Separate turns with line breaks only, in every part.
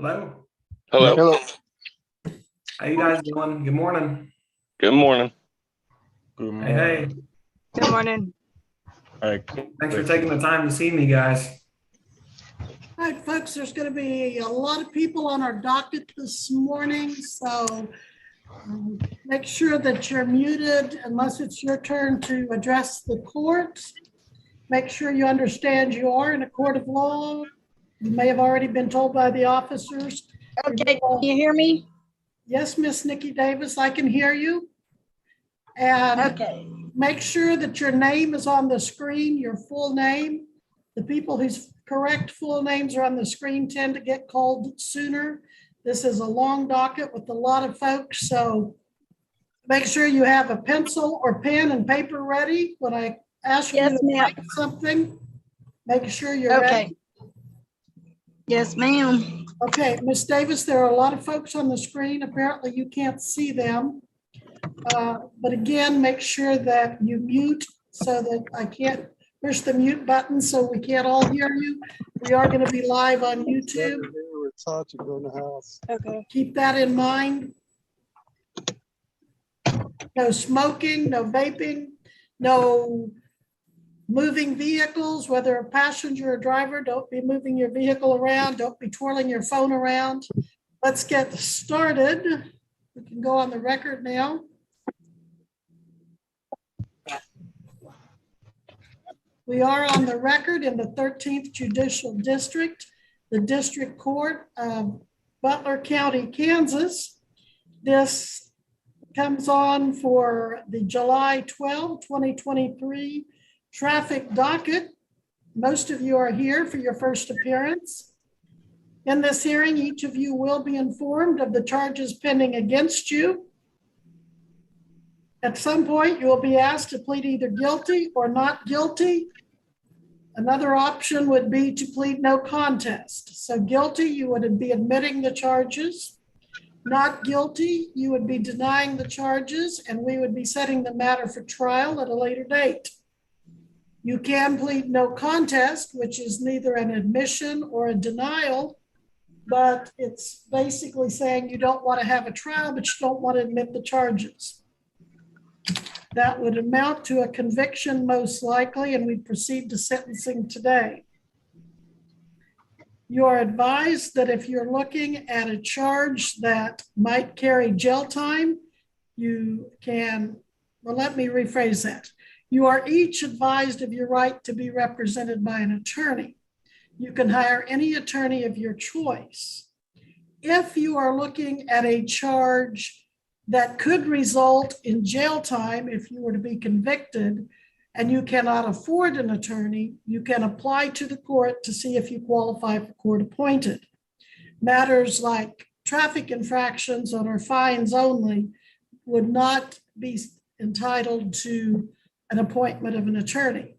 Hello.
Hello.
Hello.
How you guys doing? Good morning.
Good morning.
Good
Hey, hey.
Good morning.
All right.
Thanks for taking the time to see me, guys.
All right, folks, there's going to be a lot of people on our docket this morning, so make sure that you're muted unless it's your turn to address the court. Make sure you understand you are in a court of law. You may have already been told by the officers.
Okay, can you hear me?
Yes, Miss Nikki Davis, I can hear you. And
Okay.
make sure that your name is on the screen, your full name. The people whose correct full names are on the screen tend to get called sooner. This is a long docket with a lot of folks, so make sure you have a pencil or pen and paper ready. When I ask you
Yes,
to
ma'am.
write something, make sure you're
Okay.
ready.
Yes, ma'am.
Okay, Miss Davis, there are a lot of folks on the screen. Apparently you can't see them. But again, make sure that you mute so that I can't push the mute button so we can't all hear you. We are going to be live on YouTube.
It's hard to go in the house.
Okay.
Keep that in mind. No smoking, no vaping, no moving vehicles, whether a passenger or driver. Don't be moving your vehicle around. Don't be twirling your phone around. Let's get started. We can go on the record now. We are on the record in the 13th Judicial District, the District Court of Butler County, Kansas. This comes on for the July 12, 2023 traffic docket. Most of you are here for your first appearance. In this hearing, each of you will be informed of the charges pending against you. At some point, you will be asked to plead either guilty or not guilty. Another option would be to plead no contest. So guilty, you would be admitting the charges. Not guilty, you would be denying the charges, and we would be setting the matter for trial at a later date. You can plead no contest, which is neither an admission or a denial, but it's basically saying you don't want to have a trial, but you don't want to admit the charges. That would amount to a conviction most likely, and we proceed to sentencing today. You are advised that if you're looking at a charge that might carry jail time, you can, well, let me rephrase that. You are each advised of your right to be represented by an attorney. You can hire any attorney of your choice. If you are looking at a charge that could result in jail time if you were to be convicted and you cannot afford an attorney, you can apply to the court to see if you qualify for court appointed. Matters like traffic infractions or fines only would not be entitled to an appointment of an attorney.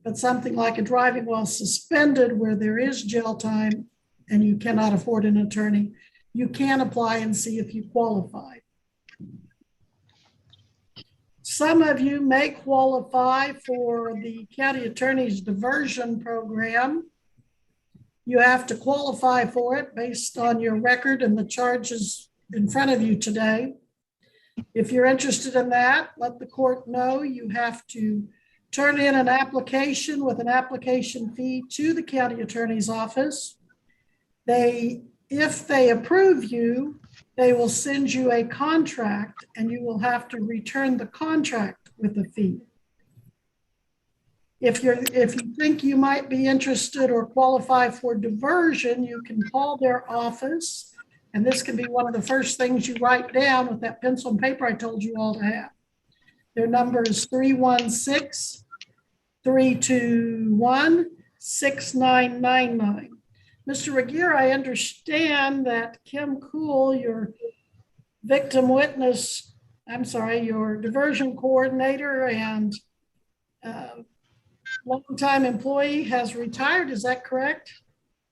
But something like a driving while suspended where there is jail time and you cannot afford an attorney, you can apply and see if you qualify. Some of you may qualify for the county attorney's diversion program. You have to qualify for it based on your record and the charges in front of you today. If you're interested in that, let the court know. You have to turn in an application with an application fee to the county attorney's office. If they approve you, they will send you a contract and you will have to return the contract with a fee. If you think you might be interested or qualify for diversion, you can call their office, and this can be one of the first things you write down with that pencil and paper I told you all to have. Their number is 316-321-6999. Mr. Regier, I understand that Kim Cool, your your diversion coordinator and longtime employee has retired. Is that correct?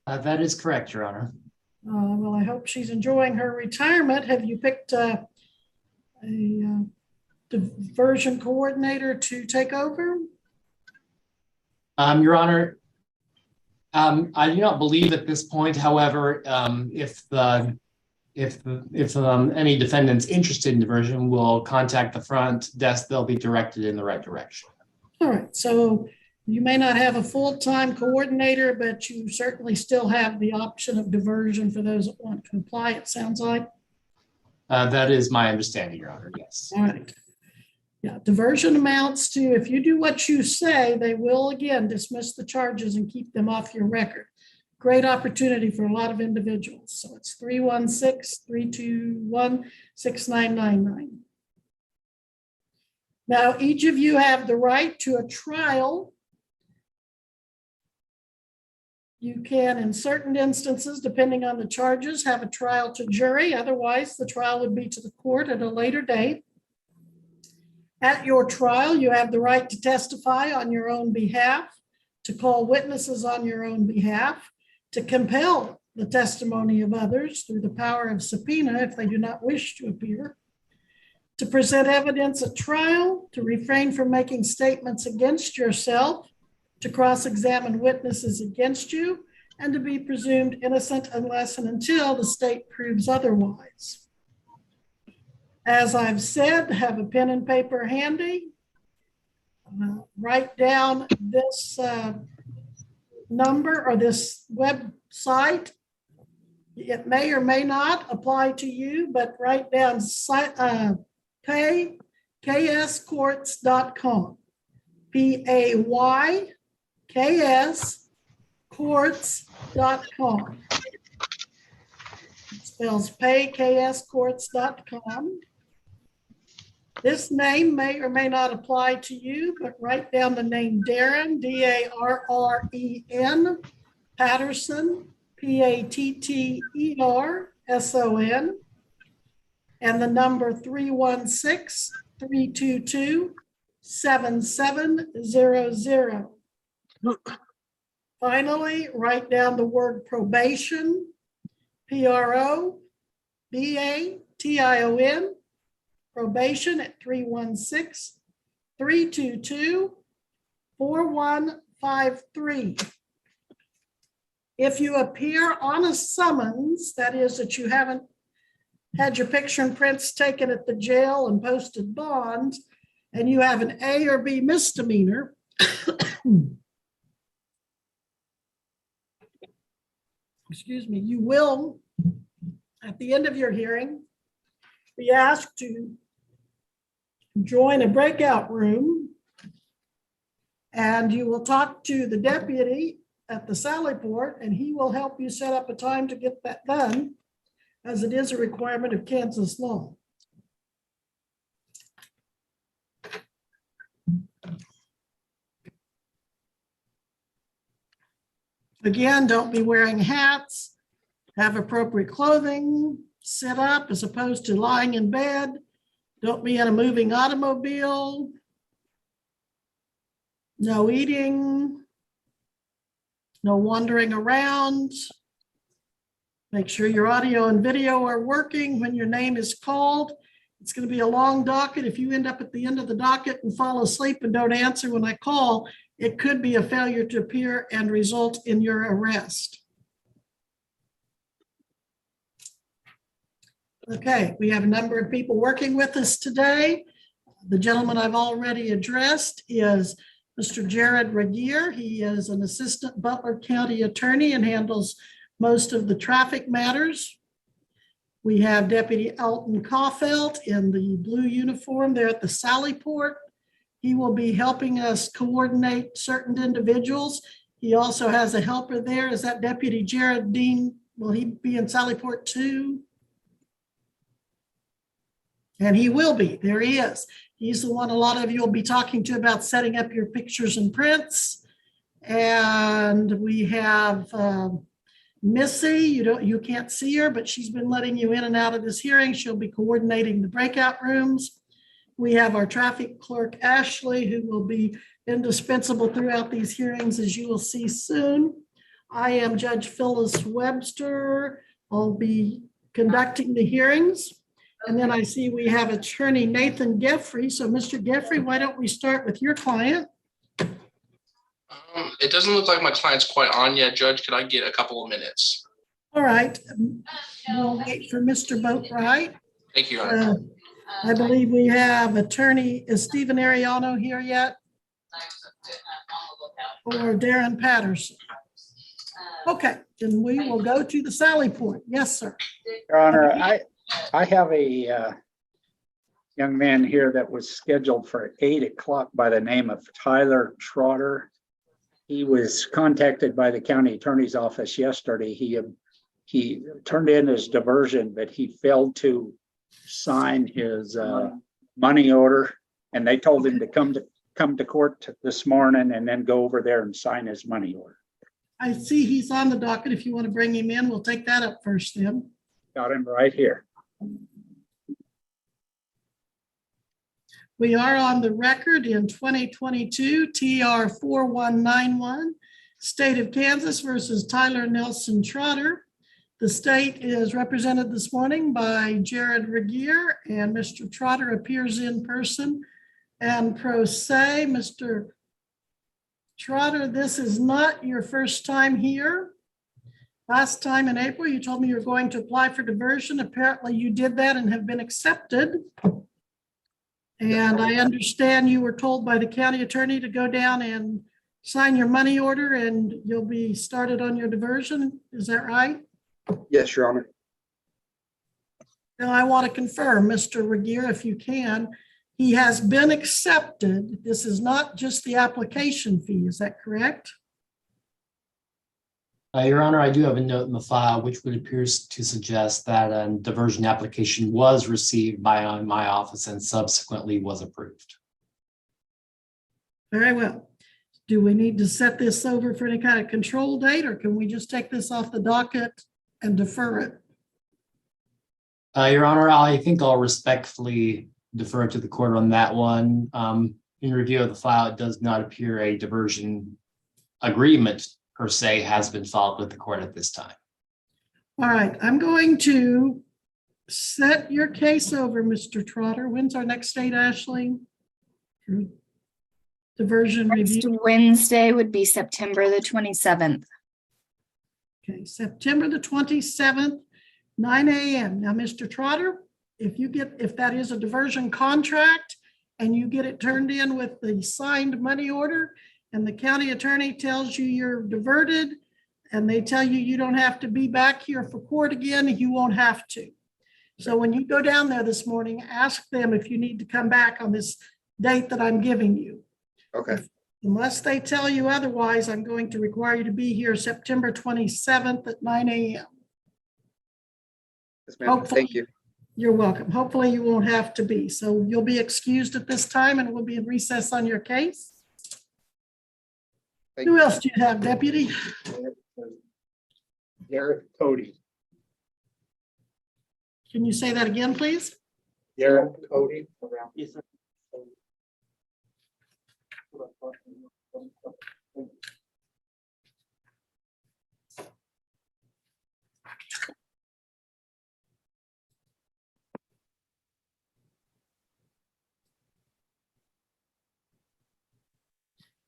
That is correct, Your Honor.
Well, I hope she's enjoying her retirement. Have you picked a diversion coordinator to take over?
Your Honor, I do not believe at this point, however, if any defendant's interested in diversion will contact the front desk, they'll be directed in the right direction.
All right, so you may not have a full-time coordinator, but you certainly still have the option of diversion for those that want to apply, it sounds like.
That is my understanding, Your Honor, yes.
All right. Yeah, diversion amounts to, if you do what you say, they will again dismiss the charges and keep them off your record. Great opportunity for a lot of individuals. So it's 316-321-6999. Now, each of you have the right to a trial. You can, in certain instances, depending on the charges, have a trial to jury. Otherwise, the trial would be to the court at a later date. At your trial, you have the right to testify on your own behalf, to call witnesses on your own behalf, to compel the testimony of others through the power of subpoena if they do not wish to appear, to present evidence at trial, to refrain from making statements against yourself, to cross-examine witnesses against you, and to be presumed innocent unless and until the state proves otherwise. As I've said, have a pen and paper handy. Write down this number or this website. It may or may not apply to you, but write down payscourts.com. payscourts.com. It spells payscourts.com. This name may or may not apply to you, but write down the name Darren, D-A-R-R-E-N, Patterson, P-A-T-T-E-R-S-O-N, and the number 316-322-7700. Finally, write down the word probation, P-R-O-B-A-T-I-O-N, probation at 316-322-4153. If you appear on a summons, that is that you haven't had your picture and prints taken at the jail and posted bond, and you have an A or B misdemeanor, excuse me, you will, at the end of your hearing, be asked to join a breakout room, and you will talk to the deputy at the Sally Port, and he will help you set up a time to get that done, as it is a requirement of Kansas law. Again, don't be wearing hats, have appropriate clothing, sit up as opposed to lying in bed. Don't be in a moving automobile. No eating. No wandering around. Make sure your audio and video are working when your name is called. It's going to be a long docket. If you end up at the end of the docket and fall asleep and don't answer when I call, it could be a failure to appear and result in your arrest. Okay, we have a number of people working with us today. The gentleman I've already addressed is Mr. Jared Regier. He is an assistant Butler County attorney and handles most of the traffic matters. We have Deputy Alton Caulfield in the blue uniform there at the Sally Port. He will be helping us coordinate certain individuals. He also has a helper there. Is that Deputy Jared Dean? Will he be in Sally Port too? And he will be. There he is. He's the one a lot of you will be talking to about setting up your pictures and prints. And we have Missy. You can't see her, but she's been letting you in and out of this hearing. She'll be coordinating the breakout rooms. We have our traffic clerk, Ashley, who will be indispensable throughout these hearings, as you will see soon. I am Judge Phyllis Webster. I'll be conducting the hearings. And then I see we have attorney Nathan Geffrey. So Mr. Geffrey, why don't we start with your client?
It doesn't look like my client's quite on yet, Judge. Could I get a couple of minutes?
All right. We'll wait for Mr. Boatwright.
Thank you, Your Honor.
I believe we have attorney, is Stephen Ariano here yet? Or Darren Patterson? Okay, then we will go to the Sally Port. Yes, sir.
Your Honor, I have a young man here that was scheduled for 8 o'clock by the name of Tyler Trotter. He was contacted by the county attorney's office yesterday. He turned in his diversion, but he failed to sign his money order, and they told him to come to court this morning and then go over there and sign his money order.
I see he's on the docket. If you want to bring him in, we'll take that up first then.
Got him right here.
We are on the record in 2022 TR 4191, State of Kansas versus Tyler Nelson Trotter. The state is represented this morning by Jared Regier, and Mr. Trotter appears in person and pro se. Mr. Trotter, this is not your first time here. Last time in April, you told me you're going to apply for diversion. Apparently you did that and have been accepted. And I understand you were told by the county attorney to go down and sign your money order and you'll be started on your diversion. Is that right?
Yes, Your Honor.
Now I want to confirm, Mr. Regier, if you can, he has been accepted. This is not just the application fee. Is that correct?
Your Honor, I do have a note in the file which would appear to suggest that a diversion application was received by my office and subsequently was approved.
Very well. Do we need to set this over for any kind of control date, or can we just take this off the docket and defer it?
Your Honor, I think I'll respectfully defer to the court on that one. In review of the file, it does not appear a diversion agreement per se has been filed with the court at this time.
All right, I'm going to set your case over, Mr. Trotter. When's our next date, Ashley? Diversion
Next
review.
Wednesday would be September the 27th.
Okay, September the 27th, 9 a.m. Now, Mr. Trotter, if that is a diversion contract and you get it turned in with the signed money order and the county attorney tells you you're diverted and they tell you you don't have to be back here for court again, you won't have to. So when you go down there this morning, ask them if you need to come back on this date that I'm giving you.
Okay.
Unless they tell you otherwise, I'm going to require you to be here September 27th at 9 a.m.
Yes, ma'am. Thank you.
You're welcome. Hopefully you won't have to be. So you'll be excused at this time and we'll be in recess on your case.
Thank
Who
you.
else do you have, Deputy?
Garrett Cody.
Can you say that again, please?
Garrett Cody.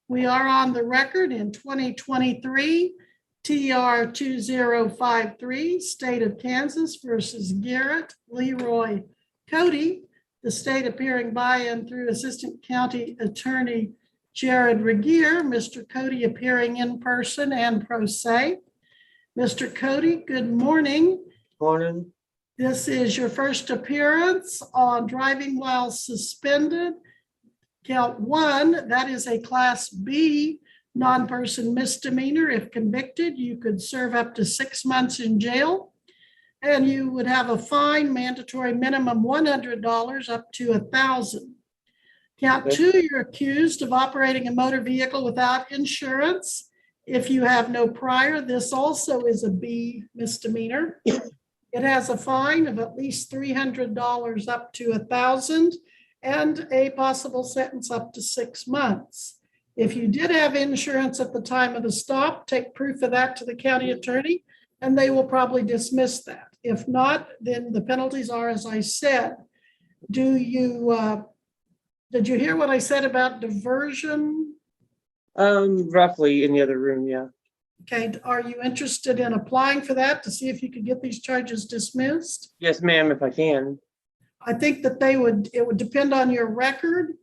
We are on the record in 2023 TR 2053, State of Kansas versus Garrett Leroy Cody, the state appearing by and through Assistant County Attorney Jared Regier, Mr. Cody appearing in person and pro se. Mr. Cody, good morning.
Morning.
This is your first appearance on driving while suspended. Count 1, that is a Class B non-person misdemeanor. If convicted, you could serve up to 6 months in jail, and you would have a fine, mandatory minimum $100 up to $1,000. Count 2, you're accused of operating a motor vehicle without insurance. If you have no prior, this also is a B misdemeanor. It has a fine of at least $300 up to $1,000 and a possible sentence up to 6 months. If you did have insurance at the time of the stop, take proof of that to the county attorney, and they will probably dismiss that. If not, then the penalties are, as I said. Did you hear what I said about diversion?
Roughly in the other room, yeah.
Okay, are you interested in applying for that to see if you could get these charges dismissed?
Yes, ma'am, if I can.
I think that it would depend on your record.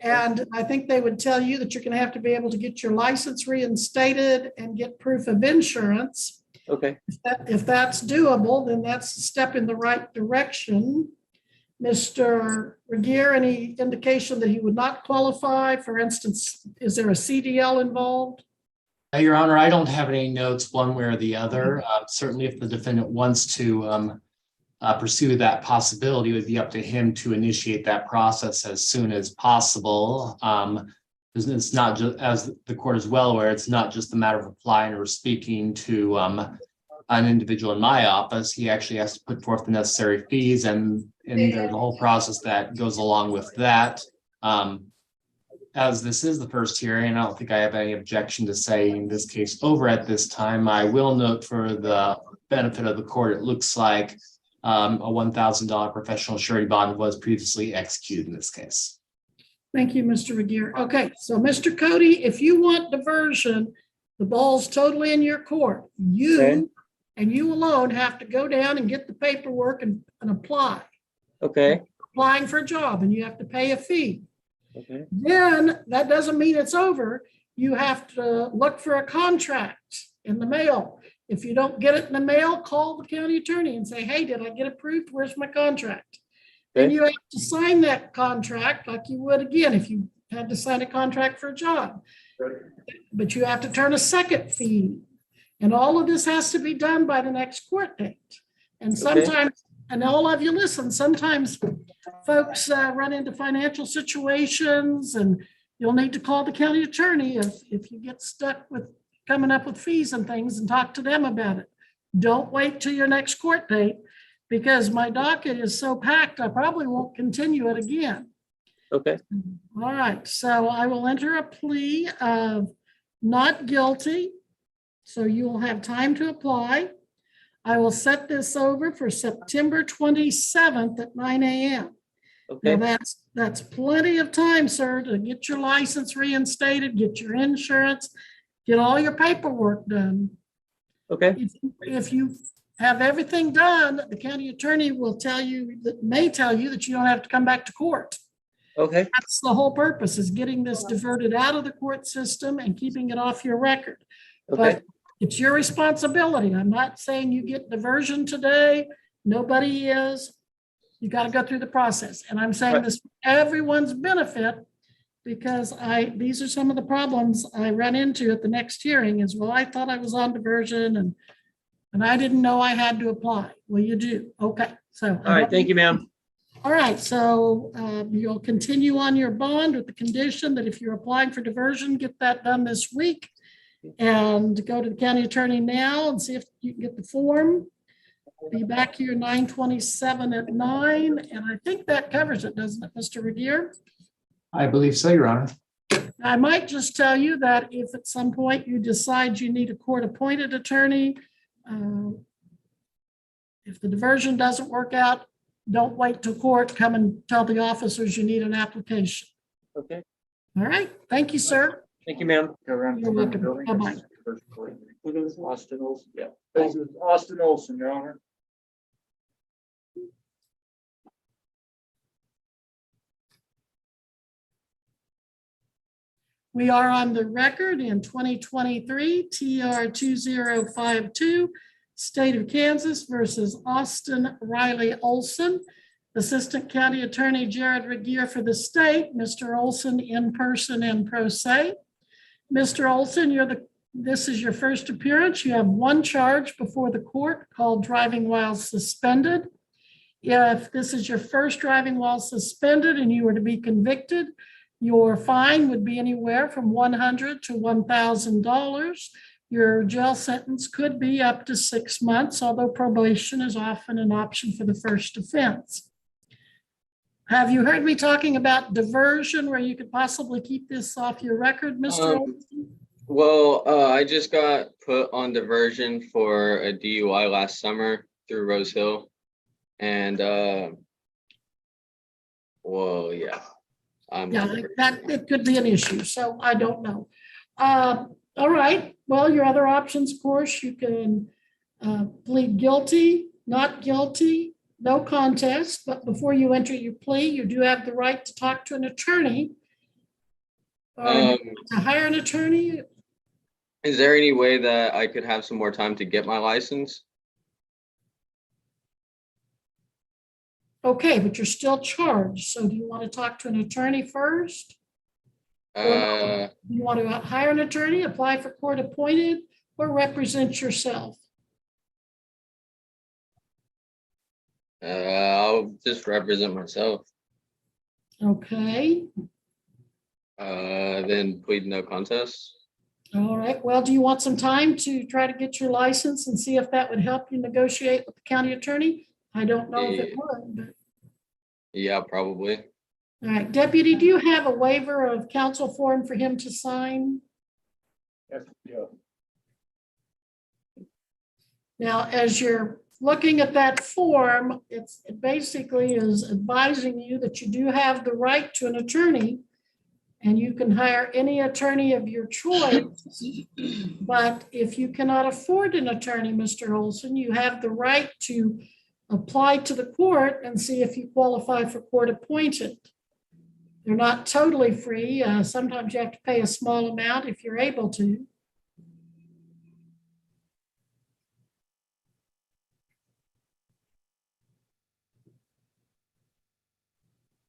And I think they would tell you that you're going to have to be able to get your license reinstated and get proof of insurance.
Okay.
If that's doable, then that's a step in the right direction. Mr. Regier, any indication that he would not qualify? For instance, is there a CDL involved?
Your Honor, I don't have any notes one way or the other. Certainly if the defendant wants to pursue that possibility, it would be up to him to initiate that process as soon as possible. It's not just, as the court is well aware, it's not just a matter of applying or speaking to an individual in my office. He actually has to put forth the necessary fees and there's a whole process that goes along with that. As this is the first hearing, I don't think I have any objection to saying this case over at this time. I will note for the benefit of the court, it looks like a $1,000 professional surety bond was previously executed in this case.
Thank you, Mr. Regier. Okay, so Mr. Cody, if you want diversion, the ball's totally in your court. You and you alone have to go down and get the paperwork and apply.
Okay.
Applying for a job, and you have to pay a fee.
Okay.
Then that doesn't mean it's over. You have to look for a contract in the mail. If you don't get it in the mail, call the county attorney and say, hey, did I get approved? Where's my contract?
Okay.
And you have to sign that contract like you would again if you had to sign a contract for a job. But you have to turn a second fee. And all of this has to be done by the next court date. And sometimes, and all of you listen, sometimes folks run into financial situations and you'll need to call the county attorney if you get stuck with coming up with fees and things and talk to them about it. Don't wait till your next court date because my docket is so packed, I probably won't continue it again.
Okay.
All right, so I will enter a plea of not guilty. So you will have time to apply. I will set this over for September 27th at 9 a.m.
Okay.
Now that's plenty of time, sir, to get your license reinstated, get your insurance, get all your paperwork done.
Okay.
If you have everything done, the county attorney will may tell you that you don't have to come back to court.
Okay.
That's the whole purpose, is getting this diverted out of the court system and keeping it off your record.
Okay.
But it's your responsibility. I'm not saying you get diversion today. Nobody is. You got to go through the process. And I'm saying this for everyone's benefit because these are some of the problems I run into at the next hearing is, well, I thought I was on diversion and I didn't know I had to apply. Well, you do. Okay. So.
All right. Thank you, ma'am.
All right. So you'll continue on your bond with the condition that if you're applying for diversion, get that done this week. And go to the county attorney now and see if you can get the form. Be back here 9/27 at 9. And I think that covers it, doesn't it, Mr. Regier?
I believe so, Your Honor.
I might just tell you that if at some point you decide you need a court-appointed attorney, if the diversion doesn't work out, don't wait till court. Come and tell the officers you need an application.
Okay.
All right. Thank you, sir.
Thank you, ma'am.
You're welcome. Bye-bye.
Austin Olson. Yeah. This is Austin Olson, Your Honor.
We are on the record in 2023 TR 2052, State of Kansas versus Austin Riley Olson. Assistant County Attorney Jared Regier for the state, Mr. Olson in person and pro se. Mr. Olson, this is your first appearance. You have one charge before the court called driving while suspended. If this is your first driving while suspended and you were to be convicted, your fine would be anywhere from $100 to $1,000. Your jail sentence could be up to 6 months, although probation is often an option for the first offense. Have you heard me talking about diversion where you could possibly keep this off your record, Mr. Olson?
Well, I just got put on diversion for a DUI last summer through Rose Hill. And, well, yeah.
Yeah, that it could be an issue, so I don't know. All right, well, your other options, of course, you can plead guilty, not guilty, no contest, but before you enter your plea, you do have the right to talk to an attorney. Or to hire an attorney.
Is there any way that I could have some more time to get my license?
Okay, but you're still charged, so do you want to talk to an attorney first?
Uh,
You want to hire an attorney, apply for court appointed, or represent yourself?
I'll just represent myself.
Okay,
Then plead no contest.
all right. Well, do you want some time to try to get your license and see if that would help you negotiate with the county attorney? I don't know if it would, but.
Yeah, probably.
All right, Deputy, do you have a waiver of counsel form for him to sign?
Yes, yeah.
Now, as you're looking at that form, it basically is advising you that you do have the right to an attorney and you can hire any attorney of your choice. But if you cannot afford an attorney, Mr. Olson, you have the right to apply to the court and see if you qualify for court appointed. They're not totally free. Sometimes you have to pay a small amount if you're able to.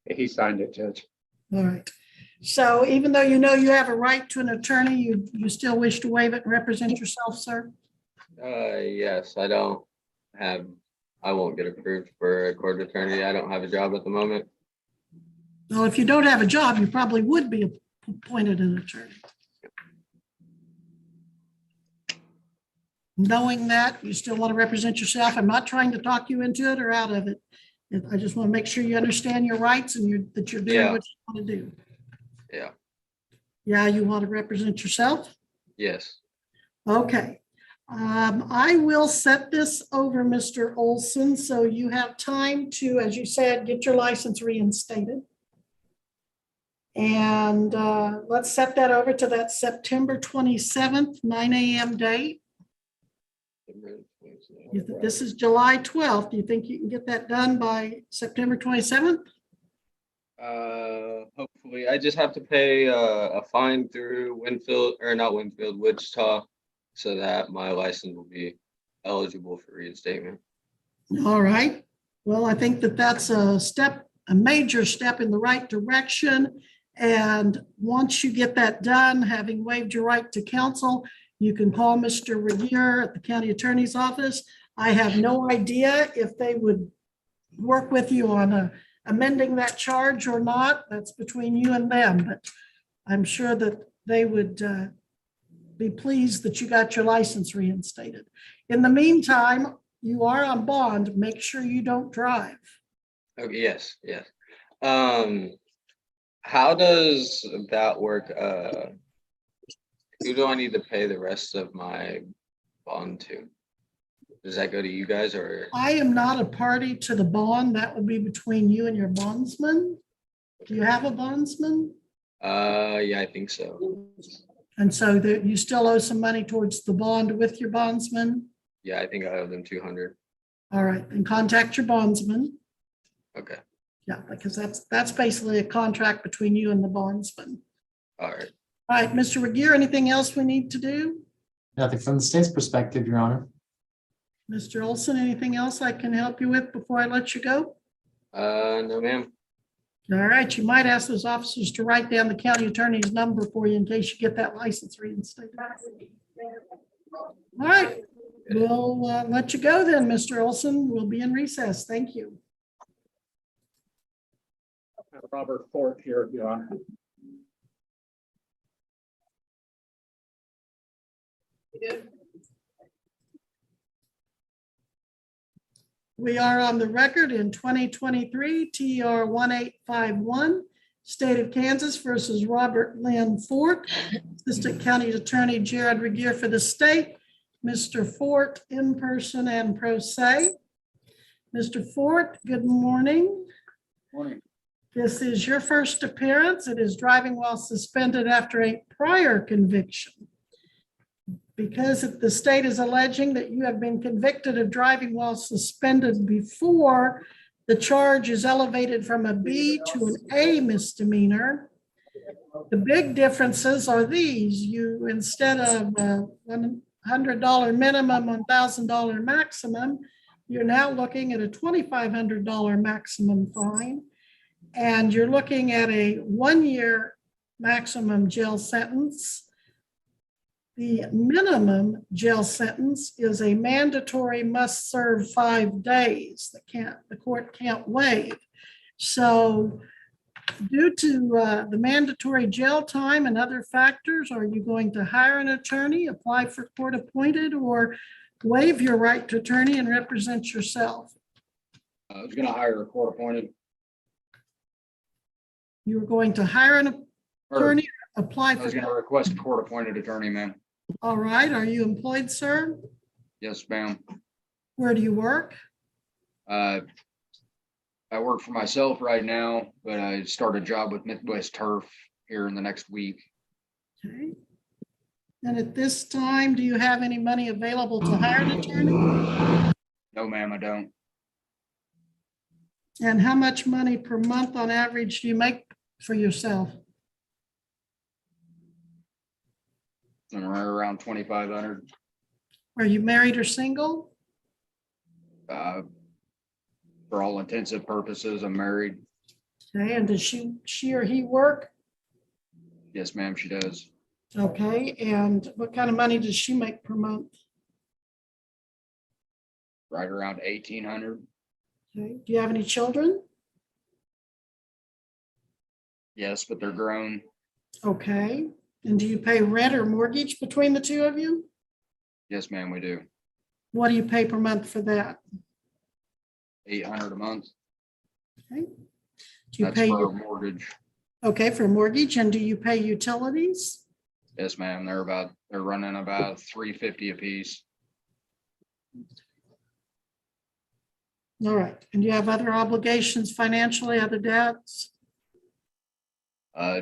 He signed it, Judge.
All right. So even though you know you have a right to an attorney, you still wish to waive it and represent yourself, sir?
Yes, I won't get approved for a court attorney. I don't have a job at the moment.
Well, if you don't have a job, you probably would be appointed an attorney. Knowing that, you still want to represent yourself. I'm not trying to talk you into it or out of it. I just want to make sure you understand your rights and that you're doing what you want to do.
Yeah.
Yeah, you want to represent yourself?
Yes.
Okay. I will set this over, Mr. Olson, so you have time to, as you said, get your license reinstated. And let's set that over to that September 27th, 9 a.m. date. This is July 12th. Do you think you can get that done by September 27th?
Hopefully. I just have to pay a fine through Wichita, so that my license will be eligible for reinstatement.
All right. Well, I think that's a major step in the right direction. And once you get that done, having waived your right to counsel, you can call Mr. Regier at the county attorney's office. I have no idea if they would work with you on amending that charge or not. That's between you and them, but I'm sure that they would be pleased that you got your license reinstated. In the meantime, you are on bond. Make sure you don't drive.
Okay, yes. How does that work? Who do I need to pay the rest of my bond to? Does that go to you guys or?
I am not a party to the bond. That would be between you and your bondsman. Do you have a bondsman?
Yeah, I think so.
And so you still owe some money towards the bond with your bondsman?
Yeah, I think I owe them 200.
All right, and contact your bondsman.
Okay.
Yeah, because that's basically a contract between you and the bondsman.
All right.
All right, Mr. Regier, anything else we need to do?
Nothing from the state's perspective, Your Honor.
Mr. Olson, anything else I can help you with before I let you go?
No, ma'am.
All right, you might ask those officers to write down the county attorney's number for you in case you get that license reinstated. All right, we'll let you go then, Mr. Olson. We'll be in recess. Thank you.
Robert Fort here, Your Honor.
We are on the record in 2023 TR 1851, State of Kansas versus Robert Lynn Fort, Assistant County Attorney Jared Regier for the state. Mr. Fort in person and pro se. Mr. Fort, good morning.
Morning.
This is your first appearance. It is driving while suspended after a prior conviction. Because the state is alleging that you have been convicted of driving while suspended before, the charge is elevated from a B to an A misdemeanor. The big differences are these. You, instead of a $100 minimum, $1,000 maximum, you're now looking at a $2,500 maximum fine. And you're looking at a 1-year maximum jail sentence. The minimum jail sentence is a mandatory must serve 5 days that the court can't waive. So due to the mandatory jail time and other factors, are you going to hire an attorney, apply for court appointed, or waive your right to attorney and represent yourself?
I was gonna hire a court appointed.
You were going to hire an attorney, apply
I was
for,
gonna request a court appointed attorney, ma'am.
all right. Are you employed, sir?
Yes, ma'am.
Where do you work?
I work for myself right now, but I start a job with Midwest Turf here in the next week.
Okay. And at this time, do you have any money available to hire an attorney?
No, ma'am, I don't.
And how much money per month on average do you make for yourself?
I'm right around 2,500.
Are you married or single?
For all intensive purposes, I'm married.
Okay, and does she or he work?
Yes, ma'am, she does.
Okay, and what kind of money does she make per month?
Right around 1,800.
Okay, do you have any children?
Yes, but they're grown.
Okay, and do you pay rent or mortgage between the two of you?
Yes, ma'am, we do.
What do you pay per month for that?
800 a month.
Okay. Do you
That's
pay
for a
your,
mortgage.
okay, for mortgage, and do you pay utilities?
Yes, ma'am. They're running about $350 a piece.
All right, and do you have other obligations financially, other debts?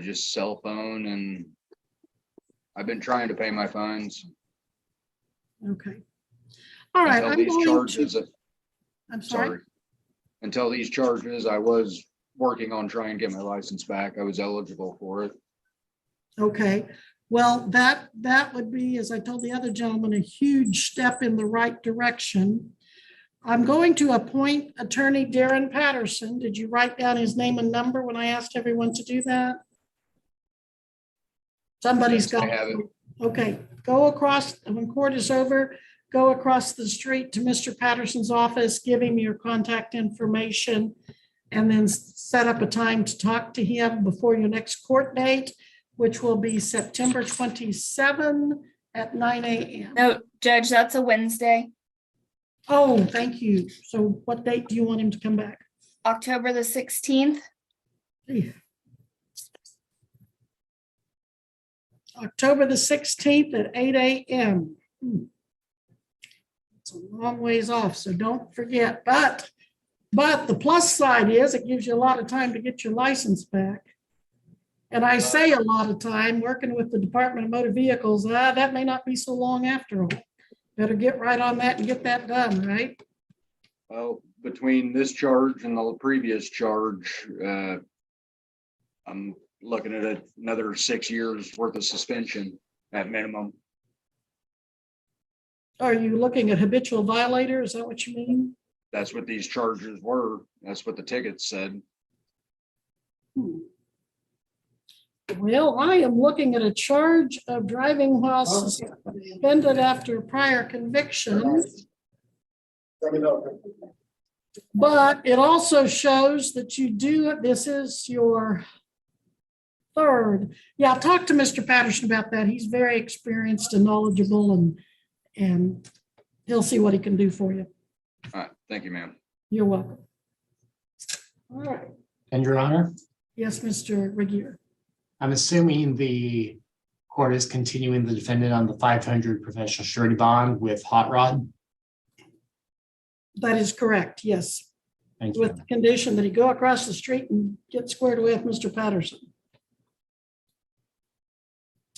Just cell phone, and I've been trying to pay my fines.
Okay. All right,
Until
I'm
these
going
charges,
to, I'm sorry.
sorry. Until these charges, I was working on trying to get my license back. I was eligible for it.
Okay, well, that would be, as I told the other gentleman, a huge step in the right direction. I'm going to appoint Attorney Darren Patterson. Did you write down his name and number when I asked everyone to do that? Somebody's
Yes,
got
I have it.
Okay, go across, when court is over, go across the street to Mr. Patterson's office, give him your contact information, and then set up a time to talk to him before your next court date, which will be September 27 at 9 a.m.
No, Judge, that's a Wednesday,
Oh, thank you. So what date do you want him to come back?
October the 16th.
October the 16th at 8 a.m. It's a long ways off, so don't forget. But the plus side is it gives you a lot of time to get your license back. And I say a lot of time working with the Department of Motor Vehicles, that may not be so long after all. Better get right on that and get that done, right?
Well, between this charge and the previous charge, I'm looking at another 6 years worth of suspension at minimum.
Are you looking at habitual violator? Is that what you mean?
That's what these charges were. That's what the ticket said.
Well, I am looking at a charge of driving while suspended after prior conviction. But it also shows that you do, this is your third. Yeah, talk to Mr. Patterson about that. He's very experienced and knowledgeable, and he'll see what he can do for you.
All right, thank you, ma'am.
You're welcome. All right.
And Your Honor,
Yes, Mr. Regier.
I'm assuming the court is continuing the defendant on the 500 professional surety bond with Hot Rod.
That is correct, yes.
Thank you.
with the condition that he go across the street and get squared away with Mr. Patterson.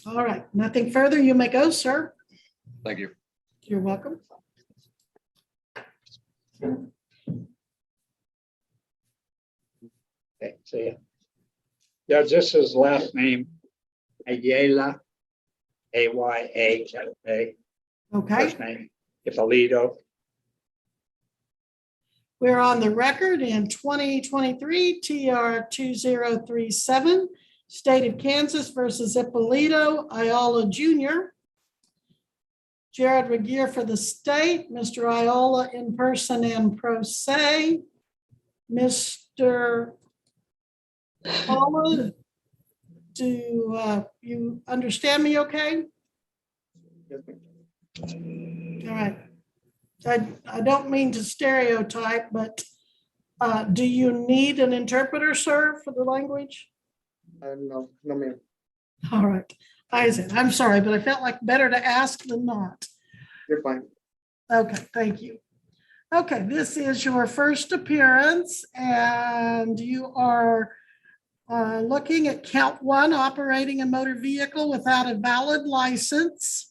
All right, nothing further. You may go, sir.
Thank you.
You're welcome.
Okay, see ya. Yeah, just his last name, Ayala, Ayala.
Okay,
First name, Ippolito.
we're on the record in 2023 TR 2037, State of Kansas versus Ippolito Ayala Jr. Jared Regier for the state, Mr. Ayala in person and pro se. Mr. Paula, do you understand me okay? All right. I don't mean to stereotype, but do you need an interpreter, sir, for the language?
No, ma'am.
All right. Isaac, I'm sorry, but I felt like better to ask than not.
You're fine.
Okay, thank you. Okay, this is your first appearance, and you are looking at count one, operating a motor vehicle without a valid license.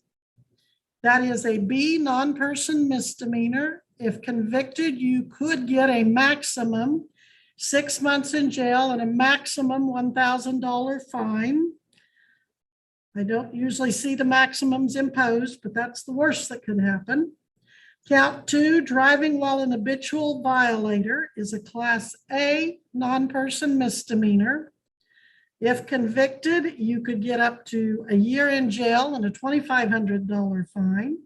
That is a B, non-person misdemeanor. If convicted, you could get a maximum 6 months in jail and a maximum $1,000 fine. I don't usually see the maximums imposed, but that's the worst that could happen. Count two, driving while an habitual violator is a class A non-person misdemeanor. If convicted, you could get up to a year in jail and a $2,500 fine.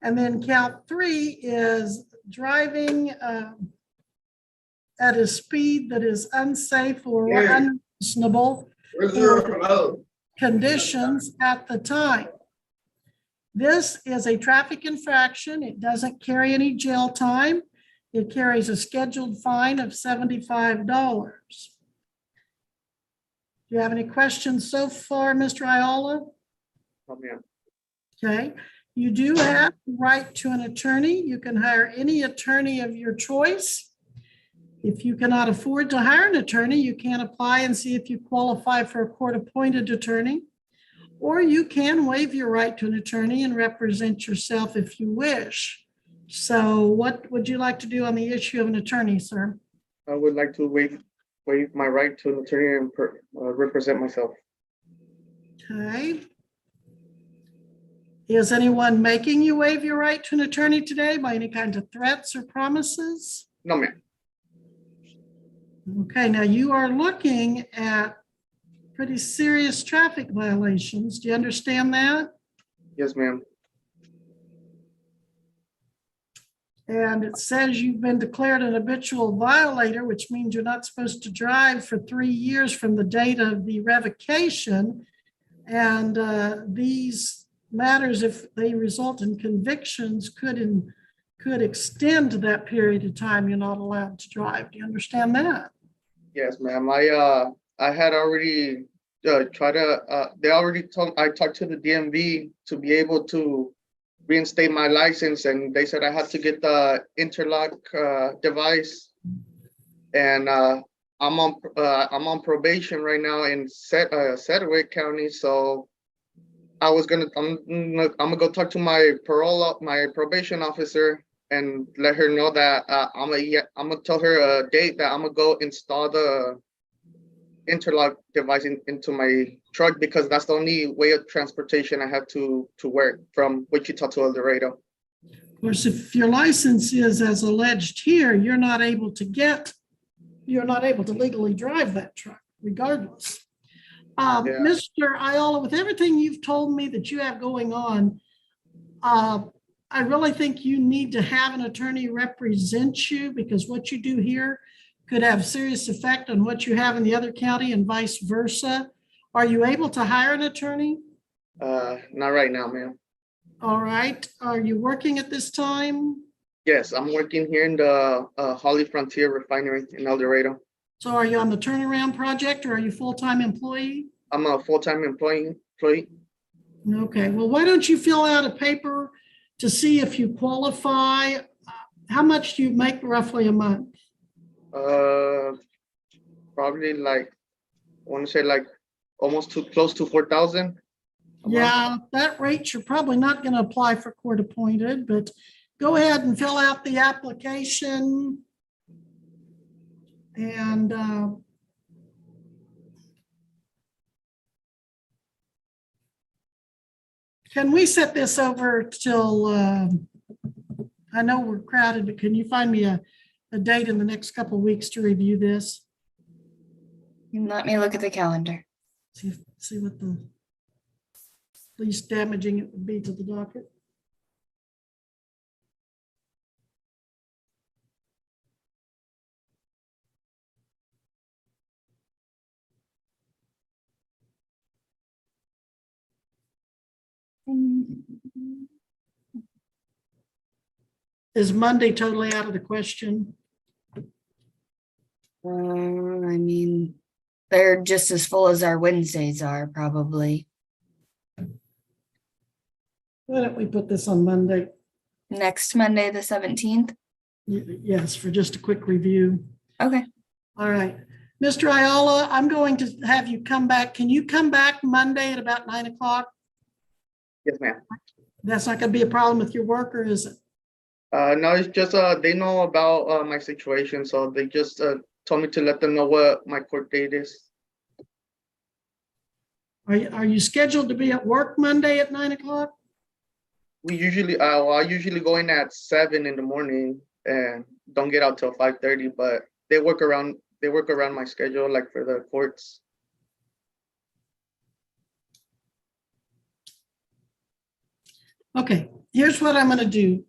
And then count three is driving at a speed that is unsafe or unreasonable conditions at the time. This is a traffic infraction. It doesn't carry any jail time. It carries a scheduled fine of $75. Do you have any questions so far, Mr. Ayala?
No, ma'am.
Okay. You do have the right to an attorney. You can hire any attorney of your choice. If you cannot afford to hire an attorney, you can apply and see if you qualify for a court-appointed attorney. Or you can waive your right to an attorney and represent yourself if you wish. So what would you like to do on the issue of an attorney, sir?
I would like to waive my right to an attorney and represent myself.
Okay. Is anyone making you waive your right to an attorney today by any kinds of threats or promises?
No, ma'am.
Okay, now you are looking at pretty serious traffic violations. Do you understand that?
Yes, ma'am.
And it says you've been declared an habitual violator, which means you're not supposed to drive for 3 years from the date of the revocation. And these matters, if they result in convictions, could extend to that period of time you're not allowed to drive. Do you understand that?
Yes, ma'am. I had already I talked to the DMV to be able to reinstate my license, and they said I had to get the interlock device, and I'm on probation right now in Sedgwick County. So I'm gonna go talk to my probation officer and let her know that I'm gonna tell her a date that I'm gonna go install the interlock device into my truck, because that's the only way of transportation I have to work from Wichita to El Dorado.
Of course, if your license is as alleged here, you're not able to legally drive that truck regardless. Mr. Ayala, with everything you've told me that you have going on, I really think you need to have an attorney represent you, because what you do here could have serious effect on what you have in the other county and vice versa. Are you able to hire an attorney?
Not right now, ma'am.
All right. Are you working at this time?
Yes, I'm working here in the Holly Frontier Refinery in El Dorado.
So are you on the turnaround project, or are you full-time employee?
I'm a full-time employee.
Okay, well, why don't you fill out a paper to see if you qualify how much do you make roughly a month?
Probably like, I want to say like almost close to 4,000.
Yeah, that rate, you're probably not going to apply for court appointed, but go ahead and fill out the application. And can we set this over till, I know we're crowded, but can you find me a date in the next couple of weeks to review this?
Let me look at the calendar.
See what the least damaging it would be to the docket. Is Monday totally out of the question?
I mean, they're just as full as our Wednesdays are, probably.
Why don't we put this on Monday?
Next Monday, the 17th.
Yes, for just a quick review.
Okay.
All right. Mr. Ayala, I'm going to have you come back. Can you come back Monday at about 9 o'clock?
Yes, ma'am.
That's not going to be a problem with your work, or is it?
No, it's just, they know about my situation, so they just told me to let them know what my court date is.
Are you scheduled to be at work Monday at 9 o'clock?
We usually, well, I usually go in at 7 in the morning and don't get out till 5:30, but they work around my schedule, like for the courts.
Okay, here's what I'm going to do.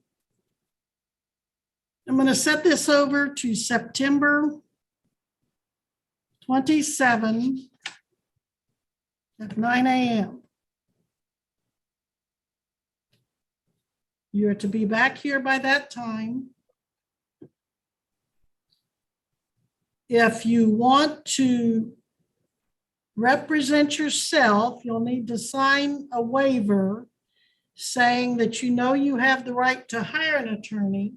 I'm going to set this over to September 27 at 9 a.m. You are to be back here by that time. If you want to represent yourself, you'll need to sign a waiver saying that you know you have the right to hire an attorney,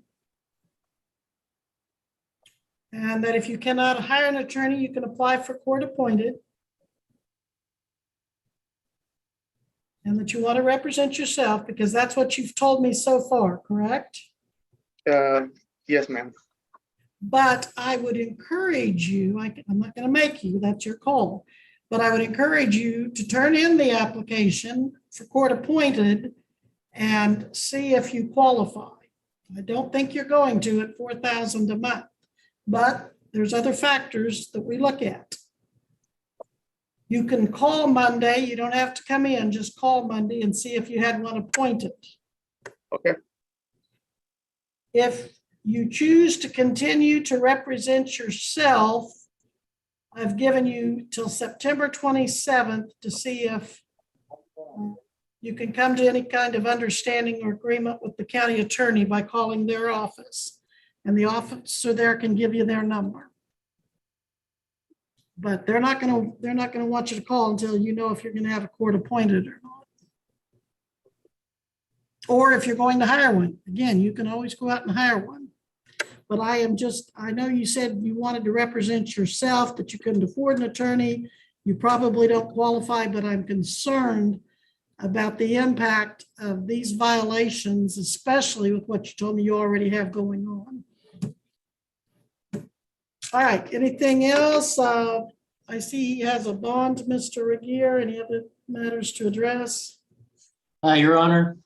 and that if you cannot hire an attorney, you can apply for court appointed, and that you want to represent yourself because that's what you've told me so far, correct?
Yes, ma'am.
But I would encourage you, I'm not going to make you, that's your call, but I would encourage you to turn in the application for court appointed and see if you qualify. I don't think you're going to at $4,000 a month, but there's other factors that we look at. You can call Monday. You don't have to come in, just call Monday and see if you had one appointed.
Okay.
If you choose to continue to represent yourself, I've given you till September 27th to see if you can come to any kind of understanding or agreement with the county attorney by calling their office. And the officer there can give you their number. But they're not going to want you to call until you know if you're going to have a court appointed or not. Or if you're going to hire one. Again, you can always go out and hire one. But I know you said you wanted to represent yourself, that you couldn't afford an attorney. You probably don't qualify, but I'm concerned about the impact of these violations, especially with what you told me you already have going on. All right, anything else? I see he has a bond, Mr. Regier. Any other matters to address?
Your Honor,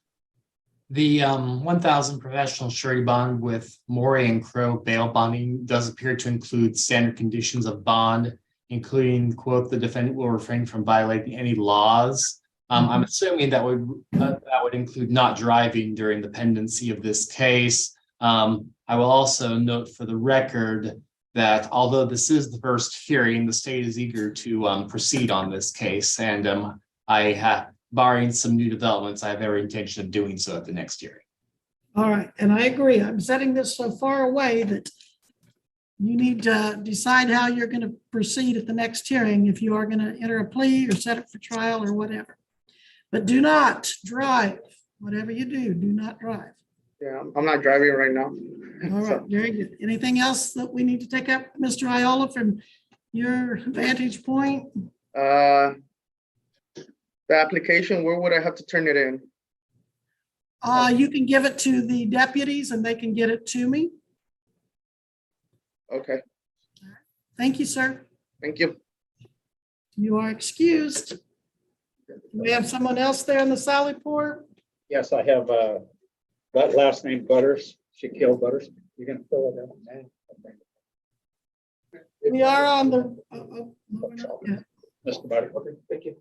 the 1,000 professional surety bond with Morey and Crow bail bonding does appear to include standard conditions of bond, including, quote, the defendant will refrain from violating any laws. I'm assuming that would include not driving during the pendency of this case. I will also note for the record that although this is the first hearing, the state is eager to proceed on this case, and barring some new developments, I have every intention of doing so at the next hearing.
All right, and I agree. I'm setting this so far away that you need to decide how you're going to proceed at the next hearing, if you are going to enter a plea or set it for trial or whatever. But do not drive. Whatever you do, do not drive.
Yeah, I'm not driving right now.
All right, very good. Anything else that we need to take up, Mr. Iola, from your vantage point?
The application, where would I have to turn it in?
You can give it to the deputies and they can get it to me.
Okay,
Thank you, sir.
thank you.
You are excused. Do we have someone else there in the Sally Port?
Yes, I have that last name Butters, Shaquille Butters. You can fill it in.
We are on the, yeah.
Mr. Butters, okay, thank you.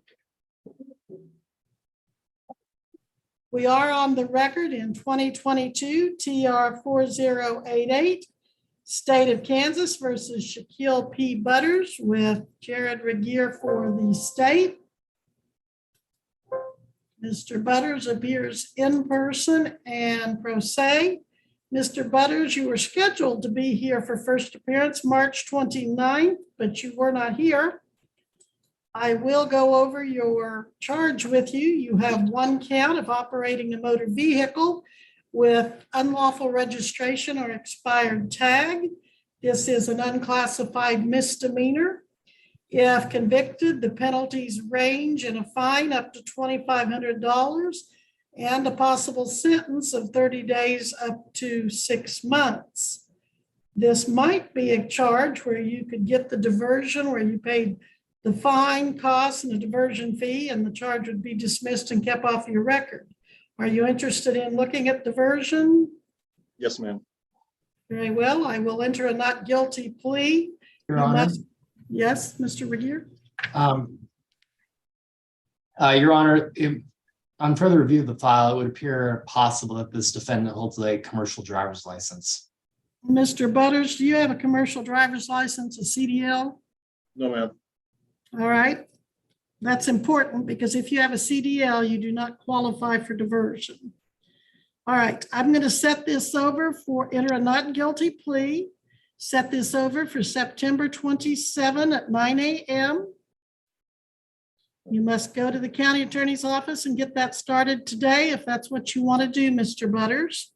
We are on the record in 2022 TR 4088, State of Kansas versus Shaquille P. Butters with Jared Regier for the state. Mr. Butters appears in person and pro se. Mr. Butters, you were scheduled to be here for first appearance March 29th, but you were not here. I will go over your charge with you. You have one count of operating a motor vehicle with unlawful registration or expired tag. This is an unclassified misdemeanor. If convicted, the penalties range in a fine up to $2,500 and a possible sentence of 30 days up to 6 months. This might be a charge where you could get the diversion where you paid the fine, costs, and the diversion fee, and the charge would be dismissed and kept off your record. Are you interested in looking at diversion?
Yes, ma'am.
Very well. I will enter a not guilty plea.
Your
You
Honor.
must- Yes, Mr. Regier?
Your Honor, on further review of the file, it would appear possible that this defendant holds a commercial driver's license.
Mr. Butters, do you have a commercial driver's license, a CDL?
No, ma'am.
All right. That's important because if you have a CDL, you do not qualify for diversion. All right, I'm going to set this over for enter a not guilty plea. Set this over for September 27 at 9 a.m. You must go to the county attorney's office and get that started today if that's what you want to do, Mr. Butters.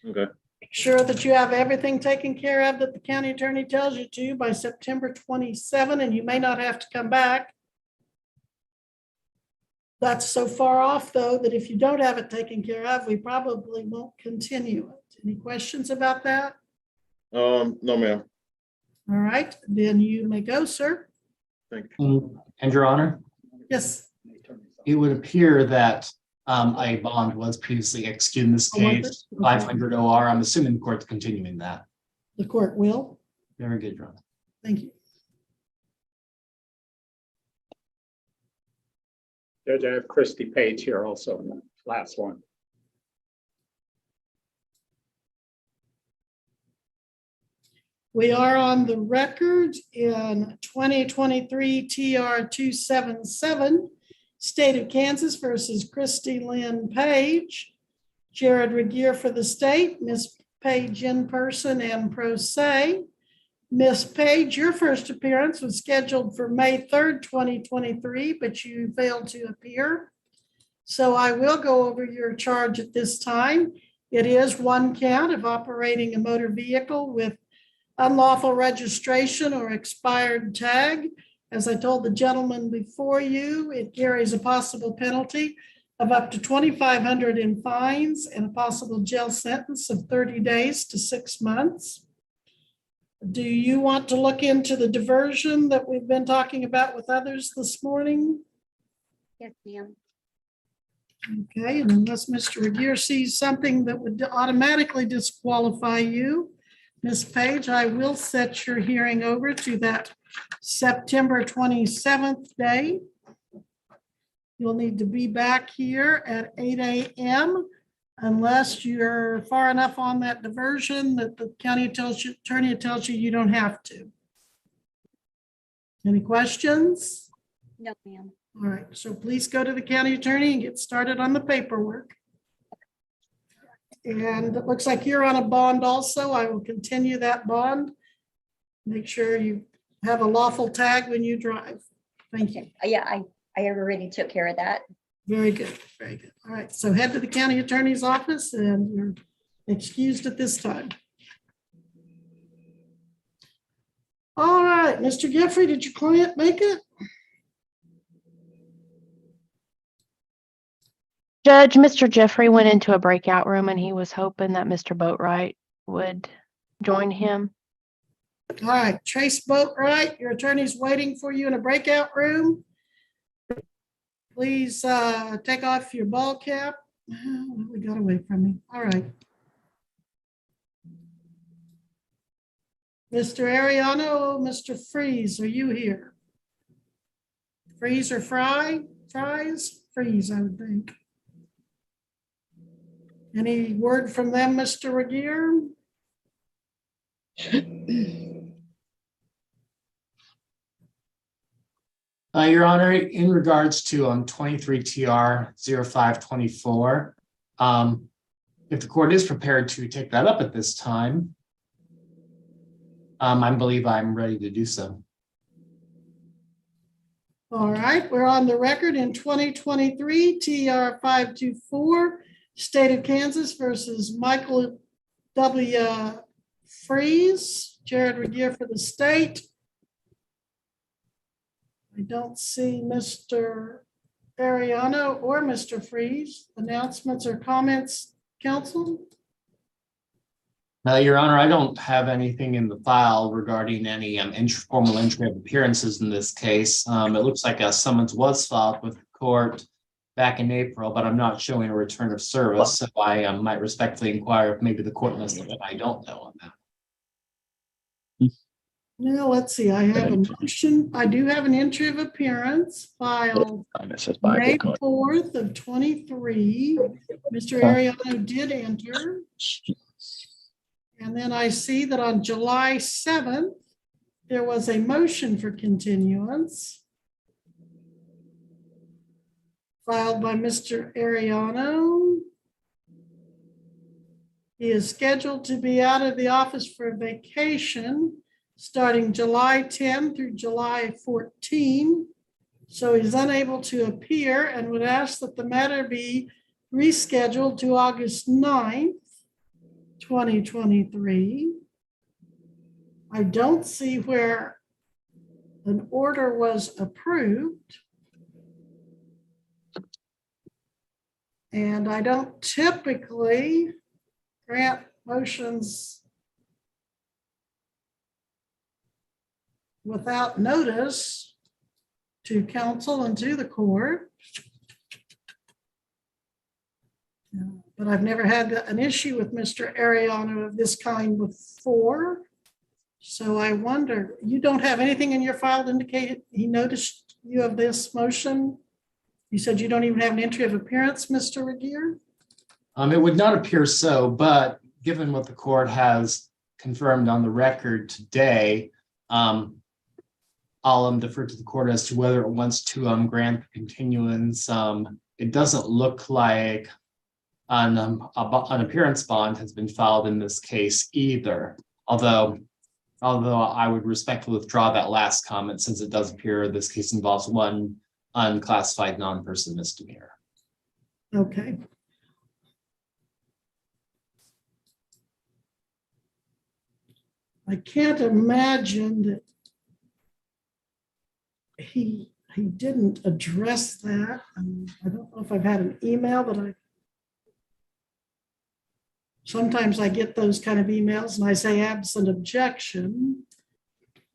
Okay.
Make sure that you have everything taken care of that the county attorney tells you to by September 27, and you may not have to come back. That's so far off, though, that if you don't have it taken care of, we probably won't continue it. Any questions about that?
No, ma'am.
All right, then you may go, sir.
Thank you.
And Your Honor,
Yes.
it would appear that a bond was previously executed in this
Oh, was
case,
it? Okay.
500 OR. I'm assuming the court's continuing that.
The court will.
Very good, Your Honor.
Thank you.
Judge, I have Christy Page here also in the last one.
We are on the record in 2023 TR 277, State of Kansas versus Christy Lynn Page. Jared Regier for the state, Ms. Page in person and pro se. Ms. Page, your first appearance was scheduled for May 3rd, 2023, but you failed to appear. So I will go over your charge at this time. It is one count of operating a motor vehicle with unlawful registration or expired tag. As I told the gentleman before you, it carries a possible penalty of up to $2,500 in fines and a possible jail sentence of 30 days to 6 months. Do you want to look into the diversion that we've been talking about with others this morning?
Yes, ma'am.
Okay, and unless Mr. Regier sees something that would automatically disqualify you, Ms. Page, I will set your hearing over to that September 27th day. You'll need to be back here at 8 a.m. unless you're far enough on that diversion that the county attorney tells you you don't have to. Any questions?
No, ma'am.
All right, so please go to the county attorney and get started on the paperwork. And it looks like you're on a bond also. I will continue that bond. Make sure you have a lawful tag when you drive. Thank you.
Yeah, I already took care of that.
Very good, very good. All right, so head to the county attorney's office and you're excused at this time. All right, Mr. Giffrey, did your client make it?
Judge, Mr. Jeffrey went into a breakout room and he was hoping that Mr. Boatwright would join him.
All right, Trace Boatwright, your attorney's waiting for you in a breakout room. Please take off your ball cap. Oh, we got away from me. All right. Mr. Ariano, Mr. Freeze, are you here? Freeze or Fry? Fries? Freeze, I would think. Any word from them, Mr. Regier?
Your Honor, in regards to 23 TR 0524, if the court is prepared to take that up at this time, I believe I'm ready to do so.
All right, we're on the record in 2023 TR 524, State of Kansas versus Michael W. Freeze. Jared Regier for the state. I don't see Mr. Ariano or Mr. Freeze. Announcements or comments, counsel?
Now, Your Honor, I don't have anything in the file regarding any formal entry of appearances in this case. It looks like a summons was filed with the court back in April, but I'm not showing a return of service. So I might respectfully inquire if maybe the court knows something I don't know on that.
Now, let's see, I have a motion. I do have an entry of appearance filed May 4th of 23. Mr. Ariano did enter. And then I see that on July 7th, there was a motion for continuance filed by Mr. Ariano. He is scheduled to be out of the office for vacation starting July 10 through July 14. So he's unable to appear and would ask that the matter be rescheduled to August 9th, 2023. I don't see where an order was approved. And I don't typically grant motions without notice to counsel and to the court. But I've never had an issue with Mr. Ariano of this kind before. So I wonder, you don't have anything in your file to indicate he noticed you of this motion? You said you don't even have an entry of appearance, Mr. Regier?
It would not appear so, but given what the court has confirmed on the record today, I'll defer to the court as to whether it wants to grant the continuance. It doesn't look like an appearance bond has been filed in this case either. Although I would respectfully withdraw that last comment since it does appear this case involves one unclassified non-person misdemeanor.
Okay. I can't imagine that he didn't address that. I don't know if I've had an email, but sometimes I get those kind of emails and I say absent objection.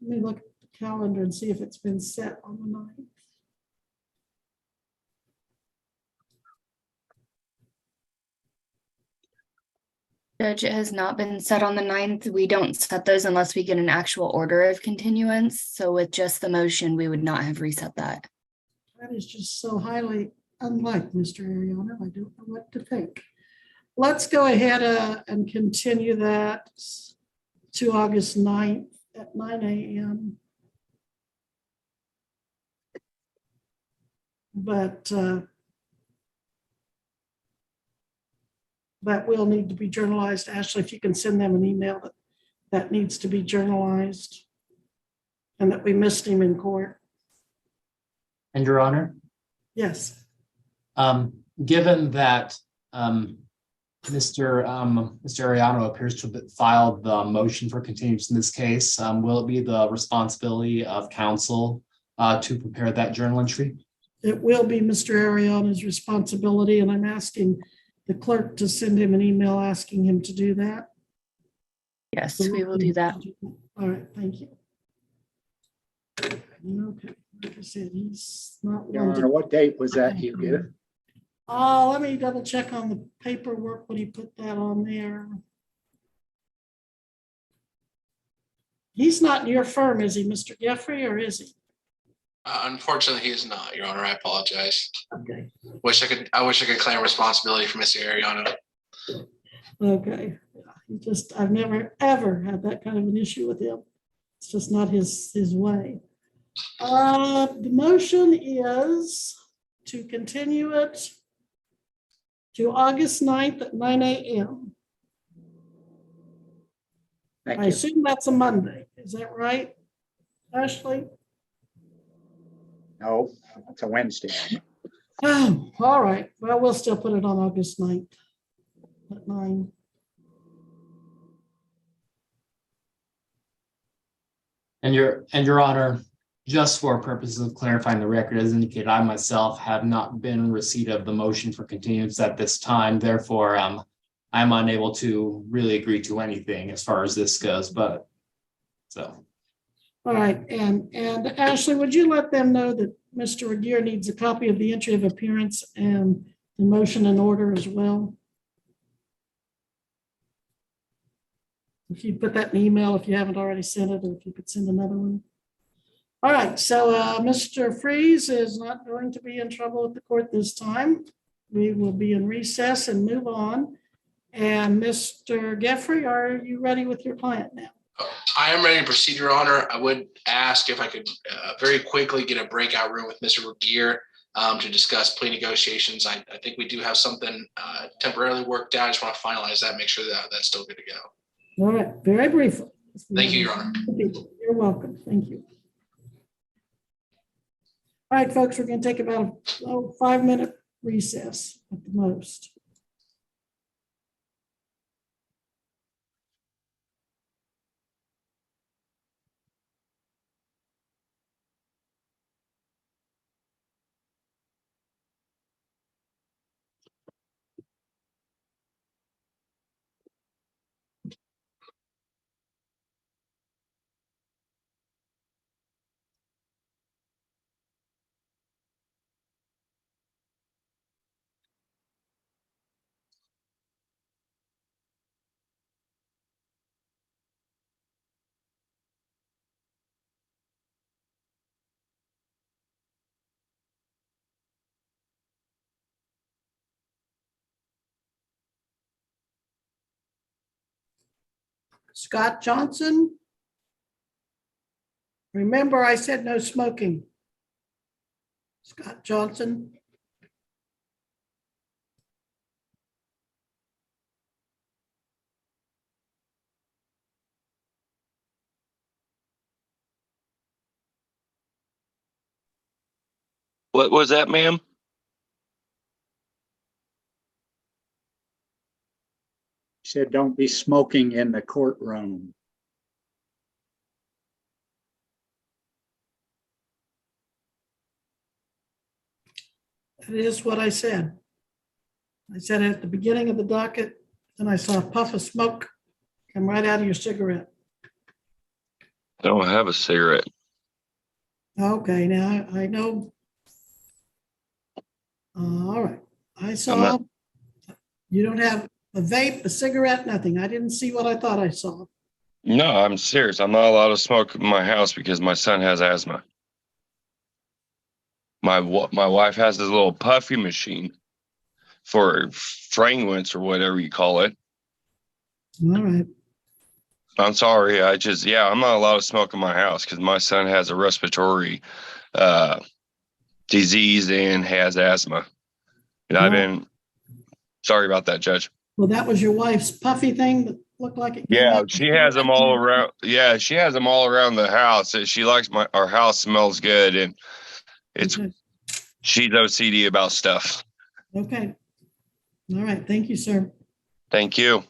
Let me look at the calendar and see if it's been set on the 9th.
Judge, it has not been set on the 9th. We don't set those unless we get an actual order of continuance. So with just the motion, we would not have reset that.
That is just so highly unlike Mr. Ariano. I don't know what to think. Let's go ahead and continue that to August 9th at 9 a.m. But that will need to be journalized. Ashley, if you can send them an email that needs to be journalized and that we missed him in court.
And Your Honor?
Yes.
Given that Mr. Ariano appears to have filed the motion for continuance in this case. Will it be the responsibility of counsel to prepare that journal entry?
It will be Mr. Ariana's responsibility, and I'm asking the clerk to send him an email asking him to do that.
Yes, we will do that.
All right, thank you. Okay, like I said, he's not
Your
one
Honor,
to.
what date was that you give?
Let me double check on the paperwork when he put that on there. He's not in your firm, is he, Mr. Jeffrey, or is he?
Unfortunately, he is not, Your Honor. I apologize.
Okay,
I wish I could claim responsibility for Mr. Ariano.
okay. I've never, ever had that kind of an issue with him. It's just not his way. The motion is to continue it to August 9th at 9 a.m.
Thank
I
you.
assume that's a Monday. Is that right, Ashley?
No, it's a Wednesday.
Oh, all right. Well, we'll still put it on August 9th at 9.
And Your Honor, just for purposes of clarifying the record, as indicated, I myself have not been in receipt of the motion for continuance at this time. Therefore, I'm unable to really agree to anything as far as this goes, but so.
All right, and Ashley, would you let them know that Mr. Regier needs a copy of the entry of appearance and the motion and order as well? If you put that in email, if you haven't already sent it, or if you could send another one. All right, so Mr. Freeze is not going to be in trouble with the court this time. We will be in recess and move on. And Mr. Jeffrey, are you ready with your client now?
I am ready to proceed, Your Honor. I would ask if I could very quickly get a breakout room with Mr. Regier to discuss plea negotiations. I think we do have something temporarily worked out. I just want to finalize that, make sure that that's still good to go.
All right, very briefly.
Thank you, Your Honor.
You're welcome. Thank you. All right, folks, we're going to take about a 5-minute recess at the most. Scott Johnson. Remember, I said no smoking. Scott Johnson.
What was that, ma'am?
Said don't be smoking in the courtroom.
That is what I said. I said it at the beginning of the docket, and I saw a puff of smoke come right out of your cigarette.
I don't have a cigarette.
Okay, now I know. All right, I saw
not-
you don't have a vape, a cigarette, nothing. I didn't see what I thought I saw.
No, I'm serious. I'm not allowed to smoke in my house because my son has asthma. My wife has this little puffy machine for fragrance or whatever you call it.
All right.
I'm sorry. I'm not allowed to smoke in my house because my son has a respiratory disease and has asthma. And I've been sorry about that, Judge.
Well, that was your wife's puffy thing that looked like it. Came
Yeah,
out
she has them all around. Yeah, she has them all around the house. She likes our house smells good, and
Okay.
she's OCD about stuff.
Okay. All right. Thank you, sir.
Thank you.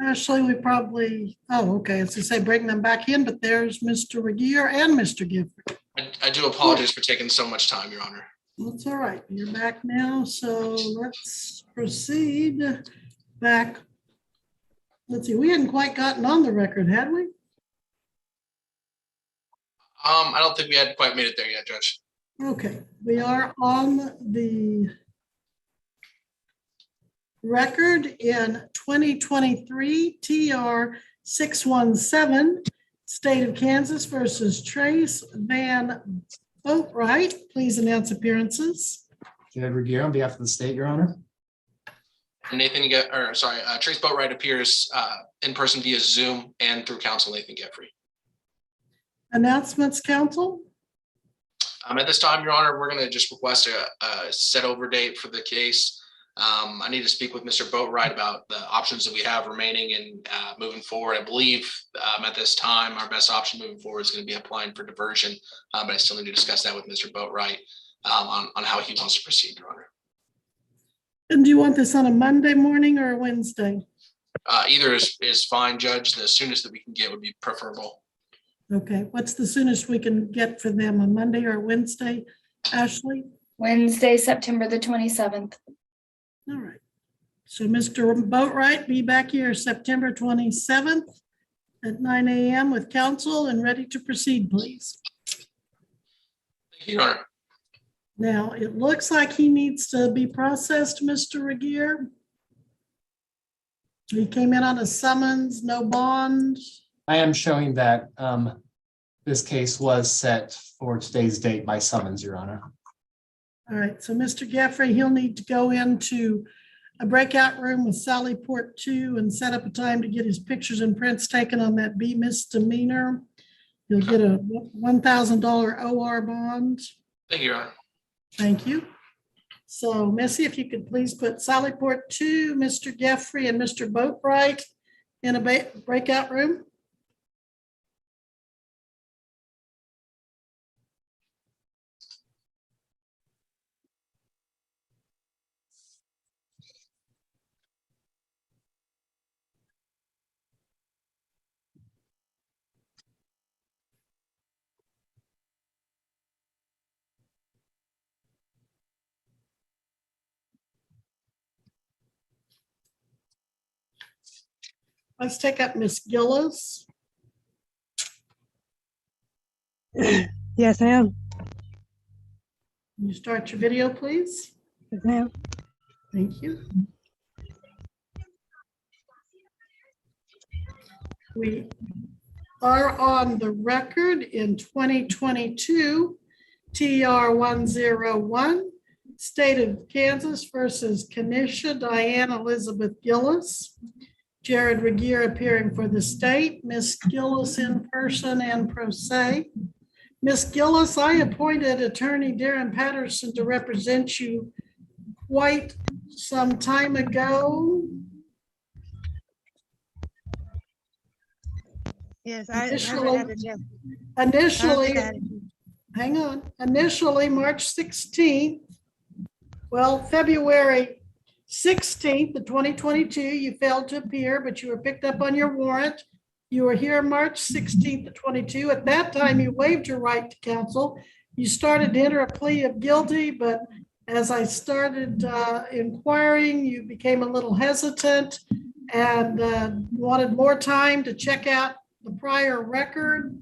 Ashley, we probably, oh, okay, as I say, bring them back in, but there's Mr. Regier and Mr. Gifford.
I do apologize for taking so much time, Your Honor.
That's all right. You're back now, so let's proceed back. Let's see, we hadn't quite gotten on the record, had we?
I don't think we had quite made it there yet, Judge.
Okay, we are on the record in 2023 TR 617, State of Kansas versus Trace Van Boatwright. Please announce appearances.
Jared Regier on behalf of the state, Your Honor.
Trace Boatwright appears in person via Zoom and through counsel Nathan Geoffrey.
Announcements, counsel?
At this time, Your Honor, we're going to just request a set over date for the case. I need to speak with Mr. Boatwright about the options that we have remaining and moving forward. I believe at this time, our best option moving forward is going to be applying for diversion, but I still need to discuss that with Mr. Boatwright on how he wants to proceed, Your Honor.
And do you want this on a Monday morning or a Wednesday?
Either is fine, Judge. The soonest that we can get would be preferable.
Okay, what's the soonest we can get for them, a Monday or Wednesday, Ashley?
Wednesday, September the 27th.
All right. So Mr. Boatwright, be back here September 27th at 9 a.m. with counsel and ready to proceed, please.
Thank you, Your Honor.
Now, it looks like he needs to be processed, Mr. Regier. He came in on a summons, no bond.
I am showing that this case was set for today's date by summons, Your Honor.
All right, so Mr. Geoffrey, he'll need to go into a breakout room with Sally Port 2 and set up a time to get his pictures and prints taken on that B misdemeanor. You'll get a $1,000 OR bond.
Thank you, Your Honor.
Thank you. So Missy, if you could please put Sally Port 2, Mr. Geoffrey, and Mr. Boatwright in a breakout room. Let's take up Miss Gillis.
Yes, ma'am.
Can you start your video, please?
Yes, ma'am.
Thank you. We are on the record in 2022 TR 101, State of Kansas versus Kenesha Diane Elizabeth Gillis. Jared Regier appearing for the state, Miss Gillis in person and pro se. Miss Gillis, I appointed attorney Darren Patterson to represent you quite some time ago.
Yes,
Initially, hang on, initially March 16th, well, February 16th of 2022, you failed to appear, but you were picked up on your warrant. You were here March 16th of 22. At that time, you waived your right to counsel. You started to enter a plea of guilty, but as I started inquiring, you became a little hesitant and wanted more time to check out the prior record.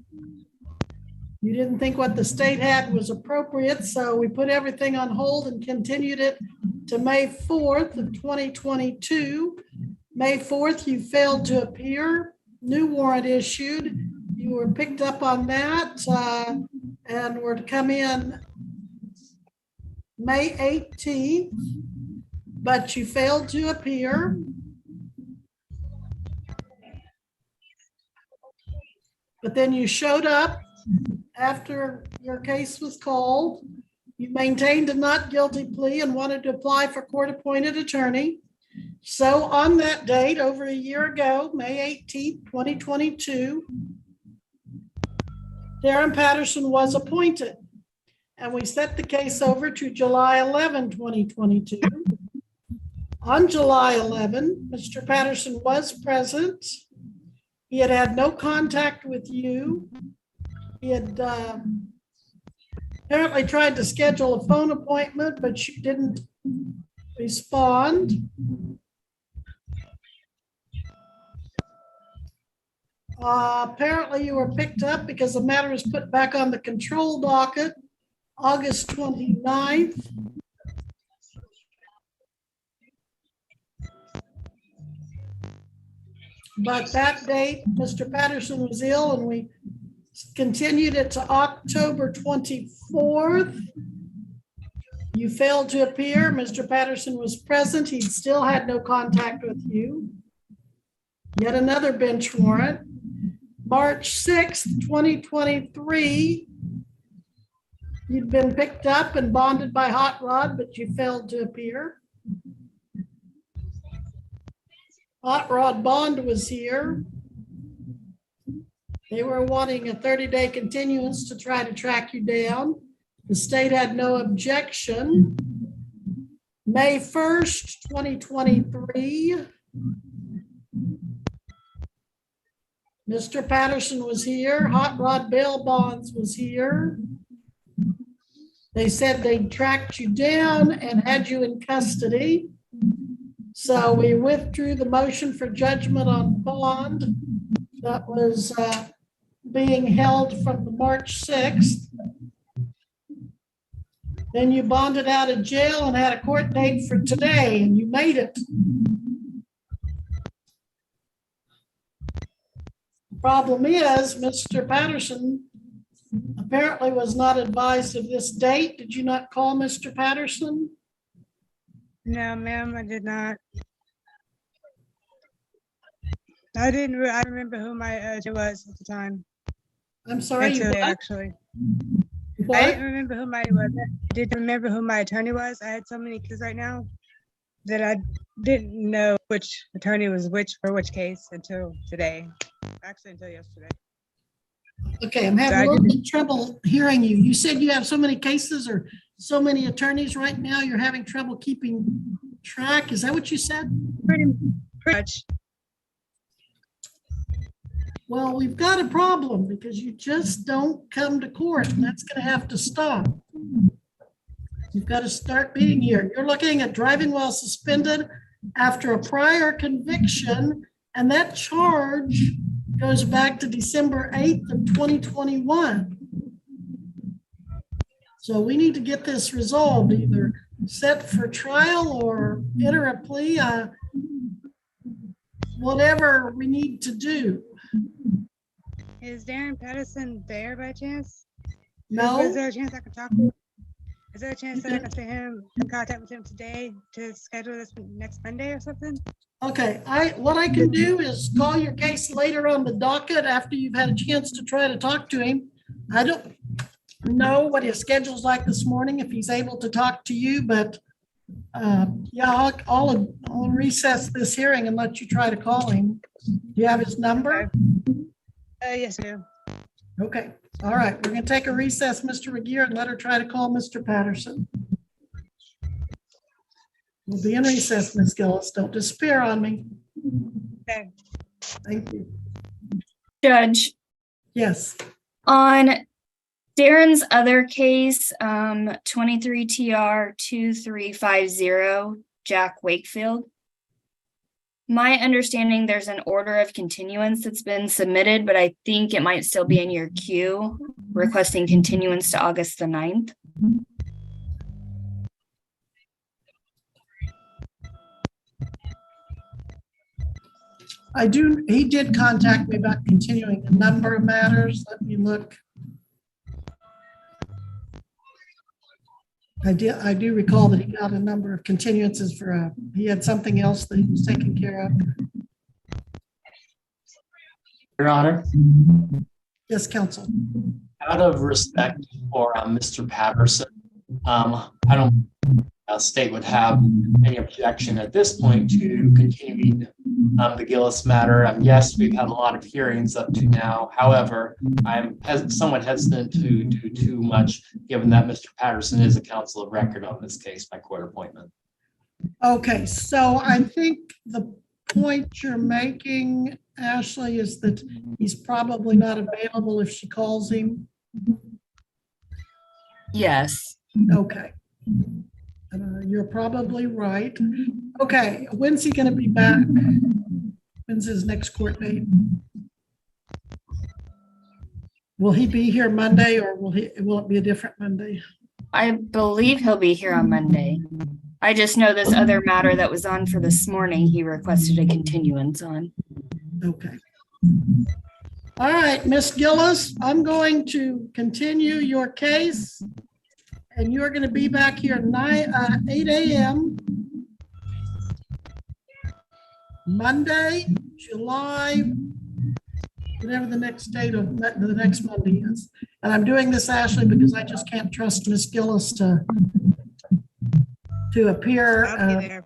You didn't think what the state had was appropriate, so we put everything on hold and continued it to May 4th of 2022. May 4th, you failed to appear. New warrant issued. You were picked up on that and were to come in May 18th, but you failed to appear. But then you showed up after your case was called. You maintained a not guilty plea and wanted to apply for court-appointed attorney. So on that date, over a year ago, May 18th, 2022, Darren Patterson was appointed. And we set the case over to July 11, 2022. On July 11, Mr. Patterson was present. He had had no contact with you. He had apparently tried to schedule a phone appointment, but you didn't respond. Apparently you were picked up because the matter was put back on the control docket, August 29th. But that date, Mr. Patterson was ill and we continued it to October 24th. You failed to appear. Mr. Patterson was present. He still had no contact with you. Yet another bench warrant. March 6th, 2023. You'd been picked up and bonded by Hot Rod, but you failed to appear. Hot Rod Bond was here. They were wanting a 30-day continuance to try to track you down. The state had no objection. May 1st, 2023. Mr. Patterson was here. Hot Rod Bail Bonds was here. They said they tracked you down and had you in custody. So we withdrew the motion for judgment on bond that was being held from the March 6th. Then you bonded out of jail and had a court date for today, and you made it. The problem is, Mr. Patterson apparently was not advised of this date. Did you not call Mr. Patterson?
No, ma'am, I did not. I remember who my agent was at the time.
I'm sorry, you
Actually,
what?
actually. I
What?
didn't remember who my didn't remember who my attorney was. I had so many cases right now that I didn't know which attorney was which for which case until today. Actually, until yesterday.
Okay, I'm having a little bit of trouble hearing you. You said you have so many cases or so many attorneys right now, you're having trouble keeping track. Is that what you said?
Pretty much.
Well, we've got a problem because you just don't come to court, and that's going to have to stop. You've got to start being here. You're looking at driving while suspended after a prior conviction, and that charge goes back to December 8th of 2021. So we need to get this resolved, either set for trial or enter a plea, whatever we need to do.
Is Darren Patterson there by chance?
No.
Is there a chance I could talk to him? Is there a chance that I can see him in contact with him today to schedule this next Monday or something?
Okay, what I can do is call your case later on the docket after you've had a chance to try to talk to him. I don't know what his schedule's like this morning, if he's able to talk to you, but yeah, I'll recess this hearing and let you try to call him. Do you have his number?
Yes, I do.
Okay, all right, we're gonna take a recess, Mr. Regier, and let her try to call Mr. Patterson. We'll be in recess, Ms. Gillis. Don't disappear on me.
Okay.
Thank you.
Judge,
Yes.
on Darren's other case, 23 TR 2350, Jack Wakefield. My understanding, there's an order of continuance that's been submitted, but I think it might still be in your queue, requesting continuance to August the 9th.
He did contact me about continuing a number of matters. Let me look. I do recall that he got a number of continuances for he had something else that he was taking care of.
Your Honor,
Yes, counsel.
out of respect for Mr. Patterson, I don't state would have any objection at this point to continuing the Gillis matter. Yes, we've had a lot of hearings up to now. However, I'm somewhat hesitant to do too much, given that Mr. Patterson is a counsel of record on this case by court appointment.
Okay, so I think the point you're making, Ashley, is that he's probably not available if she calls him.
Yes.
Okay. You're probably right. Okay, when's he gonna be back? When's his next court date? Will he be here Monday or will it be a different Monday?
I believe he'll be here on Monday. I just know this other matter that was on for this morning, he requested a continuance on.
Okay. All right, Miss Gillis, I'm going to continue your case. And you're going to be back here 8 a.m. Monday, July, whatever the next date of the next Monday is. And I'm doing this, Ashley, because I just can't trust Miss Gillis to appear.
I'll be there.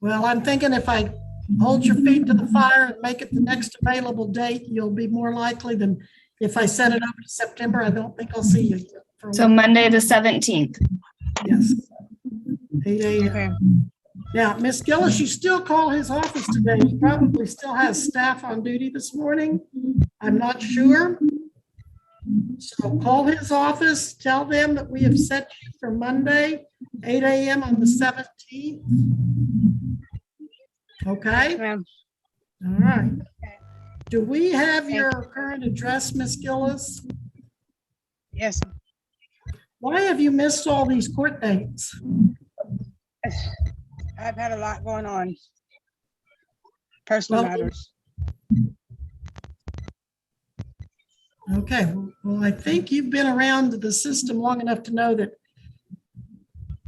Well, I'm thinking if I hold your feet to the fire and make it the next available date, you'll be more likely than if I set it over to September. I don't think I'll see you.
So Monday, the 17th.
Yes. 8 a.m.
Okay.
Now, Miss Gillis, you still call his office today. He probably still has staff on duty this morning. I'm not sure. So call his office, tell them that we have set you for Monday, 8 a.m. on the 17th. Okay?
Ma'am.
All right. Do we have your current address, Miss Gillis?
Yes.
Why have you missed all these court dates?
I've had a lot going on. Personal
Well,
matters.
Okay, well, I think you've been around the system long enough to know that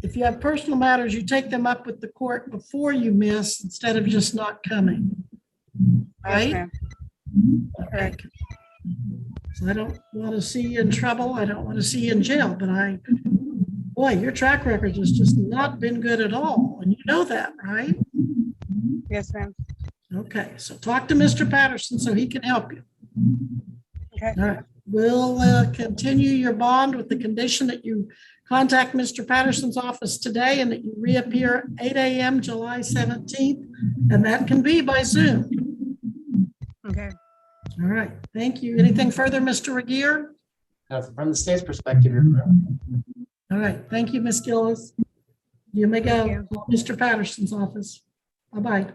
if you have personal matters, you take them up with the court before you miss instead of just not coming.
Yes,
Right?
ma'am.
Okay. So I don't want to see you in trouble. I don't want to see you in jail, but boy, your track record has just not been good at all. And you know that, right?
Yes, ma'am.
Okay, so talk to Mr. Patterson so he can help you.
Okay.
All right, we'll continue your bond with the condition that you contact Mr. Patterson's office today and that you reappear 8 a.m. July 17th, and that can be by Zoom.
Okay.
All right, thank you. Anything further, Mr. Regier?
From the state's perspective, you're correct.
All right, thank you, Ms. Gillis. You may
Thank
go
you.
to Mr. Patterson's office. Bye-bye.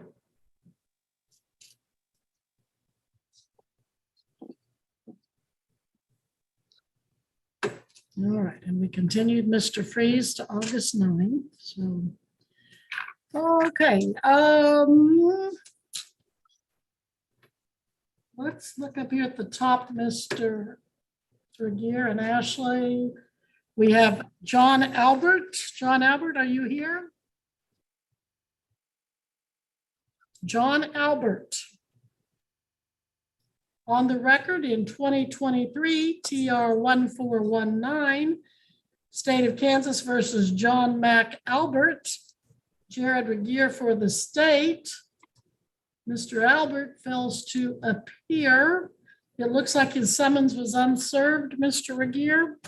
All right, and we continued Mr. Freeze to August 9th, so. Okay, let's look up here at the top, Mr. Regier and Ashley. We have John Albert. John Albert, are you here? John Albert. On the record in 2023, TR 1419, State of Kansas versus John Mack Albert. Jared Regier for the state. Mr. Albert fails to appear. It looks like his summons was unserved, Mr. Regier.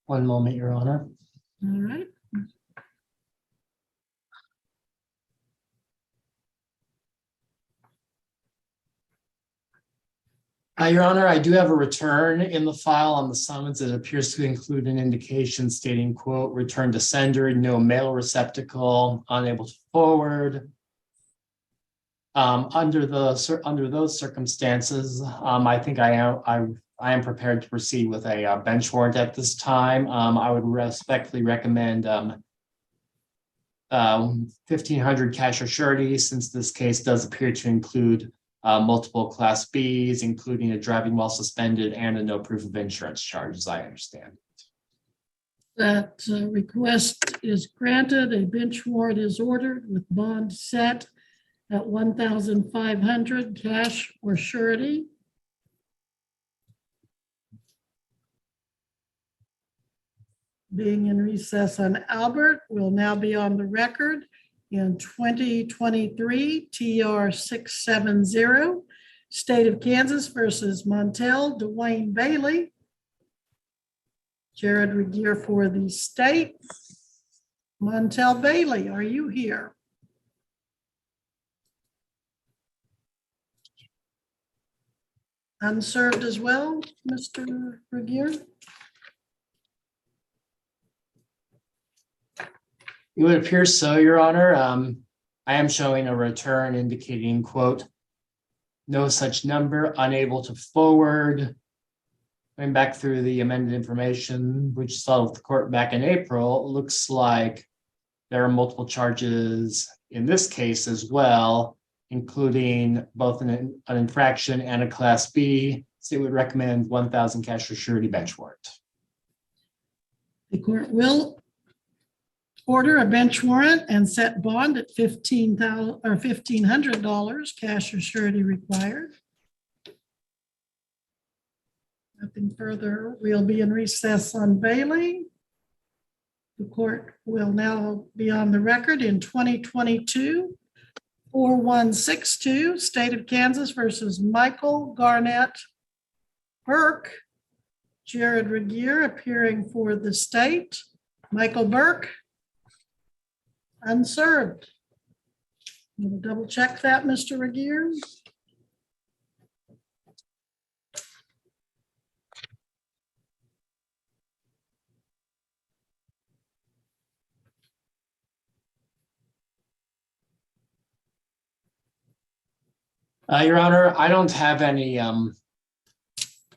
One moment, Your Honor.
All right.
Your Honor, I do have a return in the file on the summons. It appears to include an indication stating, quote, return to sender, no mail receptacle, unable to forward. Under those circumstances, I think I am prepared to proceed with a bench warrant at this time. I would respectfully recommend 1,500 cash or surety, since this case does appear to include multiple Class Bs, including a driving while suspended and a no proof of insurance charge, as I understand.
That request is granted. A bench warrant is ordered with bond set at 1,500 cash or surety. Being in recess on Albert will now be on the record in 2023 TR 670, State of Kansas versus Montel Dwayne Bailey. Jared Regier for the state. Montel Bailey, are you here? Unserved as well, Mr. Regier?
It would appear so, Your Honor. I am showing a return indicating, quote, no such number, unable to forward. Going back through the amended information, which saw with the court back in April, it looks like there are multiple charges in this case as well, including both an infraction and a Class B. So it would recommend 1,000 cash or surety bench warrant.
The court will order a bench warrant and set bond at $1,500 or $1,500, cash or surety required. Nothing further. We'll be in recess on Bailey. The court will now be on the record in 2022 4162, State of Kansas versus Michael Garnett Burke. Jared Regier appearing for the state. Michael Burke, unserved. We'll double check that, Mr. Regier.
Your Honor, I don't have any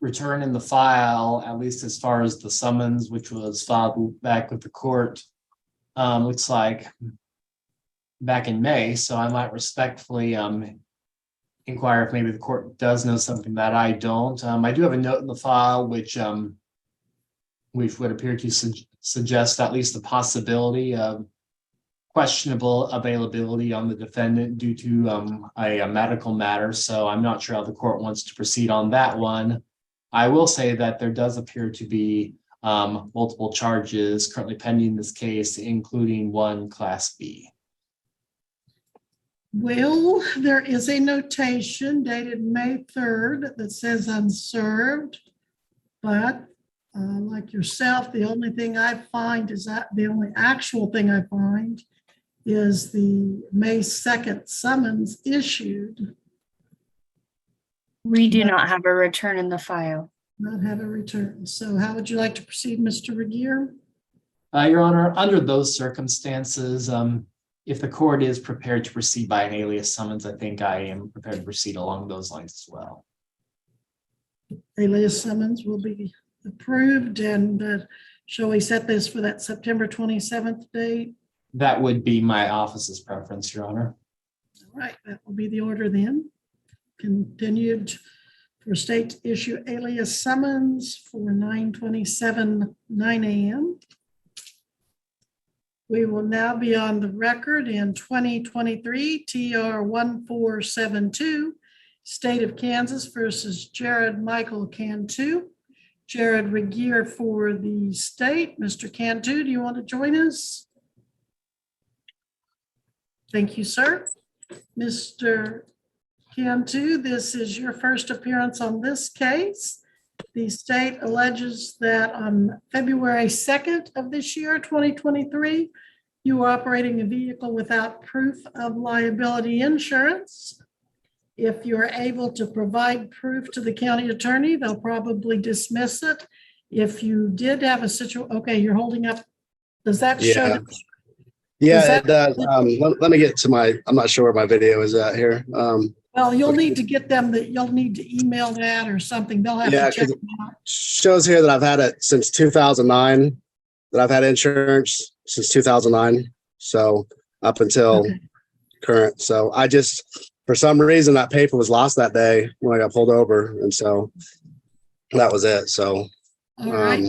return in the file, at least as far as the summons, which was filed back with the court. Looks like back in May, so I might respectfully inquire if maybe the court does know something that I don't. I do have a note in the file which would appear to suggest at least the possibility of questionable availability on the defendant due to a medical matter. So I'm not sure how the court wants to proceed on that one. I will say that there does appear to be multiple charges currently pending in this case, including one Class B.
Well, there is a notation dated May 3rd that says unserved, but like yourself, the only thing I find is that the only actual thing I find is the May 2nd summons issued.
We do not have a return in the file.
Not have a return. So how would you like to proceed, Mr. Regier?
Your Honor, under those circumstances, if the court is prepared to proceed by an alias summons, I think I am prepared to proceed along those lines as well.
Alias summons will be approved, and shall we set this for that September 27th date?
That would be my office's preference, Your Honor.
All right, that will be the order then. Continued for state to issue alias summons for 9/27, 9 a.m. We will now be on the record in 2023 TR 1472, State of Kansas versus Jared Michael Cantu. Jared Regier for the state. Mr. Cantu, do you want to join us? Thank you, sir. Mr. Cantu, this is your first appearance on this case. The state alleges that on February 2nd of this year, 2023, you were operating a vehicle without proof of liability insurance. If you're able to provide proof to the county attorney, they'll probably dismiss it. If you did have a situation, okay, you're holding up. Does that show?
Yeah.
that-
Yeah,
Is
it does. Let me get to I'm not sure where my video is at here.
Well, you'll need to get them you'll need to email that or something. They'll have
Yeah,
to check
'cause
it out.
shows here that I've had it since 2009, that I've had insurance since 2009. So up until
Okay.
current. So I just, for some reason, that paper was lost that day when I got pulled over. And so that was it. So,
All right.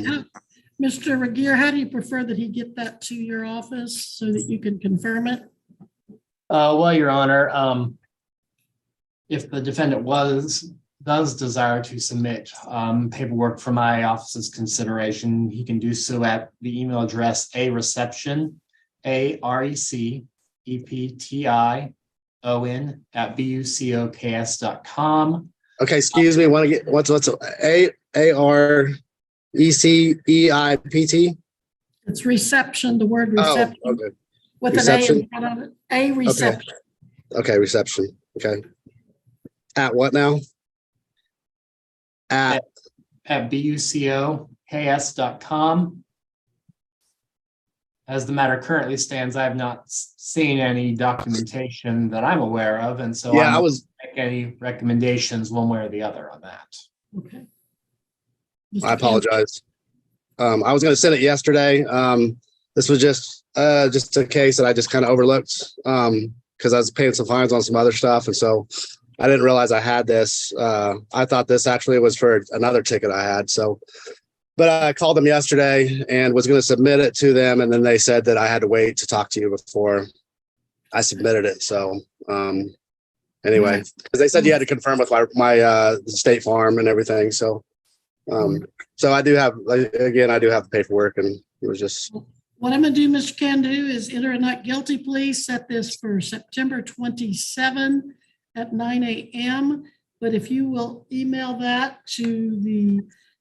Mr. Regier, how do you prefer that he get that to your office so that you can confirm it?
Well, Your Honor, if the defendant does desire to submit paperwork for my office's consideration, he can do so at the email address areception, areception@bucoks.com.
okay, excuse me. What's ARECEIPT?
It's reception, the word
Oh,
reception
okay.
with
Reception?
an A in front of it. A reception.
Okay, reception. Okay. At what now? At,
At bucoks.com. As the matter currently stands, I have not seen any documentation that I'm aware of, and so
yeah,
I'm
I
not
was,
make any recommendations one way or the other on that.
Okay.
I apologize. I was gonna send it yesterday. This was just a case that I just kind of overlooked. Because I was paying some fines on some other stuff. And so I didn't realize I had this. I thought this actually was for another ticket I had. So, but I called them yesterday and was going to submit it to them. And then they said that I had to wait to talk to you before I submitted it. So, anyway, because they said you had to confirm with my State Farm and everything. So, so I do have, again, I do have the paperwork, and it was just.
What I'm gonna do, Mr. Candu, is enter a not guilty plea, set this for September 27 at 9 a.m. But if you will email that to the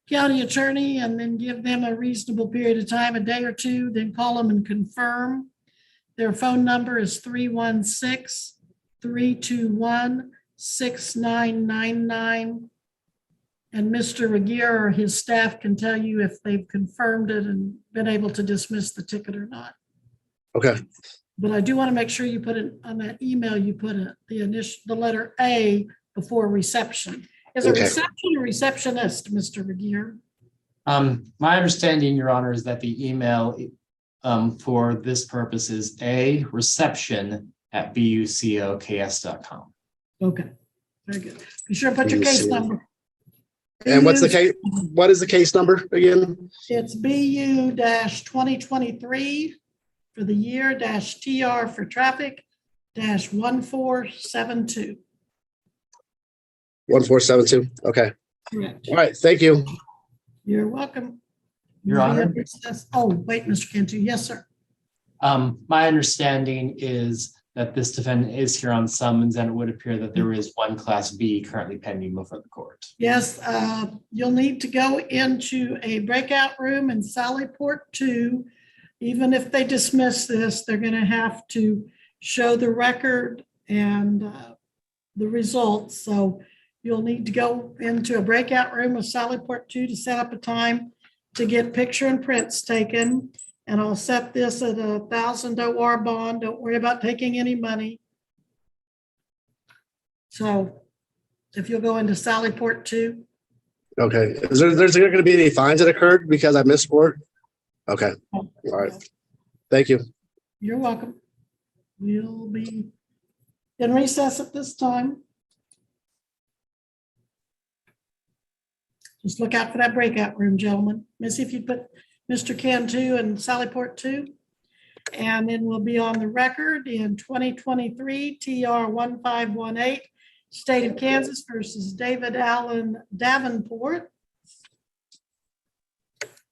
county attorney and then give them a reasonable period of time, a day or two, then call them and confirm. Their phone number is 316-321-6999. And Mr. Regier or his staff can tell you if they've confirmed it and been able to dismiss the ticket or not.
Okay.
But I do want to make sure you put it on that email, you put the letter A before reception. Is it
Okay.
reception or receptionist, Mr. Regier?
My understanding, Your Honor, is that the email for this purpose is a reception@bucoks.com.
Okay, very good. Be sure to put your case number.
And what's the case? What is the case number again?
It's BU-2023 for the year -TR for traffic -1472.
1472. Okay.
Correct.
All right. Thank you.
You're welcome.
Your Honor.
Oh, wait, Mr. Cantu. Yes, sir.
My understanding is that this defendant is here on summons, and it would appear that there is one Class B currently pending before the court.
Yes, you'll need to go into a breakout room in Sallyport 2. Even if they dismiss this, they're going to have to show the record and the results. So you'll need to go into a breakout room of Sallyport 2 to set up a time to get picture and prints taken. And I'll set this at $1,000 OR bond. Don't worry about taking any money. So if you'll go into Sallyport 2.
Okay. Is there's there going to be any fines that occurred because I missed court? Okay. All right. Thank you.
You're welcome. We'll be in recess at this time. Just look out for that breakout room, gentlemen. Missy, if you put Mr. Cantu and Sallyport 2, and then we'll be on the record in 2023 TR 1518, State of Kansas versus David Allen Davenport.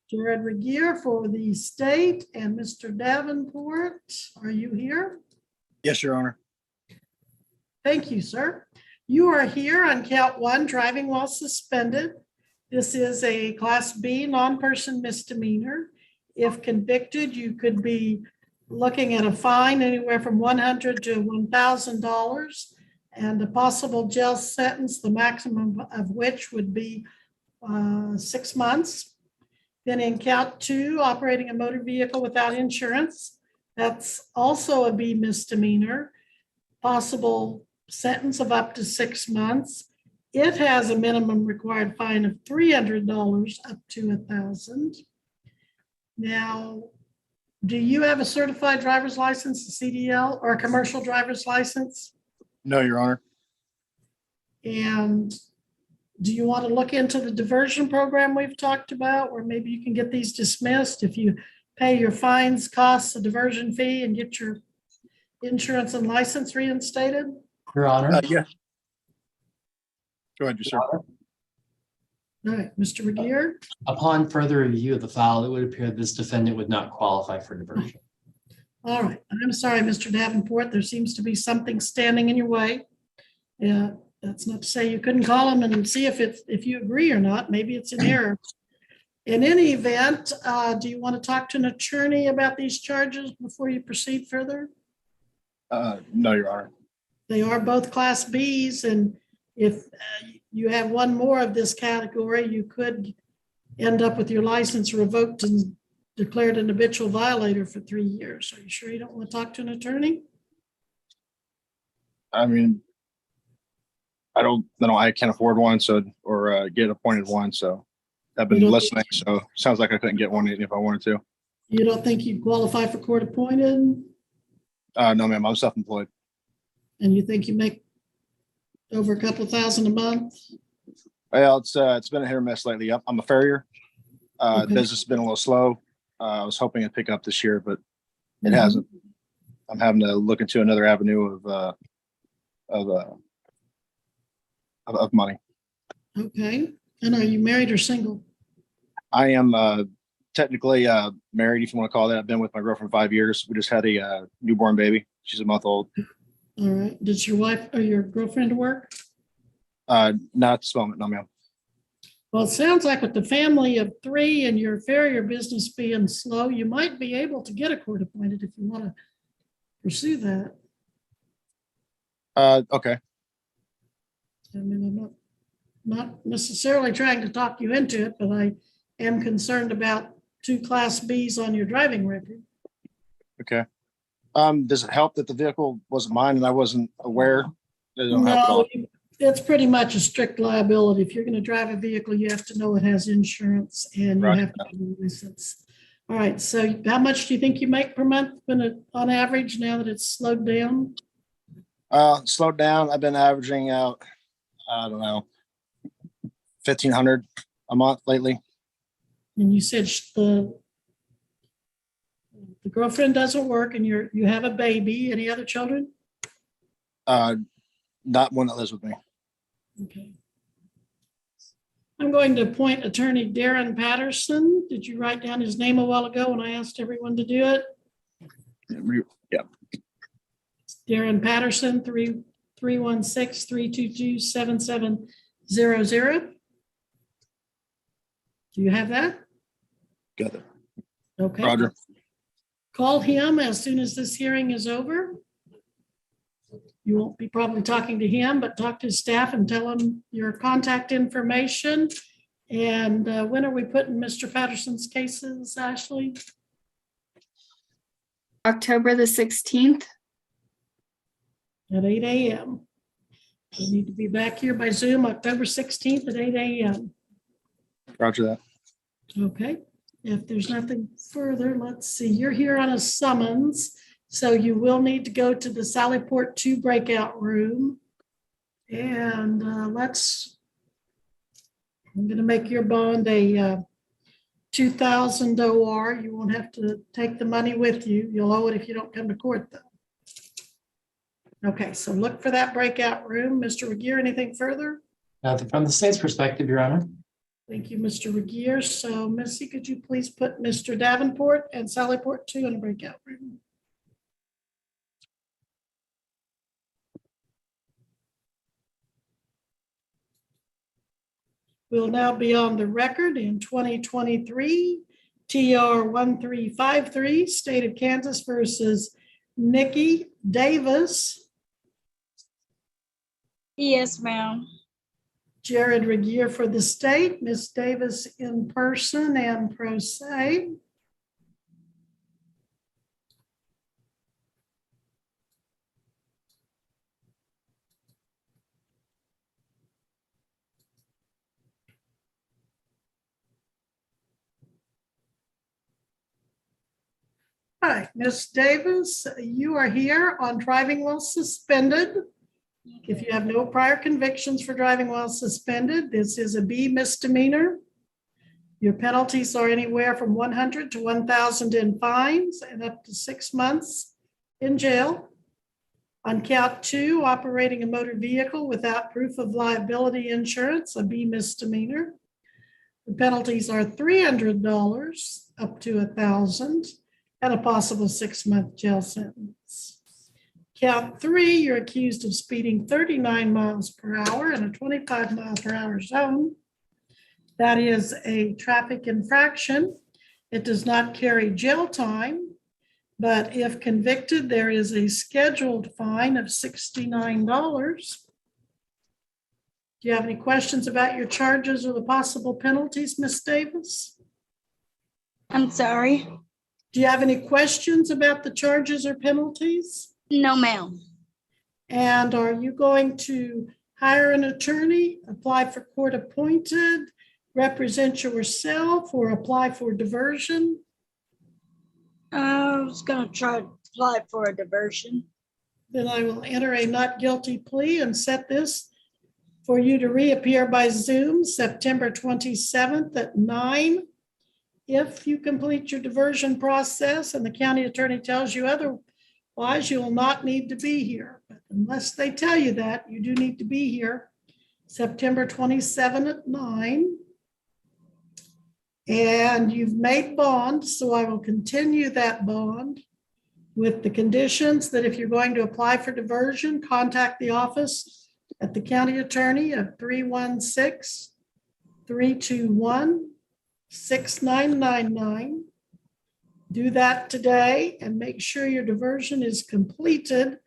Jared Regier for the state, and Mr. Davenport, are you here?
Yes, Your Honor.
Thank you, sir. You are here on count 1, driving while suspended. This is a Class B non-person misdemeanor. If convicted, you could be looking at a fine anywhere from $100 to $1,000 and a possible jail sentence, the maximum of which would be 6 months. Then in count 2, operating a motor vehicle without insurance. That's also a B misdemeanor, possible sentence of up to 6 months. It has a minimum required fine of $300 up to $1,000. Now, do you have a certified driver's license, a CDL, or a commercial driver's license?
No, Your Honor.
And do you want to look into the diversion program we've talked about, where maybe you can get these dismissed if you pay your fines, costs, a diversion fee, and get your insurance and license reinstated?
Your Honor.
Yeah. Go ahead, sir.
All right, Mr. Regier.
Upon further review of the file, it would appear this defendant would not qualify for diversion.
All right, I'm sorry, Mr. Davenport, there seems to be something standing in your way. Yeah, that's not to say you couldn't call him and see if you agree or not. Maybe it's an error. In any event, do you want to talk to an attorney about these charges before you proceed further?
No, Your Honor.
They are both Class Bs, and if you have one more of this category, you could end up with your license revoked and declared an habitual violator for 3 years. Are you sure you don't want to talk to an attorney?
I mean, I can't afford one, so, or get appointed one, so I've been
You don't
listening, so sounds like I couldn't get one even if I wanted to.
You don't think you qualify for court appointed,
No, ma'am, I'm self-employed.
and you think you make over a couple thousand a month?
Well, it's been a hit or miss lately. I'm a farrier.
Okay.
Business has been a little slow. I was hoping it'd pick up this year, but it
Mhm.
hasn't. I'm having to look into another avenue of money.
Okay, and are you married or single?
I am technically married, if you want to call that. I've been with my girlfriend 5 years. We just had a newborn baby. She's a month old.
All right, does your wife or your girlfriend work?
Not at this moment, no, ma'am.
Well, it sounds like with the family of 3 and your farrier business being slow, you might be able to get a court appointed if you want to pursue that.
Okay.
I mean, I'm not necessarily trying to talk you into it, but I am concerned about 2 Class Bs on your driving record.
Okay. Does it help that the vehicle wasn't mine and I wasn't aware? It don't help at all.
No, it's pretty much a strict liability. If you're going to drive a vehicle, you have to know it has insurance and you
Roger
have to have a license. All right, so how much do you think you make per month on average now that it's slowed down?
Slowed down. I've been averaging out, I don't know, 1,500 a month lately.
And you said the girlfriend doesn't work and you have a baby. Any other children?
Not one that lives with me.
Okay. I'm going to appoint Attorney Darren Patterson. Did you write down his name a while ago when I asked everyone to do it?
Yeah.
Darren Patterson, 316-322-7700. Do you have that?
Got it.
Okay.
Roger.
Call him as soon as this hearing is over. You won't be probably talking to him, but talk to his staff and tell him your contact information. And when are we putting Mr. Patterson's cases, Ashley?
October the 16th.
At 8 a.m. We need to be back here by Zoom October 16th at 8 a.m.
Roger that.
Okay, if there's nothing further, let's see, you're here on a summons, so you will need to go to the Sallyport 2 breakout room. And I'm gonna make your bond a 2,000 OR. You won't have to take the money with you. You'll owe it if you don't come to court though. Okay, so look for that breakout room. Mr. Regier, anything further?
Nothing from the state's perspective, Your Honor.
Thank you, Mr. Regier. So Missy, could you please put Mr. Davenport and Sallyport 2 in a breakout room? We'll now be on the record in 2023, TR 1353, State of Kansas versus Nikki Davis.
Yes, ma'am.
Jared Regier for the state, Ms. Davis in person and pro se. Hi, Ms. Davis, you are here on driving while suspended. If you have no prior convictions for driving while suspended, this is a B misdemeanor. Your penalties are anywhere from 100 to 1,000 in fines and up to 6 months in jail. On count 2, operating a motor vehicle without proof of liability insurance, a B misdemeanor. The penalties are $300 up to 1,000 and a possible 6-month jail sentence. Count 3, you're accused of speeding 39 miles per hour in a 25 mile per hour zone. That is a traffic infraction. It does not carry jail time, but if convicted, there is a scheduled fine of $69. Do you have any questions about your charges or the possible penalties, Ms. Davis?
I'm sorry.
Do you have any questions about the charges or penalties?
No, ma'am.
And are you going to hire an attorney, apply for court appointed, represent yourself, or apply for diversion?
I was gonna try to apply for a diversion.
Then I will enter a not guilty plea and set this for you to reappear by Zoom September 27th at 9. If you complete your diversion process and the county attorney tells you otherwise, you will not need to be here. But unless they tell you that, you do need to be here September 27 at 9. And you've made bond, so I will continue that bond with the conditions that if you're going to apply for diversion, contact the office at the county attorney at 316-321-6999. Do that today and make sure your diversion is completed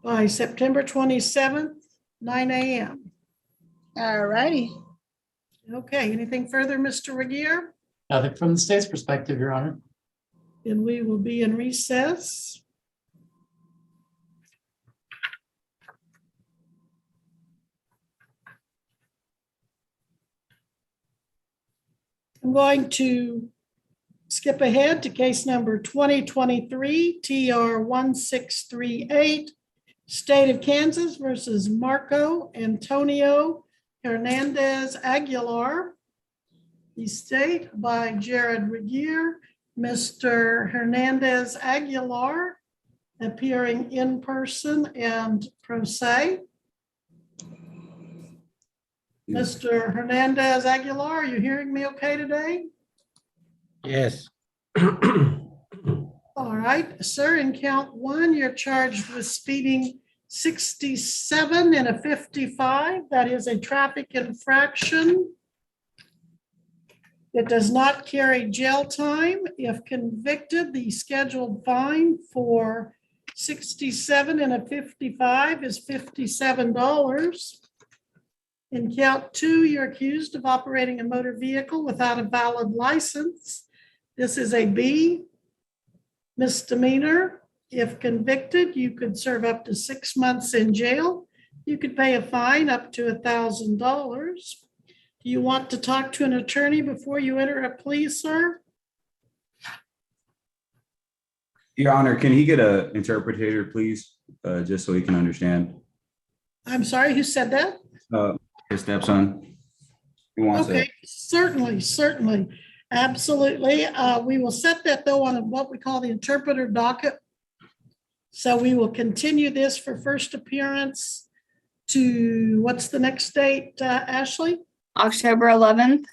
by September 27th, 9 a.m.
All righty.
Okay, anything further, Mr. Regier?
Nothing from the state's perspective, Your Honor.
Then we will be in recess. I'm going to skip ahead to case number 2023 TR 1638, State of Kansas versus Marco Antonio Hernandez Aguilar. The state by Jared Regier, Mr. Hernandez Aguilar appearing in person and pro se. Mr. Hernandez Aguilar, are you hearing me okay today?
Yes.
All right, sir, in count one, you're charged with speeding 67 in a 55. That is a traffic infraction. It does not carry jail time. If convicted, the scheduled fine for 67 in a 55 is $57. In count two, you're accused of operating a motor vehicle without a valid license. This is a B misdemeanor. If convicted, you could serve up to 6 months in jail. You could pay a fine up to $1,000. Do you want to talk to an attorney before you enter a plea, sir?
Your Honor, can he get an interpreter, please, just so he can understand?
I'm sorry, who said that?
His stepson. He wants
Okay, certainly, absolutely. We will set that though on what we call the interpreter docket. So we will continue this for first appearance to, what's the next date, Ashley?
October 11th.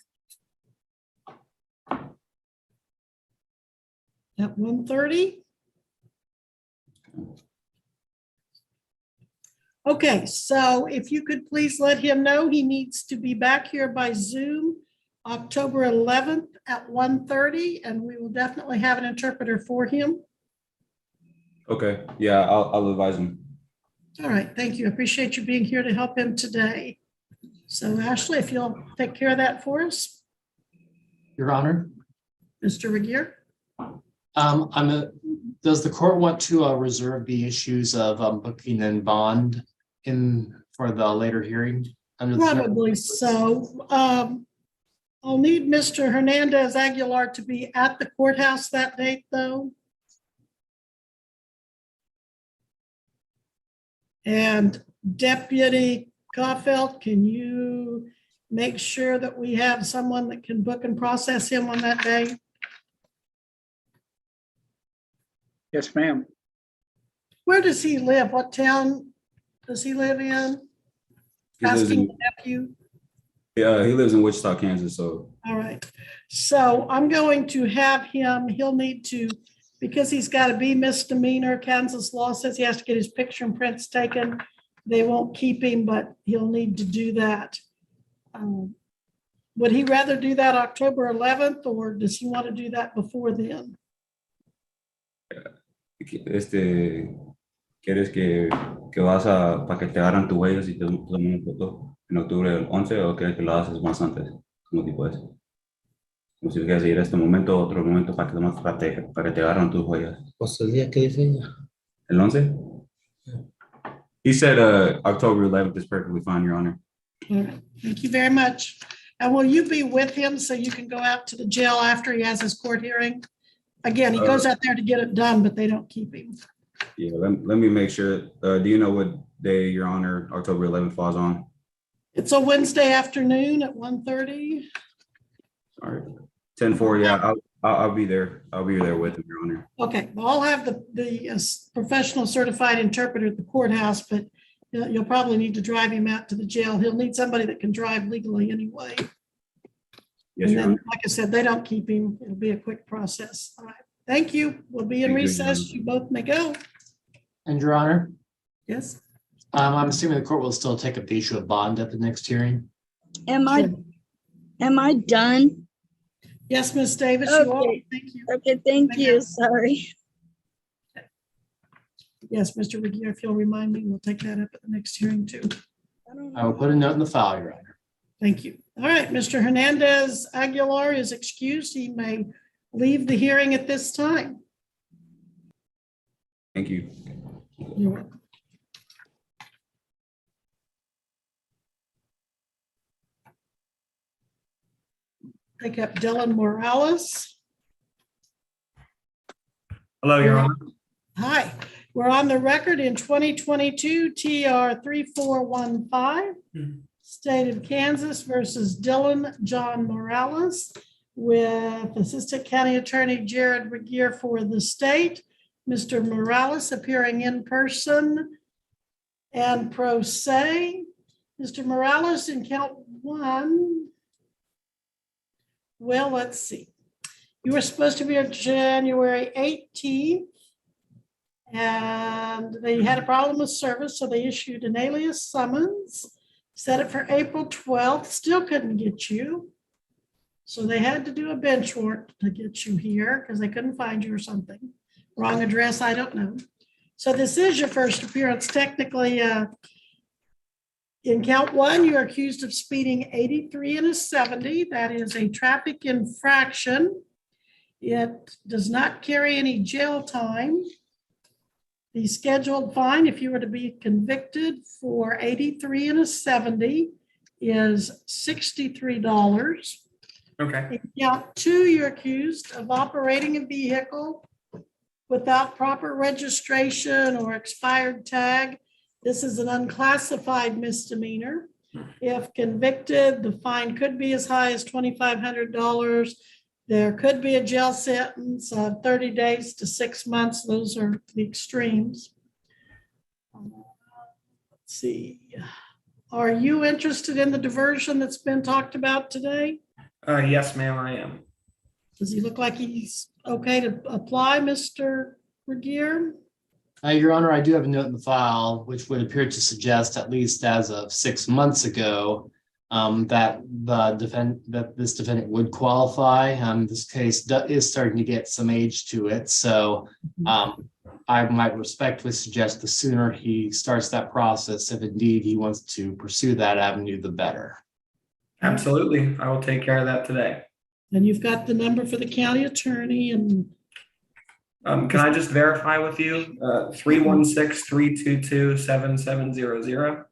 At 1:30. Okay, so if you could please let him know he needs to be back here by Zoom October 11th at 1:30, and we will definitely have an interpreter for him.
Okay, yeah, I'll advise him.
All right, thank you. I appreciate you being here to help him today. So Ashley, if you'll take care of that for us.
Your Honor.
Mr. Regier?
Does the court want to reserve the issues of booking and bond for the later hearing?
Probably so. I'll need Mr. Hernandez Aguilar to be at the courthouse that date, though. And Deputy Caulfield, can you make sure that we have someone that can book and process him on that day?
Yes, ma'am.
Where does he live? What town does he live in? Asking the nephew.
Yeah, he lives in Wichita, Kansas, so.
All right. So I'm going to have him, he'll need to, because he's got a B misdemeanor, Kansas law says he has to get his picture and prints taken. They won't keep him, but he'll need to do that. Would he rather do that October 11th, or does he want to do that before then?
¿Quieres que vas para que te agarran tus huellas y te tomen una foto en octubre del 11 o quieres que lo haces más antes? Como tipo eso. Como si quieres ir a este momento o otro momento para que te agarran tus huellas.
Pues el día que dice ella.
¿El 11? He said October 11th is perfectly fine, Your Honor.
All right, thank you very much. And will you be with him so you can go out to the jail after he has his court hearing? Again, he goes out there to get it done, but they don't keep him.
Yeah, let me make sure. Do you know what day, Your Honor, October 11th falls on?
It's a Wednesday afternoon at 1:30.
All right. 10-4, yeah, I'll be there. I'll be there with him, Your Honor.
Okay, well, I'll have the professional certified interpreter at the courthouse, but you'll probably need to drive him out to the jail. He'll need somebody that can drive legally anyway.
Yes,
And
Your
then,
Honor.
like I said, they don't keep him. It'll be a quick process. All right. Thank you. We'll be in
Thank you, Your
recess.
Honor.
You both may go.
And Your Honor,
Yes.
I'm assuming the court will still take up the issue of bond at the next hearing.
Am I done?
Yes, Ms. Davis, you are.
Okay.
Thank you.
Okay, thank you. Sorry.
Yes, Mr. Regier, if you'll remind me, we'll take that up at the next hearing too.
I will put a note in the file, Your Honor.
Thank you. All right, Mr. Hernandez Aguilar is excused. He may leave the hearing at this time.
Thank you.
You're welcome. Take up Dylan Morales.
Hello, Your Honor.
Hi, we're on the record in 2022 TR 3415, State of Kansas versus Dylan John Morales with Assistant County Attorney Jared Regier for the state. Mr. Morales appearing in person and pro se. Mr. Morales in count one. Well, let's see. You were supposed to be on January 18th. And they had a problem with service, so they issued an alias summons, set it for April 12th, still couldn't get you. So they had to do a bench warrant to get you here because they couldn't find you or something. Wrong address, I don't know. So this is your first appearance. Technically, in count one, you are accused of speeding 83 and a 70. That is a traffic infraction. It does not carry any jail time. The scheduled fine, if you were to be convicted for 83 and a 70, is $63.
Okay.
In count two, you're accused of operating a vehicle without proper registration or expired tag. This is an unclassified misdemeanor. If convicted, the fine could be as high as $2,500. There could be a jail sentence of 30 days to 6 months. Those are the extremes. Let's see. Are you interested in the diversion that's been talked about today?
Yes, ma'am, I am.
Does he look like he's okay to apply, Mr. Regier?
Your Honor, I do have a note in the file, which would appear to suggest, at least as of 6 months ago, that this defendant would qualify. This case is starting to get some age to it, so I might respectfully suggest the sooner he starts that process, if indeed he wants to pursue that avenue, the better.
Absolutely. I will take care of that today.
And you've got the number for the county attorney and
can I just verify with you? 316-322-7700.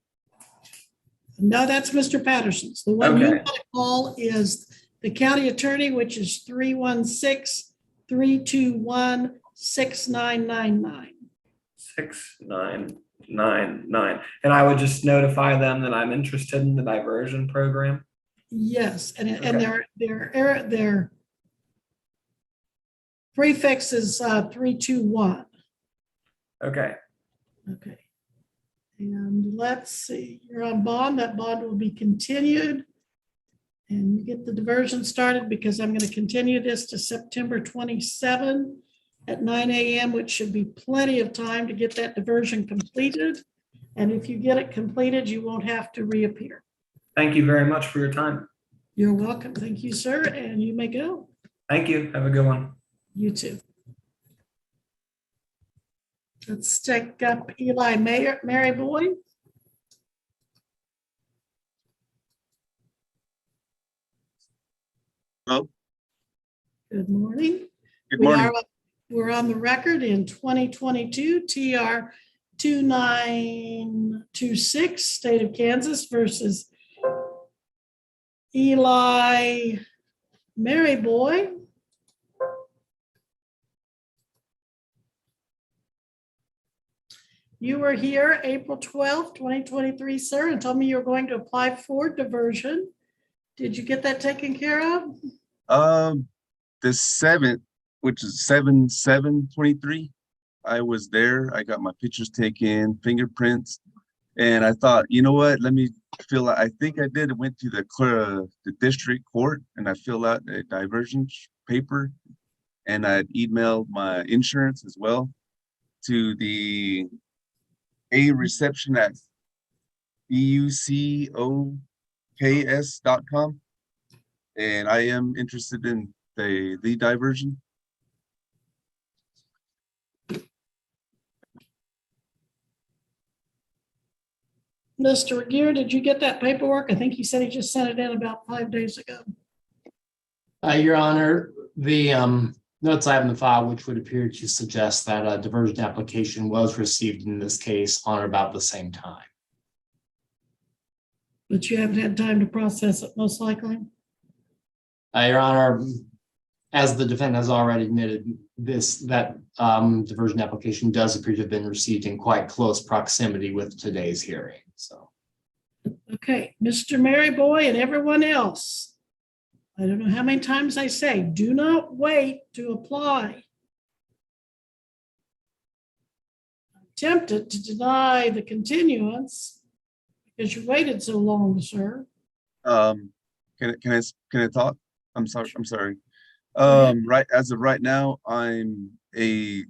no, that's Mr. Patterson's. The one you
Okay.
want to call is the county attorney, which is 316-321-6999.
6999. And I would just notify them that I'm interested in the diversion program.
Yes, and
Okay.
their prefix is 321.
Okay.
Okay. And let's see, you're on bond. That bond will be continued. And you get the diversion started because I'm going to continue this to September 27 at 9 a.m., which should be plenty of time to get that diversion completed. And if you get it completed, you won't have to reappear.
Thank you very much for your time.
You're welcome. Thank you, sir. And you may go.
Thank you. Have a good one.
You too. Let's take up Eli Mary Boy.
Hello.
Good morning.
Good morning.
We're on the record in 2022 TR 2926, State of Kansas versus Eli Mary Boy. You were here April 12th, 2023, sir, and told me you were going to apply for diversion. Did you get that taken care of?
The 7th, which is 7/7/23, I was there. I got my pictures taken, fingerprints, and I thought, you know what? Let me fill out. I think I did. I went to the district court and I filled out a diversion paper, and I emailed my insurance as well to the A reception at bucoks.com, and I am interested in the diversion.
Mr. Gear, did you get that paperwork? I think he said he just sent it in about 5 days ago.
Your Honor, the notes I have in the file, which would appear to suggest that a diversion application was received in this case on or about the same time.
But you haven't had time to process it, most likely.
Your Honor, as the defendant has already admitted, that diversion application does appear to have been received in quite close proximity with today's hearing. So,
Okay, Mr. Mary Boy and everyone else, I don't know how many times I say, do not wait to apply. I'm tempted to deny the continuance because you waited so long, sir.
Can I talk? I'm sorry. Right, as of right now, I'm a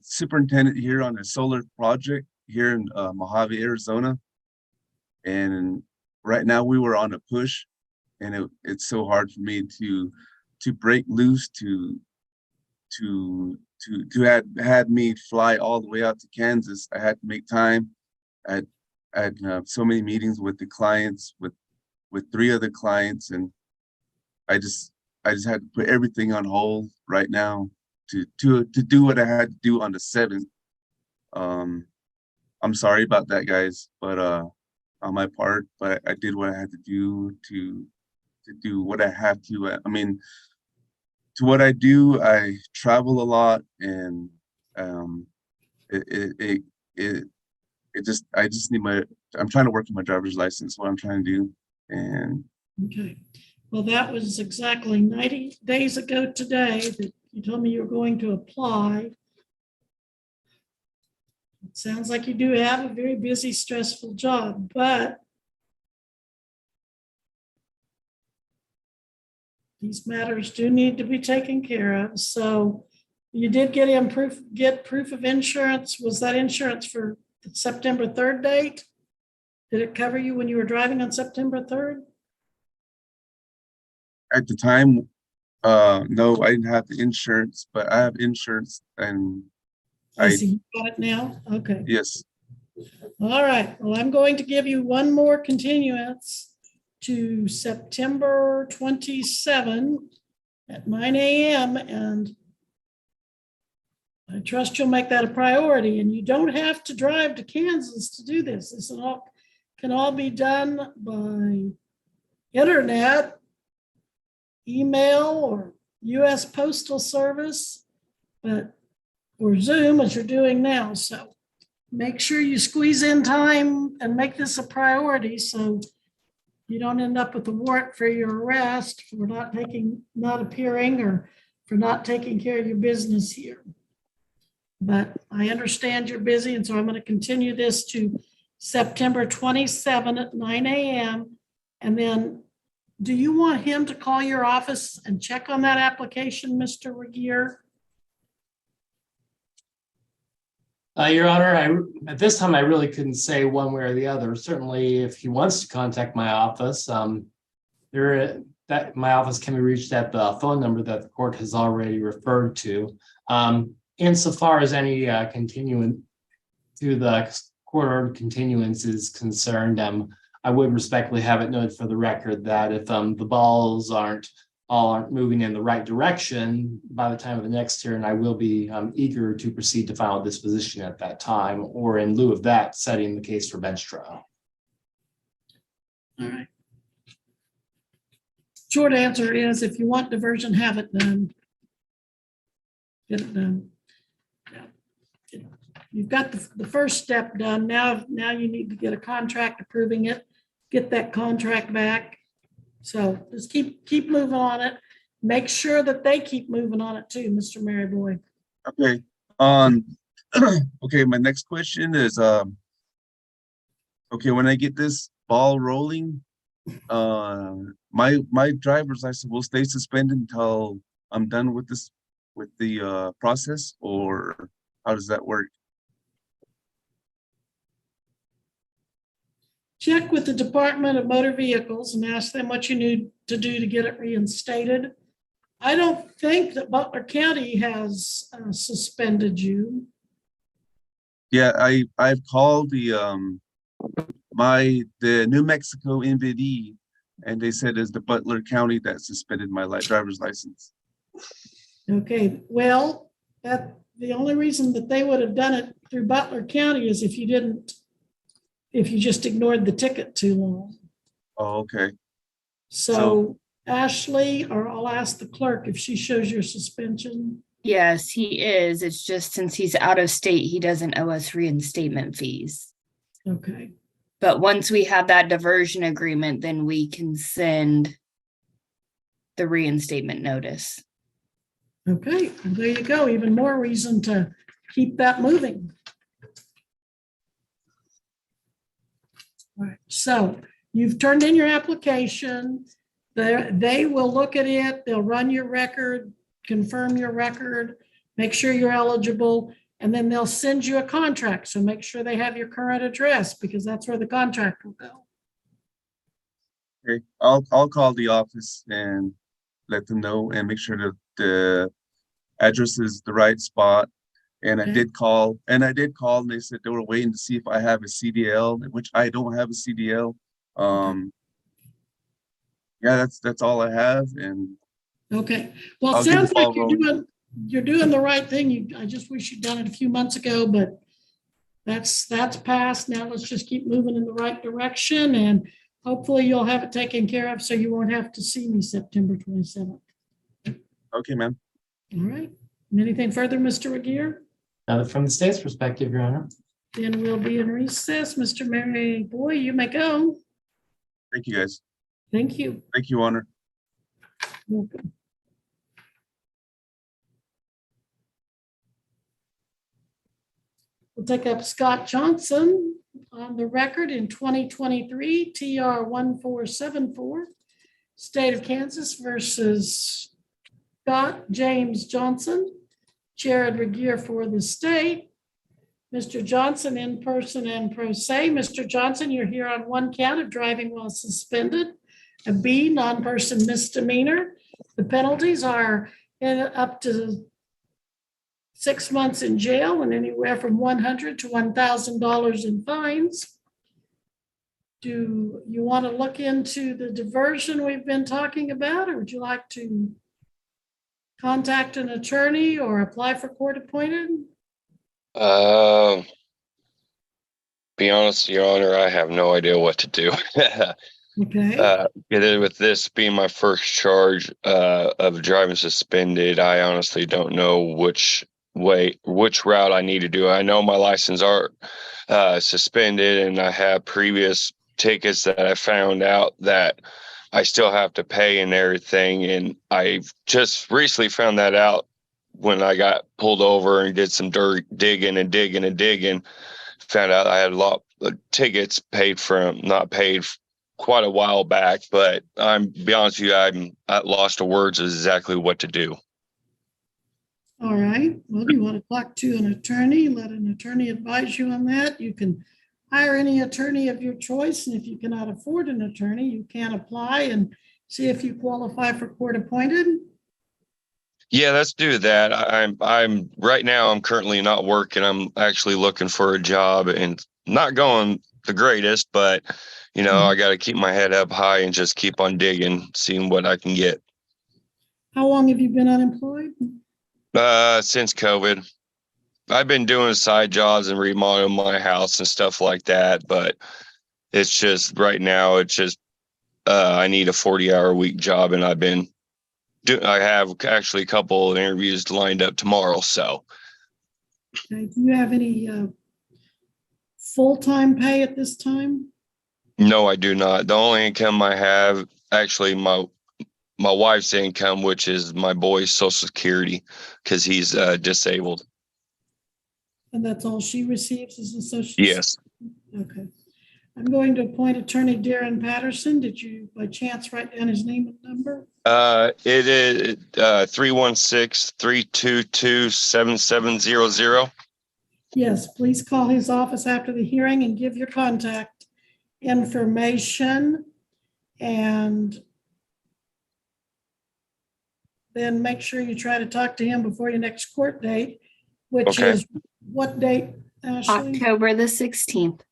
superintendent here on a solar project here in Mojave, Arizona. And right now we were on a push, and it's so hard for me to break loose, to had me fly all the way out to Kansas. I had to make time. I had so many meetings with the clients, with 3 other clients, and I just had to put everything on hold right now to do what I had to do on the 7th. I'm sorry about that, guys, but on my part, but I did what I had to do to do what I have to. I mean, to what I do, I travel a lot, and I just need I'm trying to work on my driver's license, what I'm trying to do. And
Okay, well, that was exactly 90 days ago today that you told me you were going to apply. It sounds like you do have a very busy, stressful job, but these matters do need to be taken care of. So you did get proof of insurance. Was that insurance for the September 3rd date? Did it cover you when you were driving on September 3rd?
at the time, no, I didn't have the insurance, but I have insurance, and
I see you got it now. Okay.
yes.
All right. Well, I'm going to give you one more continuance to September 27 at 9 a.m. And I trust you'll make that a priority. And you don't have to drive to Kansas to do this. This can all be done by internet, email, or U.S. Postal Service, or Zoom, as you're doing now. So make sure you squeeze in time and make this a priority so you don't end up with a warrant for your arrest for not appearing, or for not taking care of your business here. But I understand you're busy, and so I'm going to continue this to September 27 at 9 a.m. And then, do you want him to call your office and check on that application, Mr. Regier?
Your Honor, at this time, I really couldn't say one way or the other. Certainly, if he wants to contact my office, that my office can be reached at the phone number that the court has already referred to. Insofar as any continuing to the court order continuance is concerned, I would respectfully have it noted for the record that if the balls aren't moving in the right direction by the time of the next hearing, I will be eager to proceed to final disposition at that time, or in lieu of that, setting the case for bench trial.
All right. Short answer is, if you want diversion, have it done. Get it done. Yeah. You've got the first step done. Now you need to get a contract approving it, get that contract back. So just keep moving on it. Make sure that they keep moving on it too, Mr. Maryboy.
Okay. Okay, my next question is, okay, when I get this ball rolling, my driver's license will stay suspended until I'm done with the process, or how does that work?
Check with the Department of Motor Vehicles and ask them what you need to do to get it reinstated. I don't think that Butler County has suspended you.
Yeah, I've called the New Mexico MVD, and they said it's the Butler County that suspended my driver's license.
Okay, well, the only reason that they would have done it through Butler County is if you just ignored the ticket too long.
Oh, okay.
So Ashley, or I'll ask the clerk if she shows your suspension.
Yes, he is. It's just since he's out of state, he doesn't owe us reinstatement fees.
Okay.
But once we have that diversion agreement, then we can send the reinstatement notice.
Okay, well, there you go. Even more reason to keep that moving. All right, so you've turned in your application. They will look at it. They'll run your record, confirm your record, make sure you're eligible, and then they'll send you a contract. So make sure they have your current address, because that's where the contract will go.
Okay, I'll call the office and let them know and make sure that the address is the right spot. And I did call, and they said they were waiting to see if I have a CDL, which I don't have a CDL. Yeah, that's all I have. And
okay, well, it sounds like you're doing the right thing. I just wish you'd done it a few months ago, but that's passed. Now let's just keep moving in the right direction, and hopefully you'll have it taken care of so you won't have to see me September 27th.
Okay, ma'am.
All right. Anything further, Mr. Regier?
From the state's perspective, Your Honor.
Then we'll be in recess. Mr. Maryboy, you may go.
Thank you, guys.
Thank you.
Thank you, Honor.
Welcome. We'll take up Scott Johnson on the record in 2023 TR 1474, State of Kansas versus Scott James Johnson. Jared Regier for the state. Mr. Johnson in person and pro se. Mr. Johnson, you're here on one count of driving while suspended, a B, non-person misdemeanor. The penalties are up to 6 months in jail and anywhere from $100 to $1,000 in fines. Do you want to look into the diversion we've been talking about, or would you like to contact an attorney or apply for court appointed?
Be honest, Your Honor, I have no idea what to do.
Okay.
With this being my first charge of driving suspended, I honestly don't know which route I need to do. I know my license are suspended, and I have previous tickets that I found out that I still have to pay and everything. And I just recently found that out when I got pulled over and did some dirt digging. Found out I had a lot of tickets not paid quite a while back, but be honest with you, I'm at loss of words as exactly what to do.
All right. Well, do you want to talk to an attorney? Let an attorney advise you on that. You can hire any attorney of your choice. And if you cannot afford an attorney, you can apply and see if you qualify for court appointed.
Yeah, let's do that. I'm right now, I'm currently not working. I'm actually looking for a job and not going the greatest, but you know, I got to keep my head up high and just keep on digging, seeing what I can get.
How long have you been unemployed?
Since COVID, I've been doing side jobs and remodeling my house and stuff like that, but it's just right now, it's just, I need a 40-hour week job, and I have actually a couple of interviews lined up tomorrow. So
Okay. Do you have any full-time pay at this time?
no, I do not. The only income I have, actually my wife's income, which is my boy's Social Security, because he's disabled.
And that's all she receives is a social?
Yes.
Okay. I'm going to appoint Attorney Darren Patterson. Did you by chance write down his name and number?
It is 316-322-7700.
Yes, please call his office after the hearing and give your contact information. And then make sure you try to talk to him before your next court date, which
Okay.
is what date, Ashley?
October the 16th.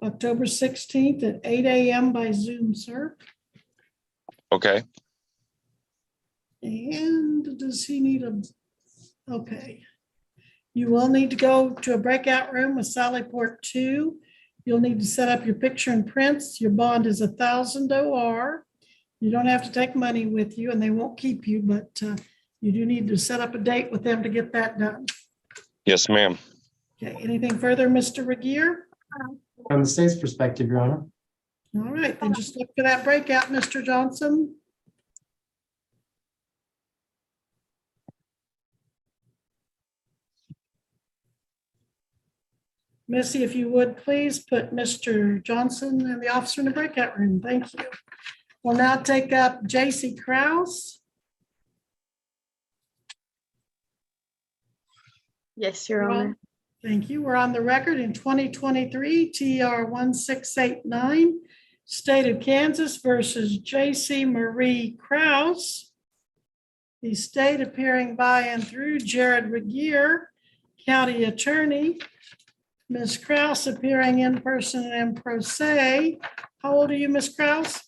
October 16th at 8 a.m. by Zoom, sir.
Okay.
And does he need okay. You will need to go to a breakout room with Sally Port 2. You'll need to set up your picture and prints. Your bond is 1,000 OR. You don't have to take money with you and they won't keep you, but you do need to set up a date with them to get that done.
Yes, ma'am.
Okay, anything further, Mr. Regier?
From the state's perspective, Your Honor.
All right, then just look for that breakout, Mr. Johnson. Missy, if you would, please put Mr. Johnson and the officer in the breakout room. Thank you. We'll now take up J.C. Krause.
Yes, Your Honor.
Thank you. We're on the record in 2023 TR 1689, State of Kansas versus J.C. Marie Krause. The state appearing by and through Jared Regier, County Attorney. Ms. Krause appearing in person and pro se. How old are you, Ms. Krause?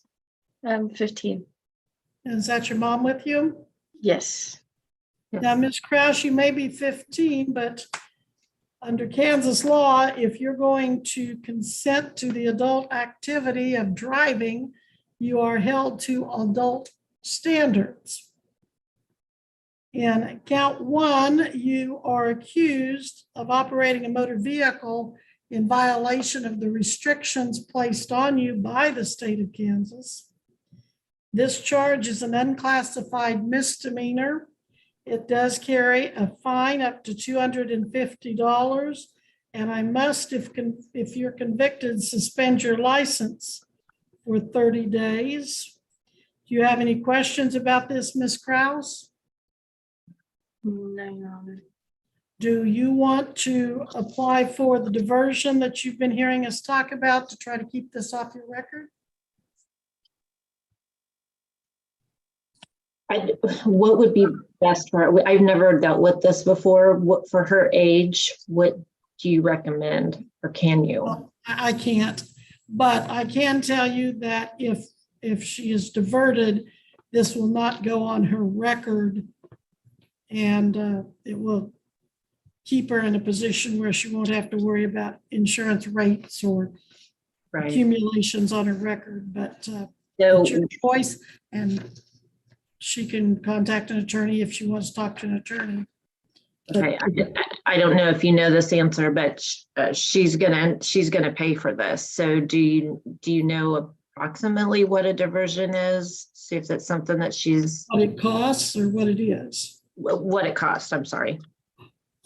I'm 15.
And is that your mom with you?
Yes.
Now, Ms. Krause, you may be 15, but under Kansas law, if you're going to consent to the adult activity of driving, you are held to adult standards. In count 1, you are accused of operating a motor vehicle in violation of the restrictions placed on you by the state of Kansas. This charge is an unclassified misdemeanor. It does carry a fine up to $250, and I must, if you're convicted, suspend your license for 30 days. Do you have any questions about this, Ms. Krause?
No, Your Honor.
Do you want to apply for the diversion that you've been hearing us talk about to try to keep this off your record?
What would be best for her? I've never dealt with this before. What for her age, what do you recommend or can you?
Well, I can't, but I can tell you that if she is diverted, this will not go on her record. And it will keep her in a position where she won't have to worry about insurance rates or accumulations on her record, but it's your choice, and she can contact an attorney if she wants to talk to an attorney.
Okay, I don't know if you know this answer, but she's gonna pay for this. So do you know approximately what a diversion is? See if that's something that she's.
What it costs or what it is?
What it costs, I'm sorry.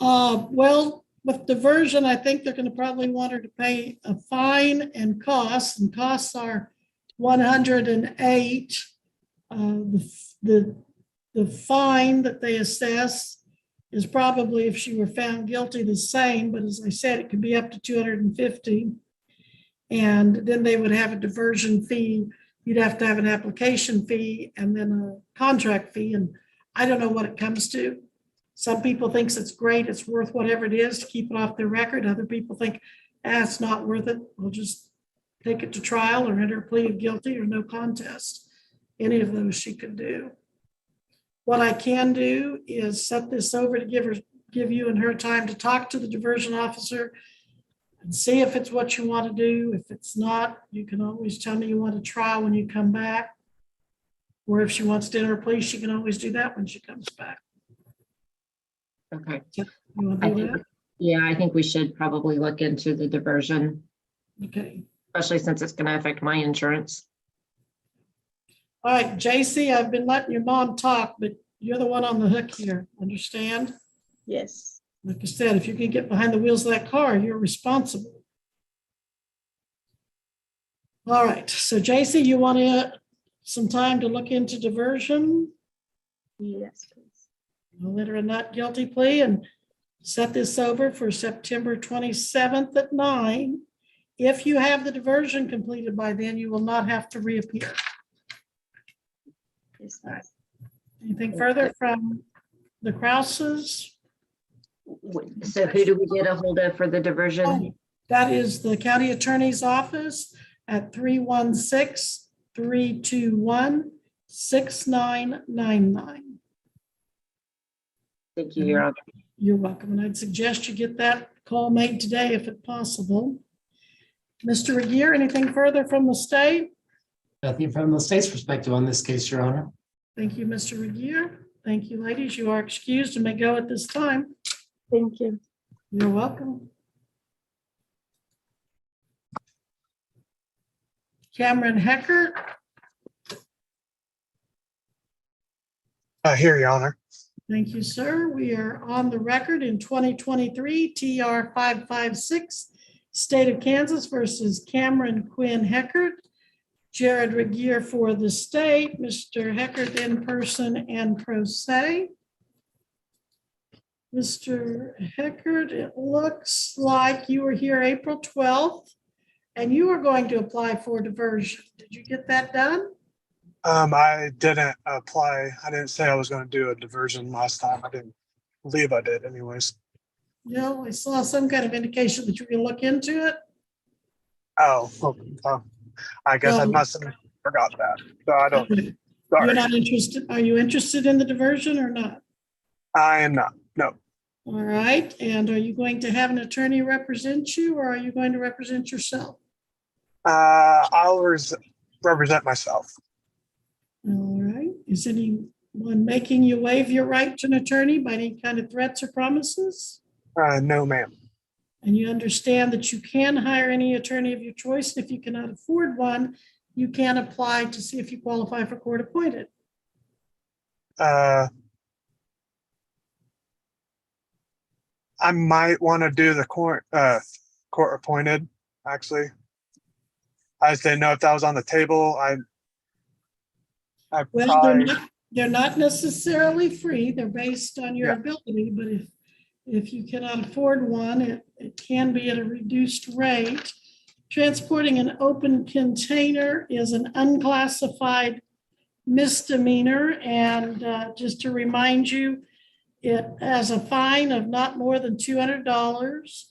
Well, with diversion, I think they're going to probably want her to pay a fine and costs are 108. The fine that they assess is probably, if she were found guilty, the same, but as I said, it could be up to 250. And then they would have a diversion fee you'd have to have an application fee and then a contract fee, and I don't know what it comes to. Some people thinks it's great, it's worth whatever it is to keep it off their record. Other people think, it's not worth it. We'll just take it to trial or enter a plea of guilty or no contest. Any of those she could do. What I can do is set this over to give you and her time to talk to the diversion officer and see if it's what you want to do. If it's not, you can always tell me you want a trial when you come back. Or if she wants to enter a plea, she can always do that when she comes back.
Okay.
You want to do that?
Yeah, I think we should probably look into the diversion,
Okay.
especially since it's going to affect my insurance.
All right, JC, I've been letting your mom talk, but you're the one on the hook here. Understand?
Yes.
Like I said, if you can get behind the wheels of that car, you're responsible. All right, so JC, you want some time to look into diversion?
Yes, please.
I'll let her a not guilty plea and set this over for September 27th at 9. If you have the diversion completed by then, you will not have to reappear.
Yes,
All right. Anything further from the Krauses?
So who do we get a hold of for the diversion?
Oh, that is the county attorney's office at 316-321-6999.
Thank you, Your Honor.
You're welcome. And I'd suggest you get that call made today if it's possible. Mr. Regier, anything further from the state?
Nothing from the state's perspective on this case, Your Honor.
Thank you, Mr. Regier. Thank you, ladies. You are excused and may go at this time.
Thank you.
You're welcome. Cameron Heckert.
Here, Your Honor.
Thank you, sir. We are on the record in 2023 TR 556, State of Kansas versus Cameron Quinn Heckert. Jared Regier for the state, Mr. Heckert in person and pro se. Mr. Heckert, it looks like you were here April 12th and you were going to apply for diversion. Did you get that done?
I didn't apply. I didn't say I was going to do a diversion last time. I didn't believe I did anyways.
No, I saw some kind of indication that you were going to look into it.
Oh, I guess I must have forgot that. So I don't. Sorry.
You're not interested. Are you interested in the diversion or not?
I am not. No.
All right. And are you going to have an attorney represent you or are you going to represent yourself?
I'll represent myself.
All right. Is anyone making you waive your right to an attorney by any kind of threats or promises?
No, ma'am.
And you understand that you can hire any attorney of your choice. If you cannot afford one, you can apply to see if you qualify for court appointed.
I might want to do the court appointed, actually. I just didn't know if that was on the table.
Well,
probably,
they're not necessarily free. They're based on your ability, but if you cannot afford one, it can be at a reduced rate. Transporting an open container is an unclassified misdemeanor. And just to remind you, it has a fine of not more than $200,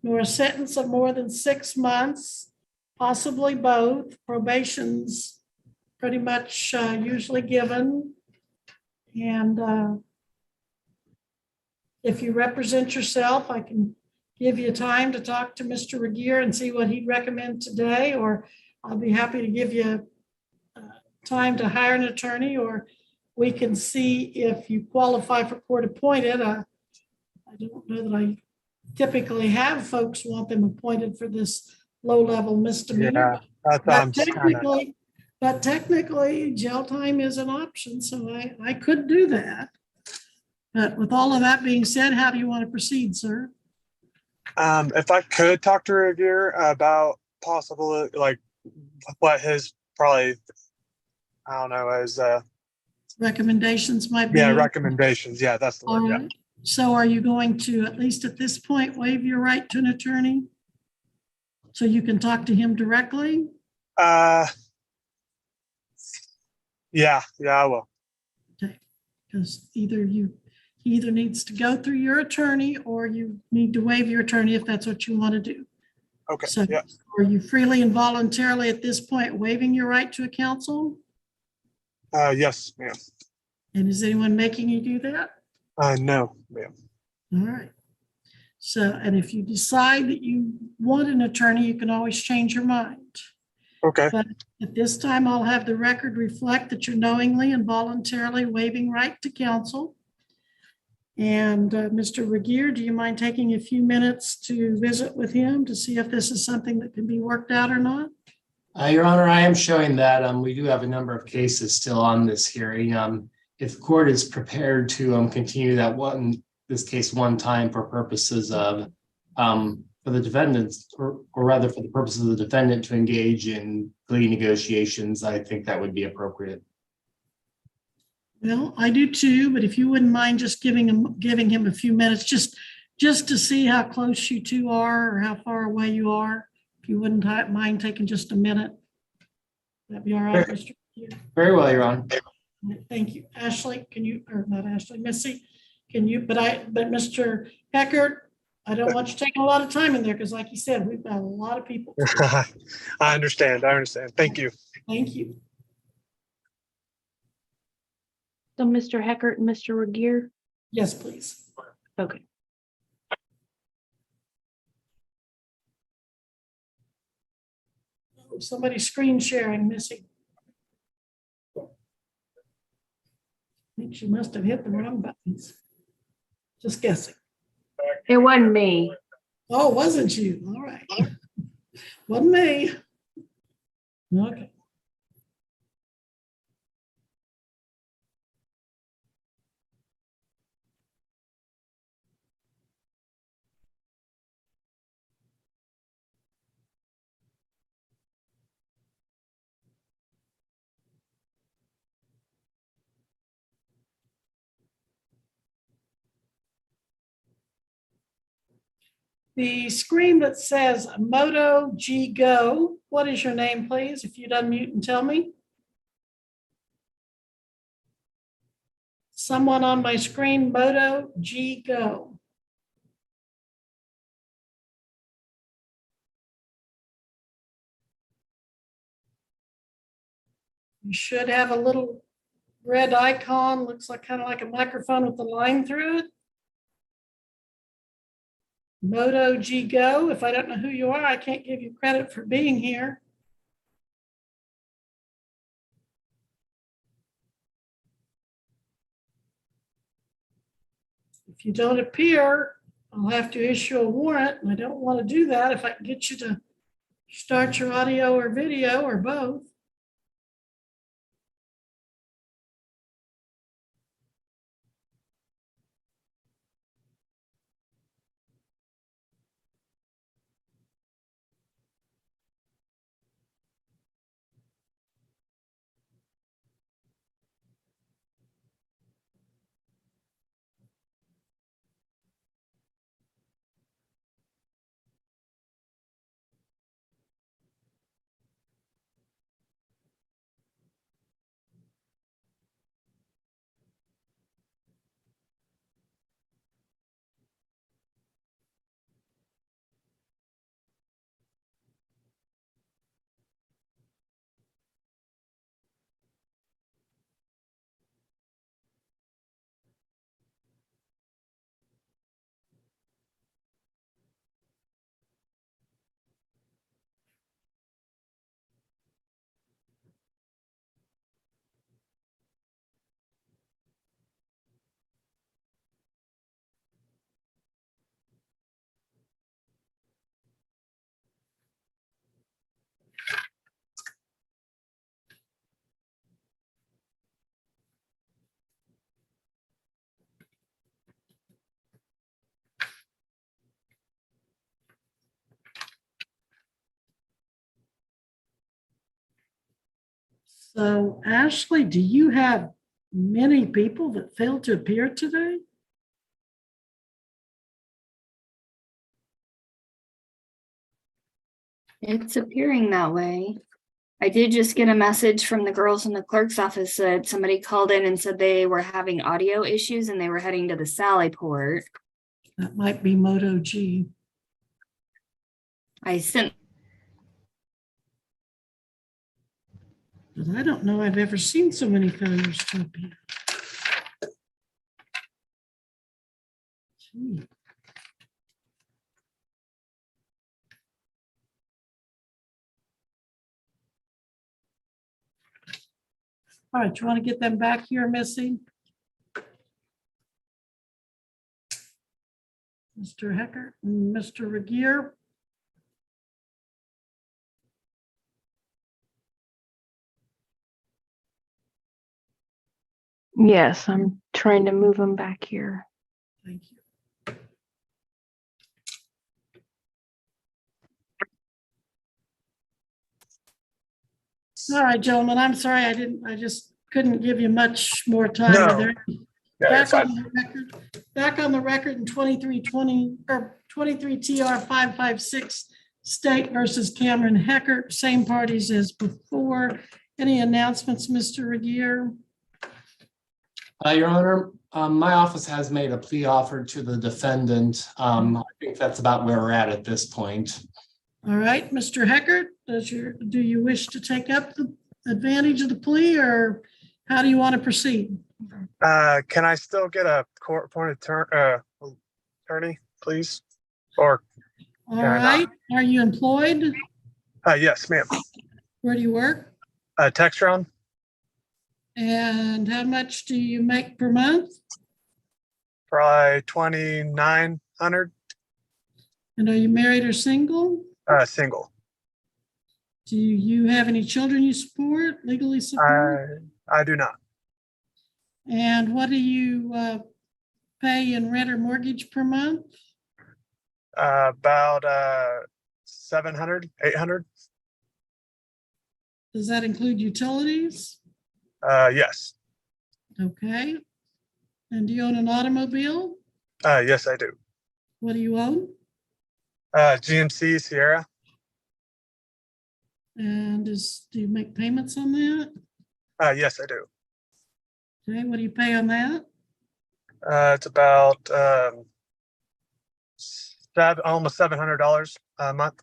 nor a sentence of more than 6 months, possibly both. Probation's pretty much usually given. And if you represent yourself, I can give you time to talk to Mr. Regier and see what he'd recommend today, or I'll be happy to give you time to hire an attorney, or we can see if you qualify for court appointed. I don't know that I typically have folks want them appointed for this low-level misdemeanor. But technically, jail time is an option, so I could do that. But with all of that being said, how do you want to proceed, sir?
if I could talk to Regier about possible, like what his probably, I don't know, his
Recommendations might be.
yeah, recommendations. Yeah, that's the
All
word. Yeah.
right. So are you going to, at least at this point, waive your right to an attorney? So you can talk to him directly?
Yeah, I will.
Because he either needs to go through your attorney or you need to waive your attorney if that's what you want to do.
Okay,
So
yeah.
are you freely and voluntarily at this point waiving your right to a counsel?
Yes, ma'am.
And is anyone making you do that?
No, ma'am.
All right. So, and if you decide that you want an attorney, you can always change your mind.
Okay.
But at this time, I'll have the record reflect that you're knowingly and voluntarily waiving right to counsel. And Mr. Regier, do you mind taking a few minutes to visit with him to see if this is something that can be worked out or not?
Your Honor, I am showing that we do have a number of cases still on this hearing. If the court is prepared to continue this case one time for purposes of for the defendants, or rather for the purposes of the defendant to engage in plea negotiations, I think that would be appropriate.
Well, I do too, but if you wouldn't mind just giving him a few minutes, just to see how close you two are or how far away you are. If you wouldn't mind taking just a minute, that'd be all right, Mr. Regier.
Very well, Your Honor.
Thank you. Ashley, can you, or not Ashley, Missy, can you, but Mr. Eckert, I don't want you taking a lot of time in there because like you said, we've got a lot of people.
I understand. Thank you.
Thank you.
So Mr. Heckert and Mr. Regier?
Yes, please.
Okay.
Somebody's screen sharing, Missy. I think she must have hit the wrong buttons. Just guessing.
It wasn't me.
Oh, wasn't you? All right. Wasn't me. Okay. The screen that says Moto G Go, what is your name, please? If you'd unmute and tell me. Someone on my screen, Moto G Go. You should have a little red icon, looks like kind of like a microphone with a line through it. Moto G Go. If I don't know who you are, I can't give you credit for being here. If you don't appear, I'll have to issue a warrant, and I don't want to do that if I can get you to start your audio or video or both. So Ashley, do you have many people that failed to appear today?
It's appearing that way. I did just get a message from the girls in the clerk's office that somebody called in and said they were having audio issues and they were heading to the Sally Port.
That might be Moto G.
I sent.
But I don't know I've ever seen so many failures to appear. Gee. All right, you want to get them back here, Missy? Mr. Hecker, and Mr. Regier.
Yes, I'm trying to move them back here.
Thank you. All right, gentlemen, I'm sorry I just couldn't give you much more time.
No.
Are there-
Yeah,
Back
you're
on the record, in 2320 or 23 TR 556 State versus Cameron Hecker, same parties as before. Any announcements, Mr. Regier?
Your Honor, my office has made a plea offer to the defendant. I think that's about where we're at this point.
All right, Mr. Hecker, do you wish to take up the advantage of the plea, or how do you want to proceed?
Can I still get a court-appointed attorney, please? Or,
All right, are you employed?
yes, ma'am.
Where do you work?
Textron,
And how much do you make per month?
probably 2,900,
And are you married or single?
single.
Do you have any children you support, legally support?
I do not.
And what do you pay in rent or mortgage per month?
About 700, 800.
Does that include utilities?
Yes.
Okay. And do you own an automobile?
Yes, I do.
What do you own?
GMC Sierra.
And do you make payments on that?
Yes, I do.
Okay, what do you pay on that?
It's about almost $700 a month.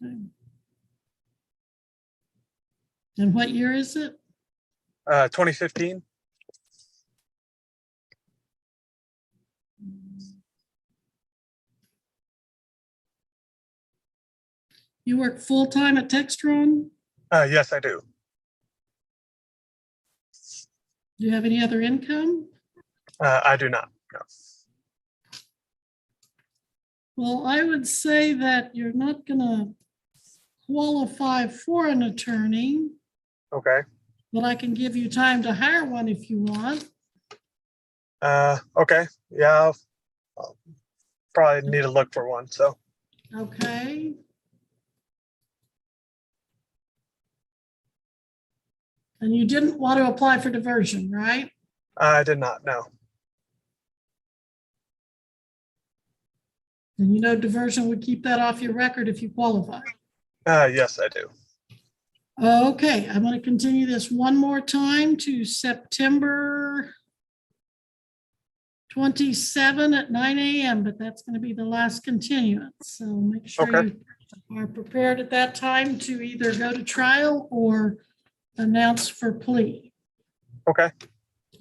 Okay. And what year is it?
2015.
You work full-time at Textron?
Yes, I do.
Do you have any other income?
I do not. No.
Well, I would say that you're not gonna qualify for an attorney,
Okay.
but I can give you time to hire one if you want.
Okay. Yeah, I'll probably need to look for one. So,
Okay. And you didn't want to apply for diversion, right?
I did not know.
And you know diversion would keep that off your record if you qualify.
Yes, I do.
Okay, I'm going to continue this one more time to September 27 at 9 a.m., but that's going to be the last continuance. So make sure
Okay.
you are prepared at that time to either go to trial or announce for plea.
Okay.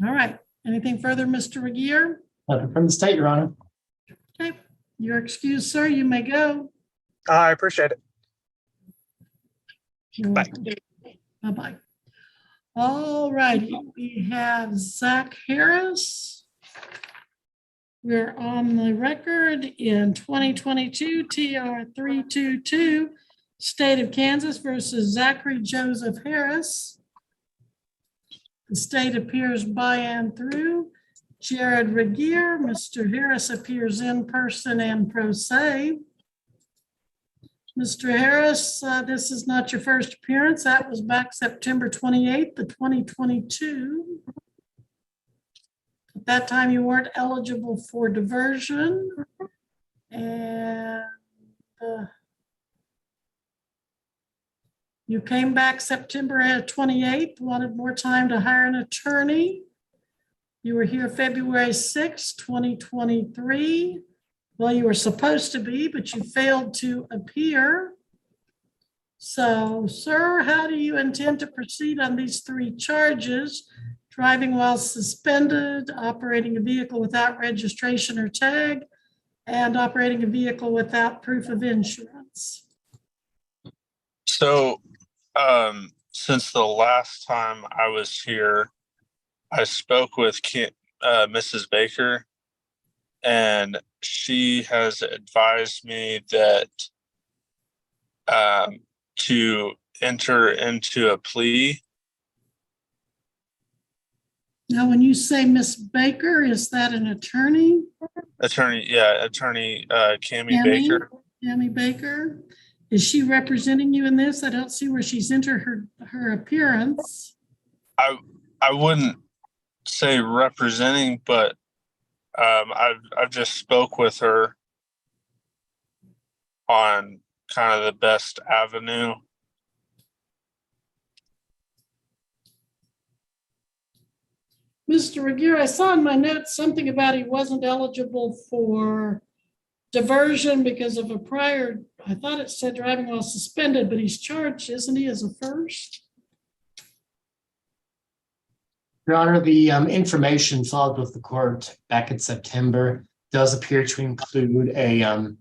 All right. Anything further, Mr. Regier?
Nothing from the state, Your Honor.
Okay. You're excused, sir. You may go.
I appreciate it.
You're
Bye.
welcome. Bye-bye. All righty. We have Zach Harris. We're on the record in 2022 TR 322, State of Kansas versus Zachary Joseph Harris. The state appears by and through. Jared Regier, Mr. Harris appears in person and pro se. Mr. Harris, this is not your first appearance. That was back September 28th of 2022. At that time, you weren't eligible for diversion. And you You came back September 28th, wanted more time to hire an attorney. You were here February 6th, 2023. Well, you were supposed to be, but you failed to appear. So, sir, how do you intend to proceed on these three charges? Driving while suspended, operating a vehicle without registration or tag, and operating a vehicle without proof of insurance.
So, since the last time I was here, I spoke with Mrs. Baker, and she has advised me that to enter into a plea.
Now, when you say Miss Baker, is that an attorney?
Attorney Cammie Baker.
Cammie Baker. Is she representing you in this? I don't see where she's entered her appearance.
I wouldn't say representing, but I've just spoke with her on kind of the best avenue.
Mr. Regier, I saw in my notes something about he wasn't eligible for diversion because of a prior, I thought it said driving while suspended, but he's charged, isn't he, as a first?
Your Honor, the information filed with the court back in September does appear to include a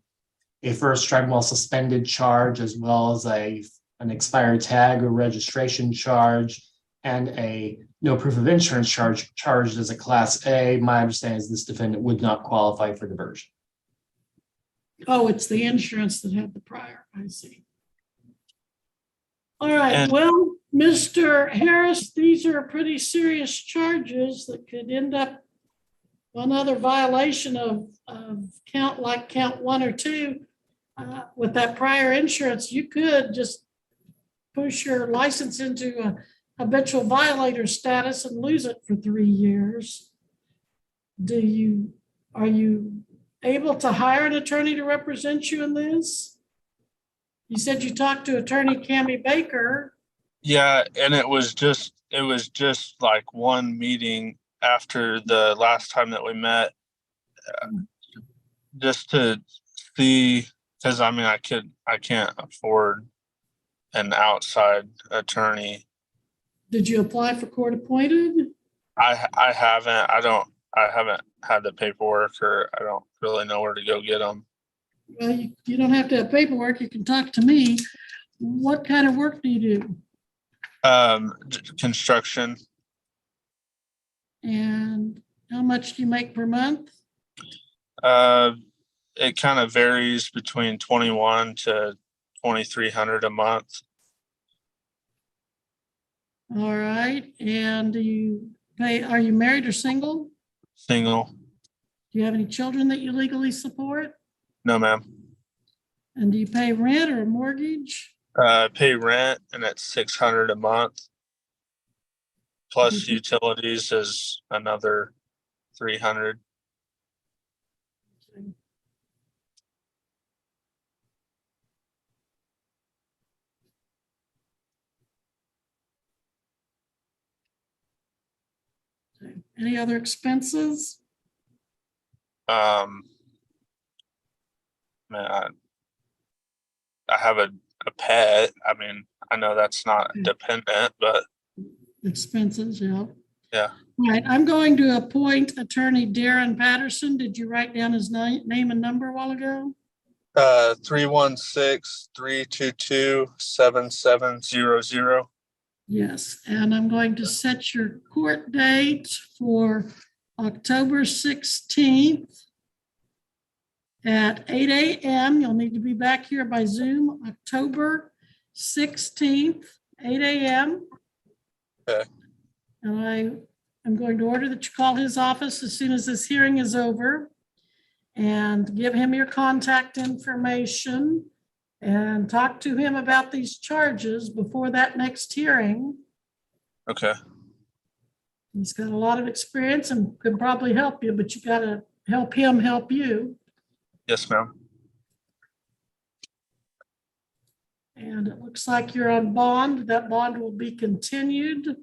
first driving while suspended charge, as well as an expired tag or registration charge, and a no proof of insurance charge charged as a Class A. My understanding is this defendant would not qualify for diversion.
Oh, it's the insurance that had the prior, I see. All right,
And
well, Mr. Harris, these are pretty serious charges that could end up another violation of count 1 or 2. With that prior insurance, you could just push your license into a habitual violator status and lose it for 3 years. Are you able to hire an attorney to represent you in this? You said you talked to attorney Cammie Baker.
yeah, and it was just like one meeting after the last time that we met, just to see, because I mean I can't afford an outside attorney.
Did you apply for court appointed?
I haven't. I haven't had the paperwork, or I don't really know where to go get them.
Well, you don't have to have paperwork. You can talk to me. What kind of work do you do?
Construction.
And how much do you make per month?
It kind of varies between 21 to 2,300 a month.
All right. And are you married or single?
Single.
Do you have any children that you legally support?
No, ma'am.
And do you pay rent or a mortgage?
Pay rent, and it's $600 a month. Plus utilities is another $300.
Any other expenses?
Man, I have a pet. I mean, I know that's not dependent, but
Expenses, yeah.
yeah.
All right, I'm going to appoint attorney Darren Patterson. Did you write down his name and number a while ago?
316-322-7700.
Yes, and I'm going to set your court date for October 16th at 8 a.m. You'll need to be back here by Zoom, October 16th, 8 a.m.
Okay.
And I am going to order that you call his office as soon as this hearing is over and give him your contact information and talk to him about these charges before that next hearing.
Okay.
He's got a lot of experience and could probably help you, but you got to help him help you.
Yes, ma'am.
And it looks like you're on bond. That bond will be continued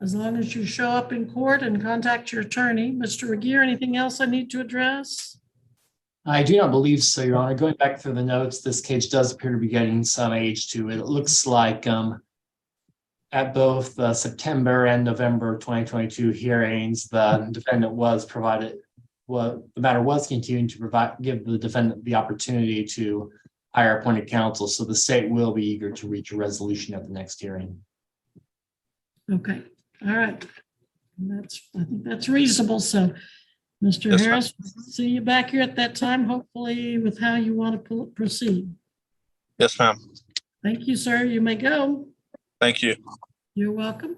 as long as you show up in court and contact your attorney. Mr. Regier, anything else I need to address?
I do not believe so, Your Honor. Going back through the notes, this case does appear to be getting some age to it. It looks like at both the September and November 2022 hearings, the defendant was provided, the matter was continuing to give the defendant the opportunity to hire appointed counsel. So the state will be eager to reach a resolution at the next hearing.
Okay, all right. I think that's reasonable. So, Mr.
Yes,
Harris, see you back here at that time, hopefully with how you want to proceed.
Yes, ma'am.
Thank you, sir. You may go.
Thank you.
You're welcome.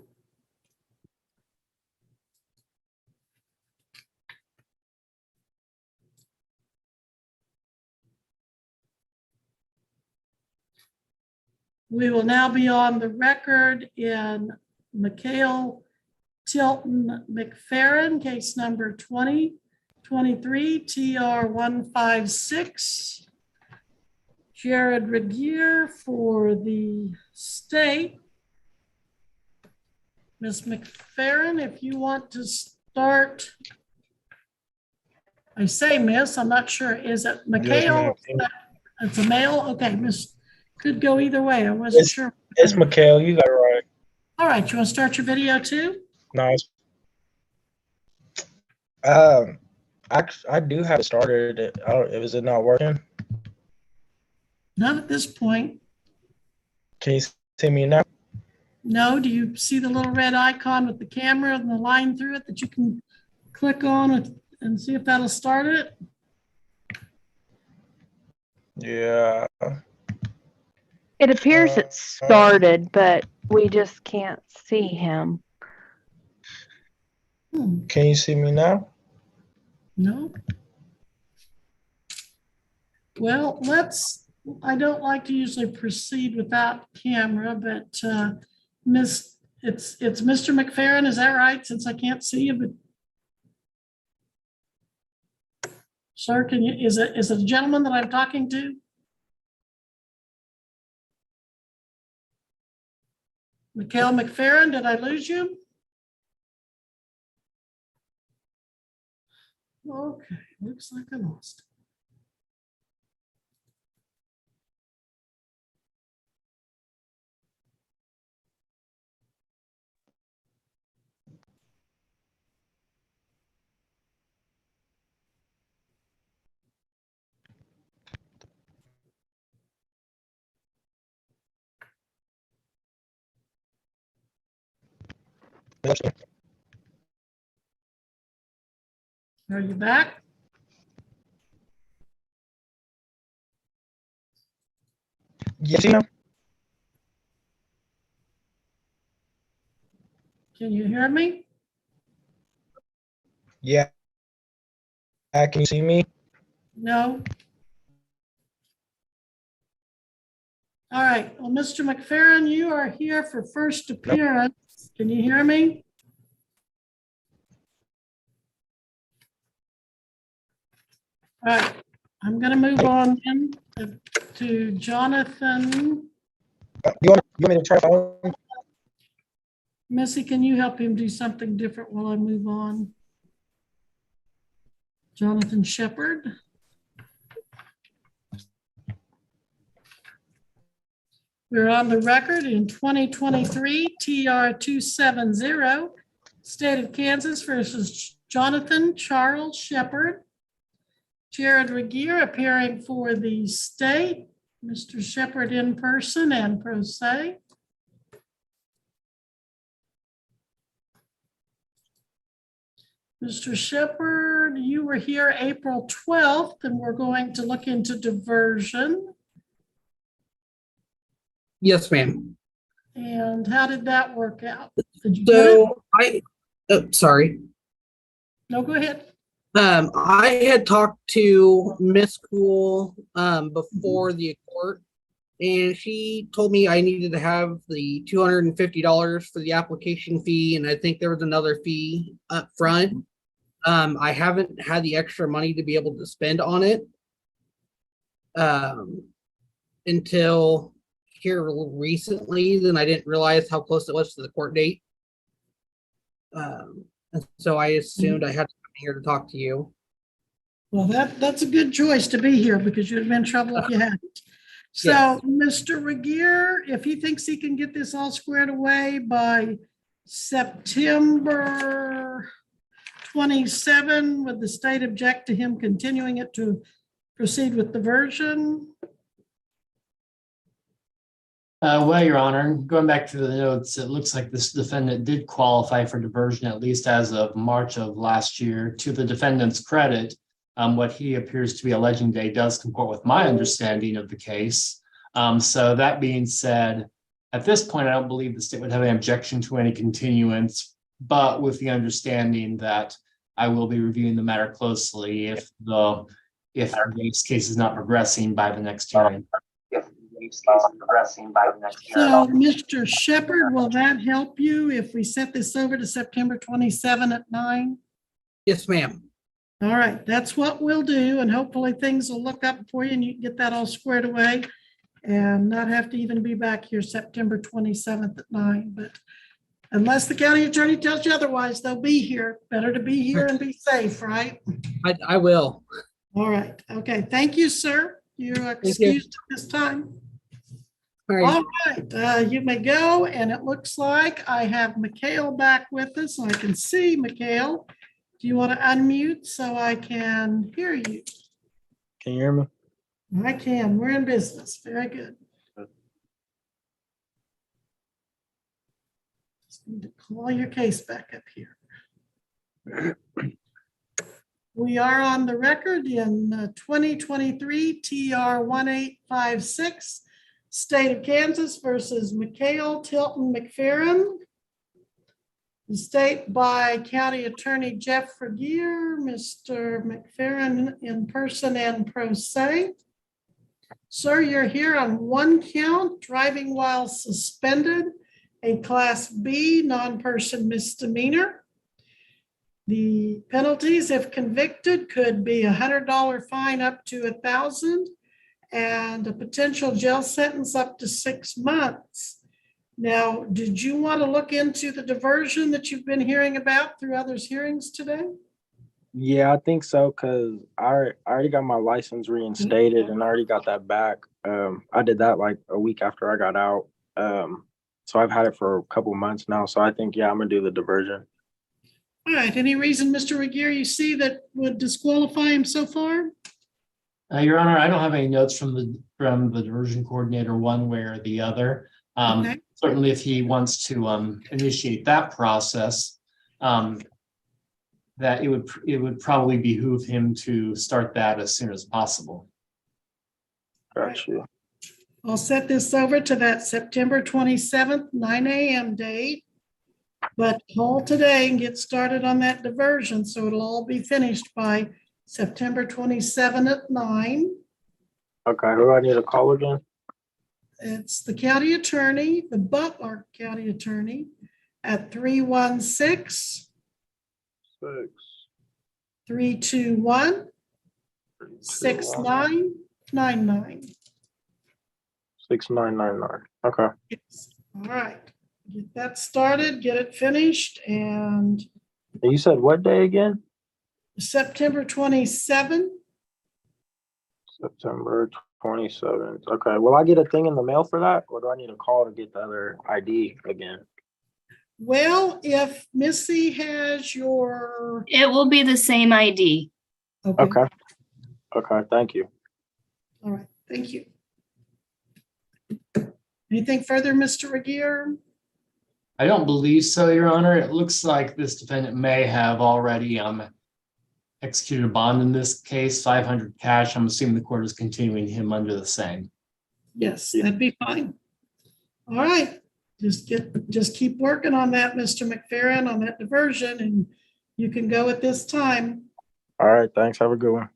We will now be on the record in Mikhail Tilton McFerrin, case number 2023 TR 156. Jared Regier for the state. Ms. McFerrin, if you want to start. I say miss, I'm not sure. Is it Mikhail? It's a male? Okay, miss. Could go either way. I wasn't sure.
It's Mikhail. You got it right.
All right, you want to start your video too?
Nice. I do have it started. Is it not working?
Not at this point.
Can you see me now?
No, do you see the little red icon with the camera and the line through it that you can click on and see if that'll start it?
Yeah.
It appears it started, but we just can't see him.
Can you see me now?
No. Well, I don't like to usually proceed without camera, but it's Mr. McFerrin, is that right? Since I can't see you, but sir, is it a gentleman that I'm talking to? Mikhail McFerrin, did I lose you? Okay, looks like I lost. Are you back?
Yes, you know?
Can you hear me?
Yeah. Can you see me?
No. All right. Well, Mr. McFerrin, you are here for first appearance. Can you hear me? All right. I'm going to move on then to Jonathan.
You want me to try phone?
Missy, can you help him do something different while I move on? Jonathan Shepard. We're on the record in 2023 TR 270, State of Kansas versus Jonathan Charles Shepard. Jared Regier appearing for the state. Mr. Shepard in person and pro se. Mr. Shepard, you were here April 12th, and we're going to look into diversion.
Yes, ma'am.
And how did that work out? Did you get it?
Sorry.
No, go ahead.
I had talked to Miss Cool before the court, and she told me I needed to have the $250 for the application fee, and I think there was another fee up front. I haven't had the extra money to be able to spend on it until here recently, then I didn't realize how close it was to the court date. And so I assumed I had to come here to talk to you.
Well, that's a good choice to be here because you'd have been in trouble if you hadn't. So,
Yes.
Mr. Regier, if he thinks he can get this all squared away by September 27, would the state object to him continuing it to proceed with diversion?
Well, Your Honor, going back to the notes, it looks like this defendant did qualify for diversion at least as of March of last year. To the defendant's credit, what he appears to be alleging today does comport with my understanding of the case. So that being said, at this point, I don't believe the state would have an objection to any continuance, but with the understanding that I will be reviewing the matter closely if this case is not progressing by the next hearing.
So, Mr. Shepherd, will that help you if we set this over to September 27 at 9?
Yes, ma'am.
All right, that's what we'll do, and hopefully things will look up for you and you can get that all squared away and not have to even be back here September 27th at 9. But unless the county attorney tells you otherwise, they'll be here. Better to be here and be safe, right?
I will.
All right, okay, thank you, sir. You're excused at this time. All right, you may go, and it looks like I have Mikhail back with us, so I can see Mikhail. Do you want to unmute so I can hear you?
Can you hear me?
I can. We're in business. Very good. Just need to call your case back up here. We are on the record in 2023 TR 1856, State of Kansas versus Mikhail Tilton McFerrin. The state by County Attorney Jeff Regier, Mr. McFerrin in person and pro se. Sir, you're here on one count, driving while suspended, a Class B non-person misdemeanor. The penalties, if convicted, could be $100 fine up to $1,000 and a potential jail sentence up to 6 months. Now, did you want to look into the diversion that you've been hearing about through others' hearings today?
Yeah, I think so, because I already got my license reinstated and I already got that back. I did that like a week after I got out. So I've had it for a couple months now. So I think, yeah, I'm gonna do the diversion.
All right, any reason, Mr. Regier, you see that would disqualify him so far?
Your Honor, I don't have any notes from the diversion coordinator one way or the other.
Okay.
Certainly, if he wants to initiate that process, that it would probably behoove him to start that as soon as possible.
Gotcha.
I'll set this over to that September 27th, 9 a.m. date. But call today and get started on that diversion, so it'll all be finished by September 27 at 9.
Okay, who do I need to call again?
It's the county attorney, the Butler County Attorney at 316 321 6999.
6999. Okay.
Yes. All right. Get that started, get it finished, and
And you said what day again?
September 27.
September 27th. Okay. Will I get a thing in the mail for that, or do I need a call to get the other ID again?
Well, if Missy has your.
It will be the same ID.
Okay. Okay. Thank you.
All right. Thank you. Anything further, Mr. Regier?
I don't believe so, Your Honor. It looks like this defendant may have already executed a bond in this case, 500 cash. I'm assuming the court is continuing him under the same.
Yes, that'd be fine. All right. Just keep working on that, Mr. McFerrin, on that diversion, and you can go at this time.
All right. Thanks. Have a good one.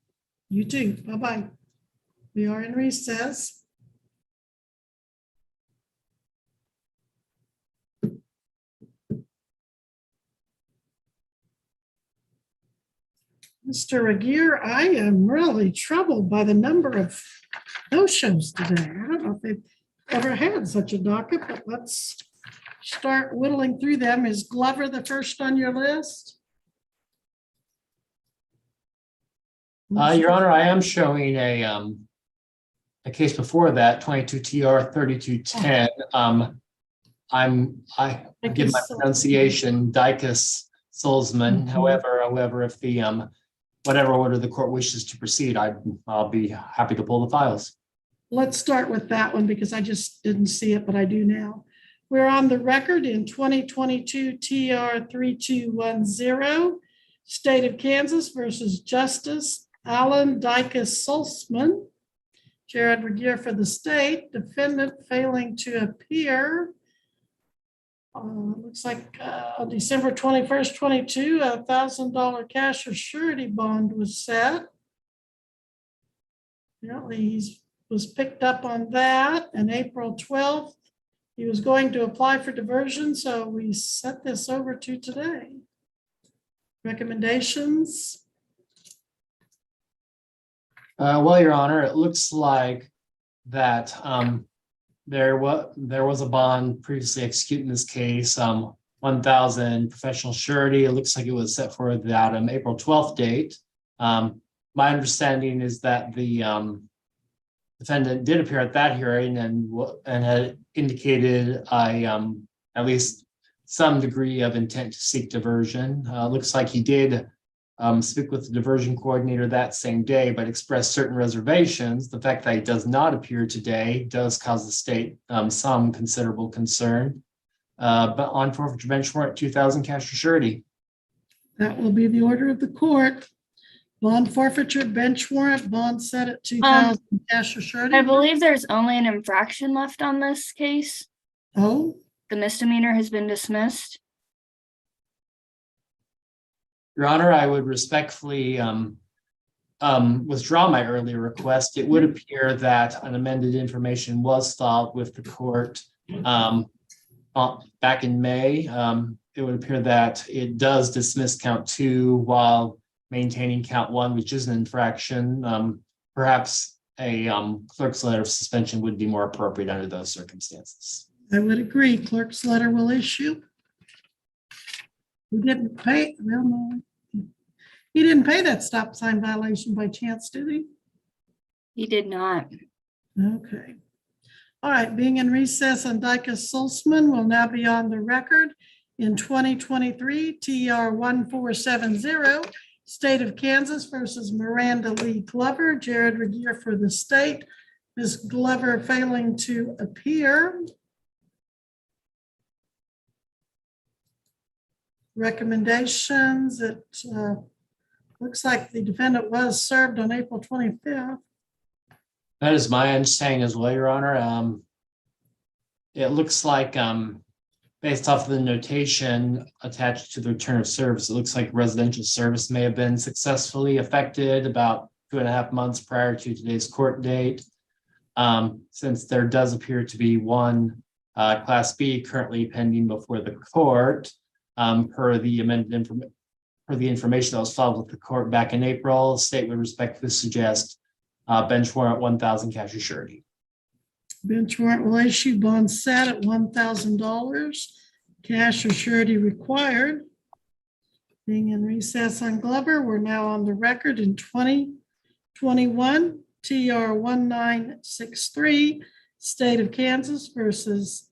You too. Bye-bye. We are in recess. Mr. Regier, I am really troubled by the number of no-shows today. I don't know if ever had such a docket, but let's start whittling through them. Is Glover the first on your list?
Your Honor, I am showing a case before that, 22 TR 3210. I give my pronunciation, Dicus Solzman. However, if the whatever order the court wishes to proceed, I'll be happy to pull the files.
Let's start with that one because I just didn't see it, but I do now. We're on the record in 2022 TR 3210, State of Kansas versus Justice Alan Dicus Solzman. Jared Regier for the state, defendant failing to appear. Looks like on December 21st, 22, a $1,000 cash or surety bond was set. Apparently he was picked up on that, and April 12th, he was going to apply for diversion, so we set this over to today. Recommendations?
Well, Your Honor, it looks like that there was a bond previously executed in this case, 1,000 professional surety. It looks like it was set for that April 12th date. My understanding is that the defendant did appear at that hearing and had indicated at least some degree of intent to seek diversion. Looks like he did speak with the diversion coordinator that same day, but expressed certain reservations. The fact that he does not appear today does cause the state some considerable concern. But on forfeiture bench warrant, 2,000 cash or surety.
That will be the order of the court. Bond forfeiture, bench warrant, bond set at 2,000 cash or surety.
I believe there's only an infraction left on this case.
Oh,
The misdemeanor has been dismissed.
Your Honor, I would respectfully withdraw my earlier request. It would appear that an amended information was filed with the court back in May. It would appear that it does dismiss count 2 while maintaining count 1, which is an infraction. Perhaps a clerk's letter of suspension would be more appropriate under those circumstances.
I would agree. Clerk's letter will issue. He didn't pay, well, no. He didn't pay that stop sign violation by chance, did he?
He did not.
Okay. All right, being in recess on Dicus Solzman will now be on the record in 2023 TR 1470, State of Kansas versus Miranda Lee Glover. Jared Regier for the state. Ms. Glover failing to appear. Recommendations. It looks like the defendant was served on April 25th.
That is my understanding as well, Your Honor. It looks like, based off of the notation attached to the return of service, it looks like residential service may have been successfully effected about 2.5 months prior to today's court date. Since there does appear to be one Class B currently pending before the court, per the information that was filed with the court back in April, the state would respectfully suggest bench warrant 1,000 cash or surety.
Bench warrant will issue, bond set at $1,000. Cash or surety required. Being in recess on Glover, we're now on the record in 2021 TR 1963, State of Kansas versus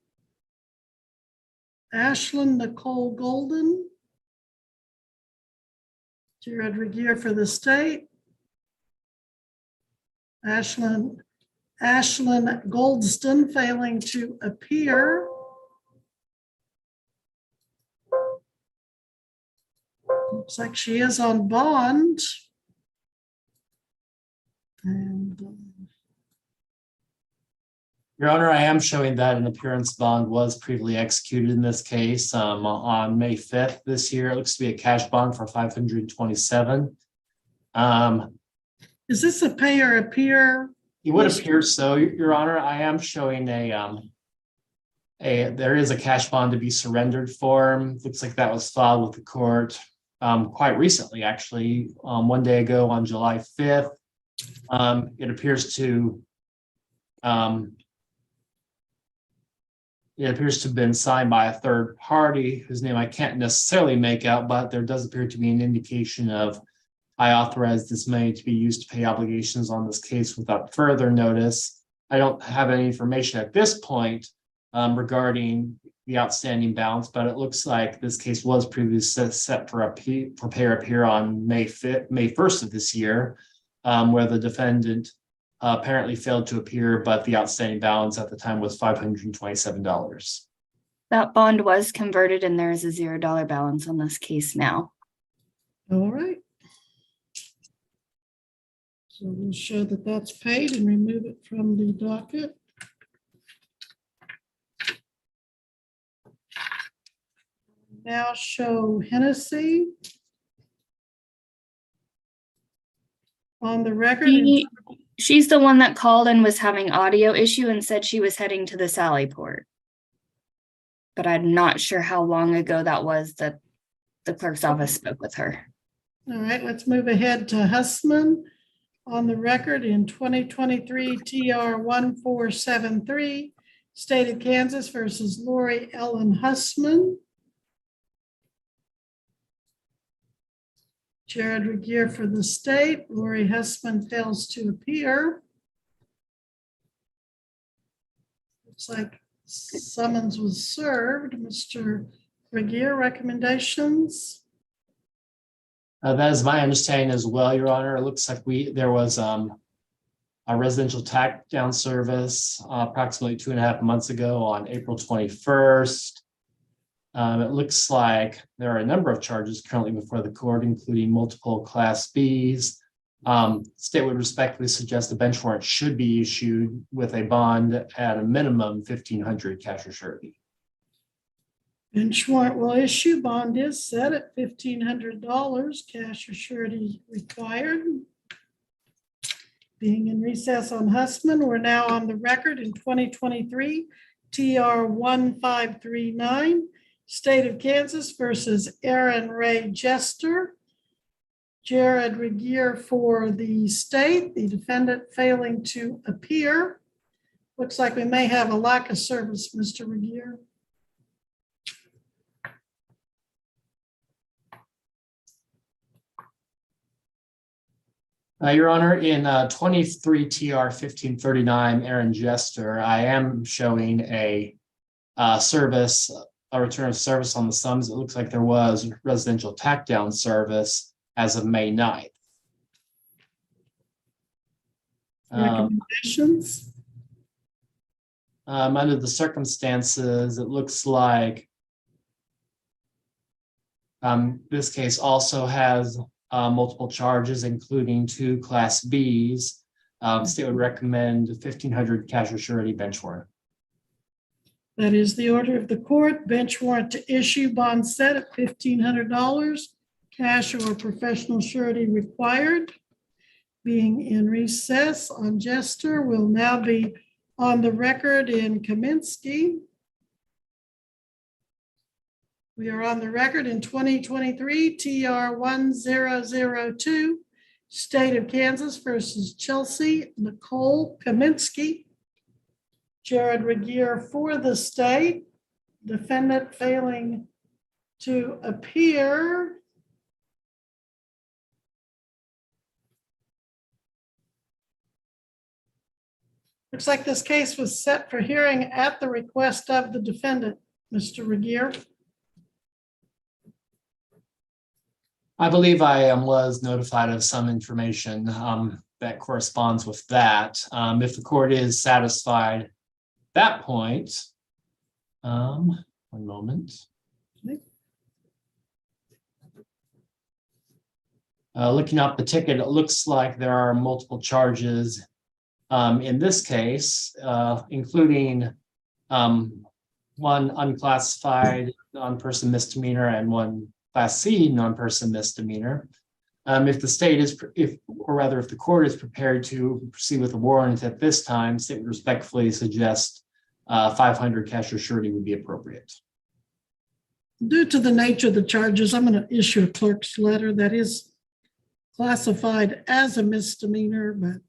Ashlyn Nicole Golden. Jared Regier for the state. Ashlyn Goldston failing to appear. Looks like she is on bond. And
Your Honor, I am showing that an appearance bond was previously executed in this case on May 5th this year. It looks to be a cash bond for $527.
is this a pay or appear?
It would appear so, Your Honor. I am showing there is a cash bond to be surrendered form. Looks like that was filed with the court quite recently, actually, one day ago on July 5th. It appears to It appears to have been signed by a third party whose name I can't necessarily make out, but there does appear to be an indication of I authorize this money to be used to pay obligations on this case without further notice. I don't have any information at this point regarding the outstanding balance, but it looks like this case was previously set for pay or appear on May 1st of this year, where the defendant apparently failed to appear, but the outstanding balance at the time was $527.
That bond was converted and there is a $0 balance on this case now.
All right. So we'll show that that's paid and remove it from the docket. Now show Hennessy on the record.
She's the one that called and was having audio issue and said she was heading to the Sally Port. But I'm not sure how long ago that was that the clerk's office spoke with her.
All right, let's move ahead to Hussman on the record in 2023 TR 1473, State of Kansas versus Lori Ellen Hussman. Jared Regier for the state. Lori Hussman fails to appear. Looks like summons was served. Mr. Regier, recommendations?
That is my understanding as well, Your Honor. It looks like there was a residential tack down service approximately 2.5 months ago on April 21st. It looks like there are a number of charges currently before the court, including multiple Class Bs. State would respectfully suggest a bench warrant should be issued with a bond at a minimum $1,500 cash or surety.
Bench warrant will issue. Bond is set at $1,500. Cash or surety required. Being in recess on Hussman, we're now on the record in 2023 TR 1539. State of Kansas versus Aaron Ray Jester. Jared Regier for the state, the defendant failing to appear. Looks like we may have a lack of service, Mr. Regier.
Your Honor, in 23 TR 1539, Aaron Jester, I am showing a return of service on the sums. It looks like there was residential tack down service as of May 9th.
Recommendations?
Under the circumstances, it looks like this case also has multiple charges, including 2 Class Bs. State would recommend $1,500 cash or surety bench warrant.
That is the order of the court. Bench warrant to issue. Bond set at $1,500. Cash or professional surety required. Being in recess on Jester, will now be on the record in Kaminsky. We are on the record in 2023 TR 1002, State of Kansas versus Chelsea Nicole Kaminsky. Jared Regier for the state, defendant failing to appear. Looks like this case was set for hearing at the request of the defendant, Mr. Regier.
I believe I was notified of some information that corresponds with that. If the court is satisfied at that point, one moment. Looking up the ticket, it looks like there are multiple charges in this case, including one unclassified non-person misdemeanor and one Class C non-person misdemeanor. If the court is prepared to proceed with a warrant at this time, state would respectfully suggest $500 cash or surety would be appropriate.
Due to the nature of the charges, I'm going to issue a clerk's letter that is classified as a misdemeanor, but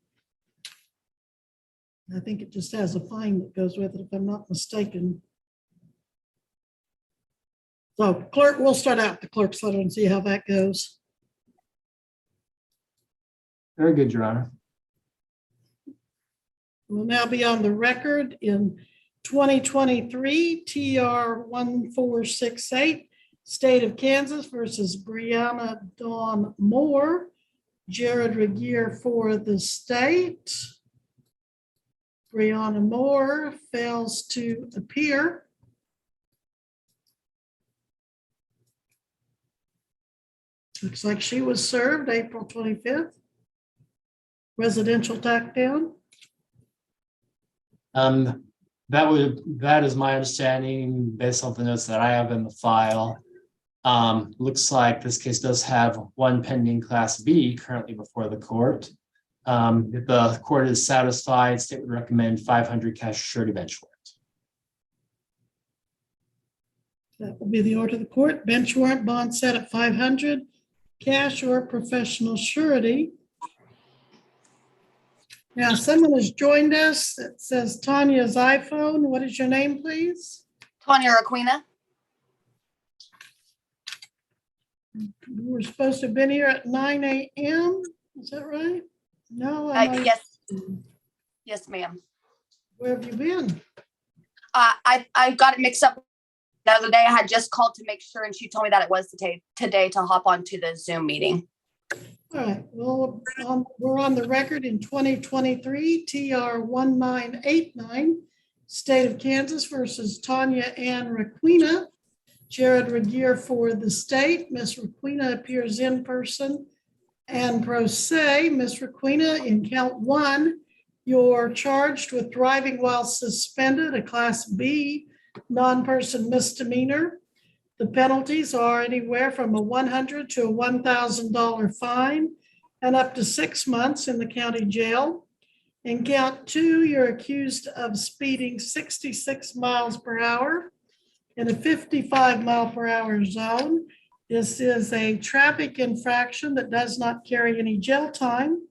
I think it just has a fine that goes with it, if I'm not mistaken. So clerk, we'll start out the clerk's letter and see how that goes.
Very good, Your Honor.
Will now be on the record in 2023 TR 1468, State of Kansas versus Brianna Dawn Moore. Jared Regier for the state. Brianna Moore fails to appear. Looks like she was served April 25th. Residential tack down.
That is my understanding based on the notes that I have in the file. Looks like this case does have one pending Class B currently before the court. If the court is satisfied, state would recommend 500 cash surety bench warrant.
That will be the order of the court. Bench warrant bond set at 500, cash or professional surety. Now, someone has joined us that says Tanya's iPhone. What is your name, please?
Tanya Aquina.
We were supposed to have been here at 9 a.m. Is that right? No.
Yes. Yes, ma'am.
Where have you been?
I got it mixed up the other day. I had just called to make sure, and she told me that it was today to hop onto the Zoom meeting.
All right, well, we're on the record in 2023 TR 1989, State of Kansas versus Tanya Ann Requena. Jared Regier for the state. Ms. Requena appears in person and pro se. Ms. Requena, in count 1, you're charged with driving while suspended, a Class B non-person misdemeanor. The penalties are anywhere from a $100 to a $1,000 fine and up to 6 months in the county jail. In count 2, you're accused of speeding 66 miles per hour in a 55 mile per hour zone. This is a traffic infraction that does not carry any jail time.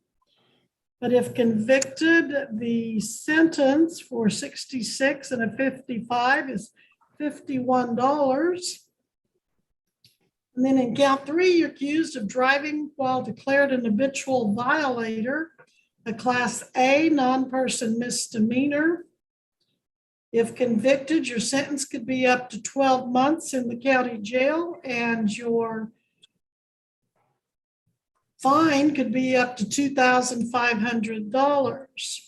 But if convicted, the sentence for 66 and a 55 is $51. And then in count 3, you're accused of driving while declared an habitual violator, a Class A non-person misdemeanor. If convicted, your sentence could be up to 12 months in the county jail, and your fine could be up to $2,500.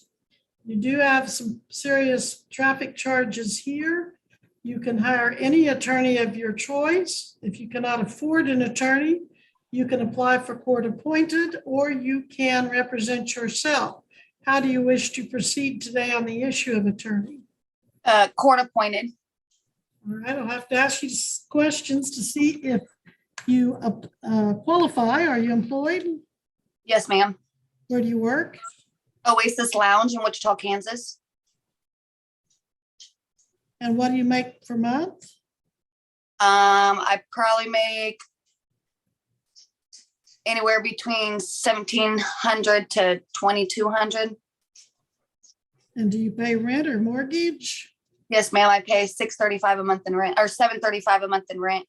You do have some serious traffic charges here. You can hire any attorney of your choice. If you cannot afford an attorney, you can apply for court appointed, or you can represent yourself. How do you wish to proceed today on the issue of attorney?
Court appointed.
All right, I'll have to ask you questions to see if you qualify. Are you employed?
Yes, ma'am.
Where do you work?
Oasis Lounge in Wichita, Kansas.
And what do you make per month?
I probably make anywhere between 1,700 to 2,200.
And do you pay rent or mortgage?
Yes, ma'am. I pay $635 a month in rent, or $735 a month in rent.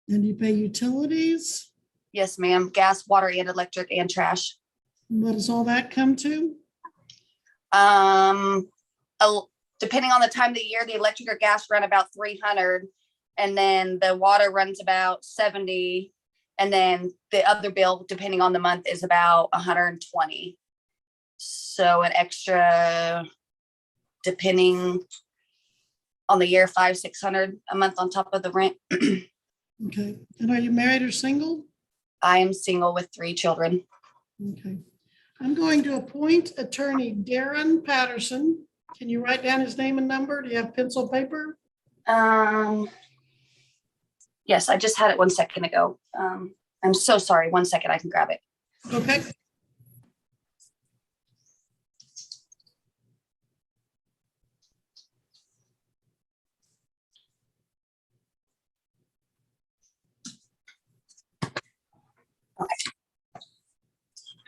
And you pay utilities?
Yes, ma'am. Gas, water, and electric, and trash.
And what does all that come to?
Depending on the time of the year, the electric or gas run about 300, and then the water runs about 70, and then the other bill, depending on the month, is about 120. So an extra, depending on the year, 500-600 a month on top of the rent.
Okay. And are you married or single?
I am single with 3 children.
Okay. I'm going to appoint attorney Darren Patterson. Can you write down his name and number? Do you have pencil paper?
Yes, I just had it 1 second ago. I'm so sorry. 1 second, I can grab it.
Okay.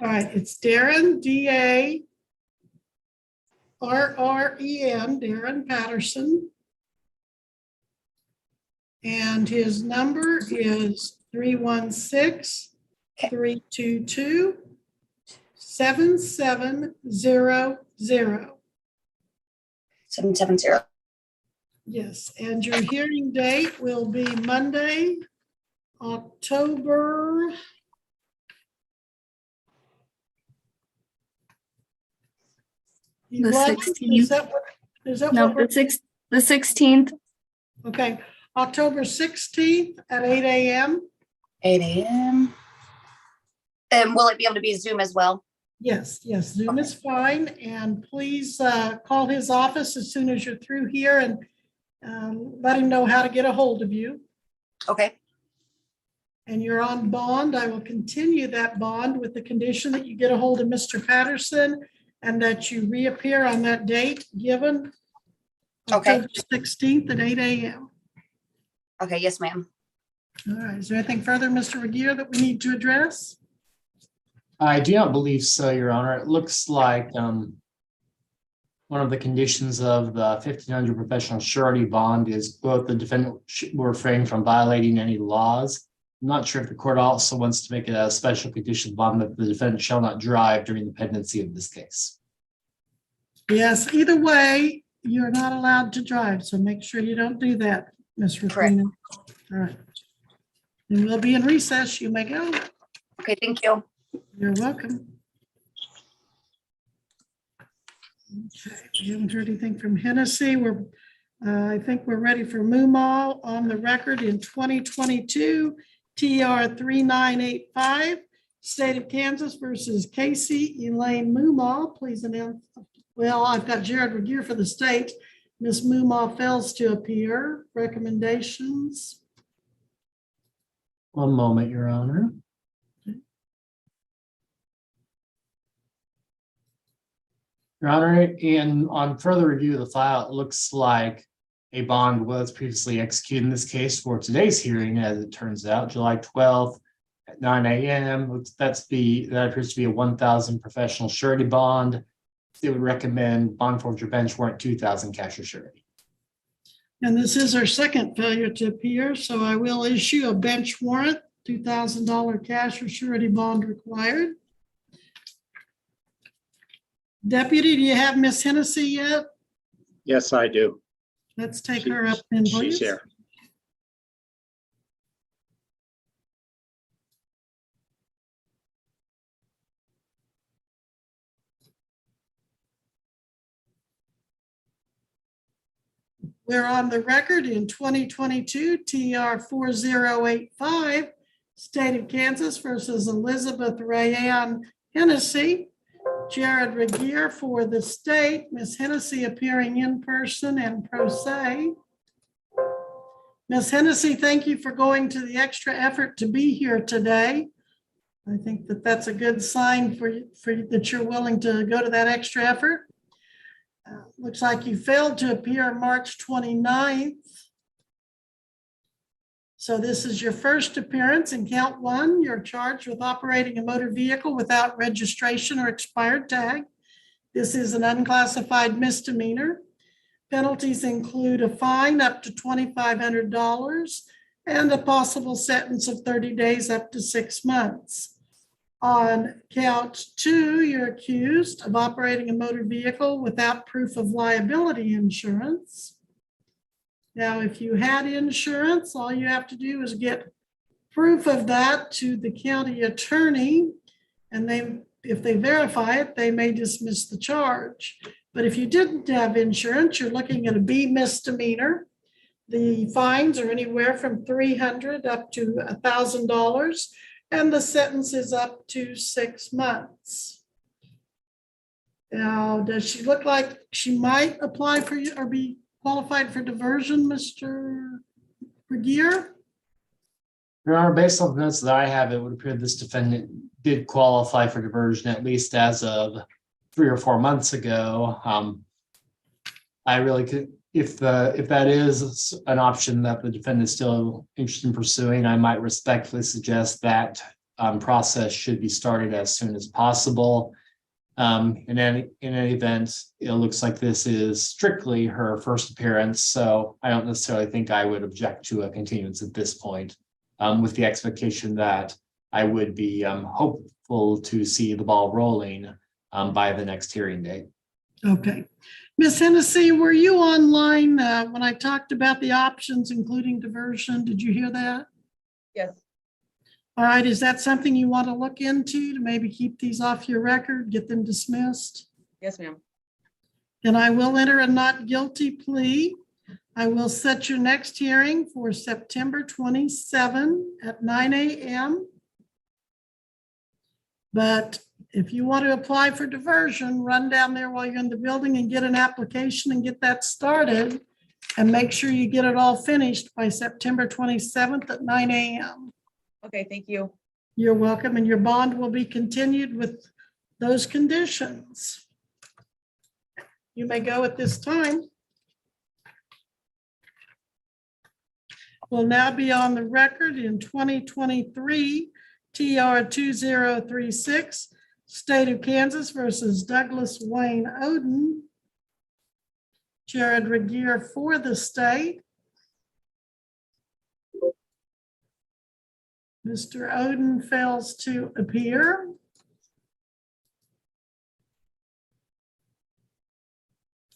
All right, it's Darren, D-A-R-R-E-N, Darren Patterson. And his number is 316-322-7700.
770.
Yes, and your hearing date will be Monday, October.
The
11th. Is that what? Is that
No,
what we're?
the 16th.
Okay, October 16th at 8 a.m.
8 a.m. And will it be able to be Zoom as well?
Yes, Zoom is fine. And please call his office as soon as you're through here and let him know how to get a hold of you.
Okay.
And you're on bond. I will continue that bond with the condition that you get a hold of Mr. Patterson and that you reappear on that date given.
Okay.
October 16th at 8 a.m.
Okay, yes, ma'am.
All right, is there anything further, Mr. Regier, that we need to address?
I do not believe so, Your Honor. It looks like one of the conditions of the 1,500 professional surety bond is both the defendant will refrain from violating any laws. I'm not sure if the court also wants to make it a special condition bond that the defendant shall not drive during the pendency of this case.
Yes, either way, you're not allowed to drive, so make sure you don't do that, Ms. Rapino. All right. And we'll be in recess. You may go.
Okay, thank you.
You're welcome. Okay, we haven't heard anything from Hennessy. I think we're ready for Mumal on the record in 2022, TR 3985, State of Kansas versus Casey Elaine Mumal. Please announce. Well, I've got Jared Regier for the state. Ms. Mumal fails to appear. Recommendations.
One moment, Your Honor. Your Honor, on further review of the file, it looks like a bond was previously executed in this case for today's hearing, as it turns out, July 12th at 9 a.m. That appears to be a 1,000 professional surety bond. They would recommend bond forfeiture bench warrant 2,000 cash or surety.
And this is our second failure to appear, so I will issue a bench warrant, $2,000 cash or surety bond required. Deputy, do you have Miss Hennessy yet?
Yes, I do.
Let's take her up then, please.
She's here.
We're on the record in 2022, TR 4085, State of Kansas versus Elizabeth Rayanne Hennessy. Jared Regier for the state, Ms. Hennessy appearing in person and pro se. Ms. Hennessy, thank you for going to the extra effort to be here today. I think that that's a good sign for that you're willing to go to that extra effort. Looks like you failed to appear March 29th. So this is your first appearance in count one. You're charged with operating a motor vehicle without registration or expired tag. This is an unclassified misdemeanor. Penalties include a fine up to $2,500 and a possible sentence of 30 days up to 6 months. On count two, you're accused of operating a motor vehicle without proof of liability insurance. Now, if you had insurance, all you have to do is get proof of that to the county attorney, and if they verify it, they may dismiss the charge. But if you didn't have insurance, you're looking at a B misdemeanor. The fines are anywhere from $300 up to $1,000, and the sentence is up to 6 months. Now, does she look like she might apply for you or be qualified for diversion, Mr. Regier?
Your Honor, based on the notes that I have, it would appear this defendant did qualify for diversion, at least as of 3 or 4 months ago. I really could, if that is an option that the defendant is still interested in pursuing, I might respectfully suggest that process should be started as soon as possible. In any event, it looks like this is strictly her first appearance, so I don't necessarily think I would object to a continuance at this point, with the expectation that I would be hopeful to see the ball rolling by the next hearing date.
Okay. Ms. Hennessy, were you online when I talked about the options, including diversion? Did you hear that?
Yes.
All right, is that something you want to look into to maybe keep these off your record, get them dismissed?
Yes, ma'am.
And I will enter a not guilty plea. I will set your next hearing for September 27 at 9 a.m. But if you want to apply for diversion, run down there while you're in the building and get an application and get that started. And make sure you get it all finished by September 27th at 9 a.m.
Okay, thank you.
You're welcome, and your bond will be continued with those conditions. You may go at this time. Will now be on the record in 2023 TR 2036, State of Kansas versus Douglas Wayne Oden. Jared Regier for the state. Mr. Oden fails to appear.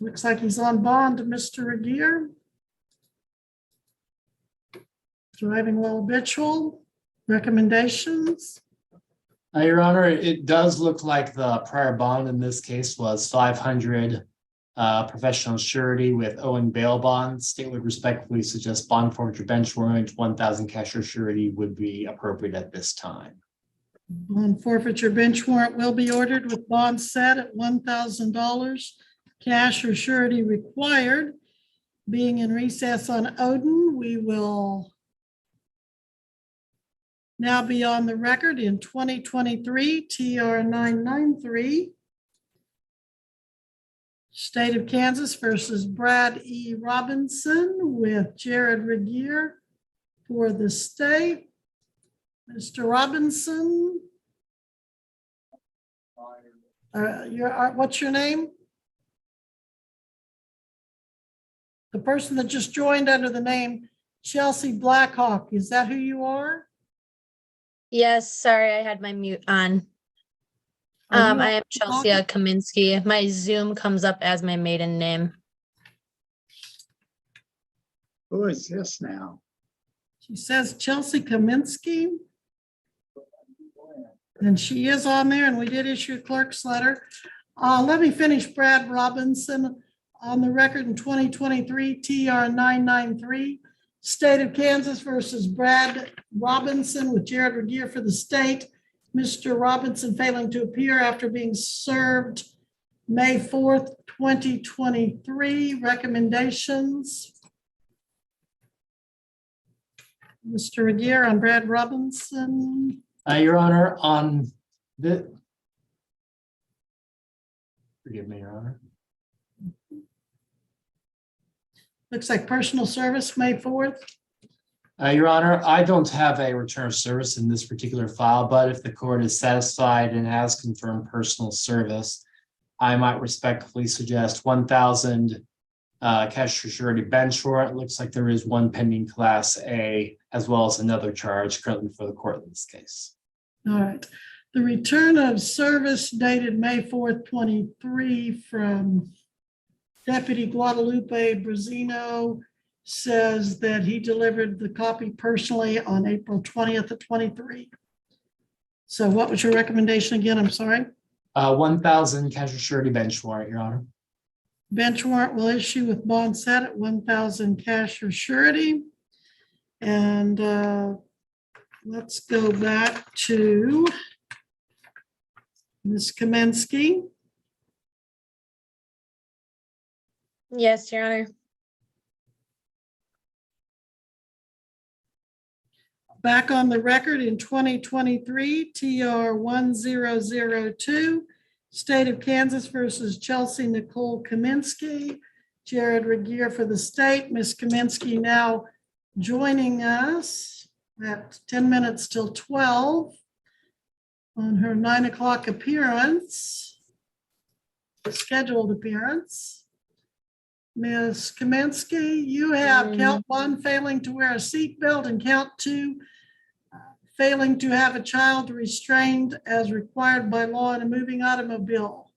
Looks like he's on bond, Mr. Regier. Driving while habitual. Recommendations?
Your Honor, it does look like the prior bond in this case was 500 professional surety with Owen bail bonds. State would respectfully suggest bond forfeiture bench warrant, 1,000 cash or surety would be appropriate at this time.
Bond forfeiture bench warrant will be ordered with bond set at $1,000. Cash or surety required. Being in recess on Oden, we will now be on the record in 2023 TR 993. State of Kansas versus Brad E. Robinson with Jared Regier for the state. Mr. Robinson. What's your name? The person that just joined under the name Chelsea Blackhawk, is that who you are?
Yes, sorry, I had my mute on. I am Chelsea Kaminsky. My Zoom comes up as my maiden name.
Who is this now?
She says Chelsea Kaminsky. And she is on there, and we did issue a clerk's letter. Let me finish. Brad Robinson on the record in 2023 TR 993. State of Kansas versus Brad Robinson with Jared Regier for the state. Mr. Robinson failing to appear after being served May 4th, 2023. Recommendations. Mr. Regier on Brad Robinson.
Your Honor, on the, forgive me, Your Honor.
Looks like personal service, May 4th.
Your Honor, I don't have a return of service in this particular file, but if the court is satisfied and has confirmed personal service, I might respectfully suggest 1,000 cash or surety bench warrant. It looks like there is one pending Class A, as well as another charge currently for the court in this case.
All right. The return of service dated May 4th, 23 from Deputy Guadalupe Brazino says that he delivered the copy personally on April 20th of 23. So what was your recommendation again? I'm sorry.
1,000 cash or surety bench warrant, Your Honor.
Bench warrant will issue with bond set at 1,000 cash or surety. And let's go back to Ms. Kaminsky.
Yes, Your Honor.
Back on the record in 2023 TR 1002, State of Kansas versus Chelsea Nicole Kaminsky. Jared Regier for the state. Ms. Kaminsky now joining us at 10 minutes till 12 on her 9 o'clock appearance. scheduled appearance. Ms. Kaminsky, you have count 1, failing to wear a seatbelt, and count 2, failing to have a child restrained as required by law in a moving automobile.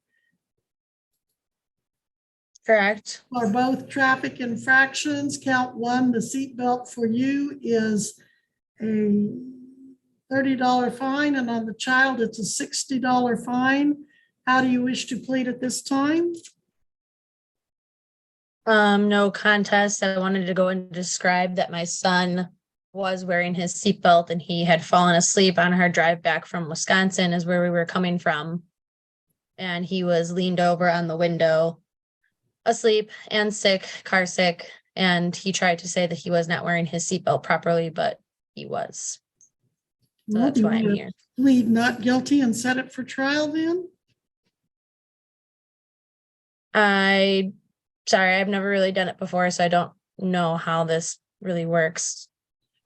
Correct.
Are both traffic infractions. Count 1, the seatbelt for you is a $30 fine, and on the child, it's a $60 fine. How do you wish to plead at this time?
No contest. I wanted to go and describe that my son was wearing his seatbelt and he had fallen asleep on our drive back from Wisconsin, is where we were coming from. And he was leaned over on the window, asleep and sick, car sick. And he tried to say that he was not wearing his seatbelt properly, but he was. So
Well,
that's
do you
why I'm
want
here.
to plead not guilty and set it for trial then?
Sorry, I've never really done it before, so I don't know how this really works.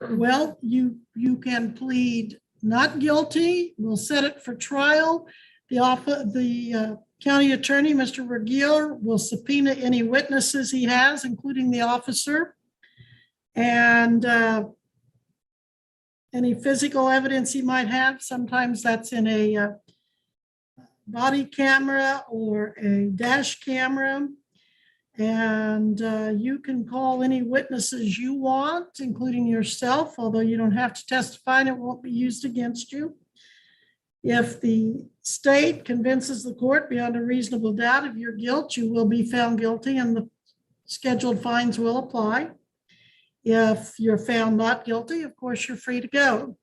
Well, you can plead not guilty. We'll set it for trial. The county attorney, Mr. Regier, will subpoena any witnesses he has, including the officer. And any physical evidence he might have. Sometimes that's in a body camera or a dash camera. And you can call any witnesses you want, including yourself, although you don't have to testify and it won't be used against you. If the state convinces the court beyond a reasonable doubt of your guilt, you will be found guilty and the scheduled fines will apply. If you're found not guilty, of course, you're free to go.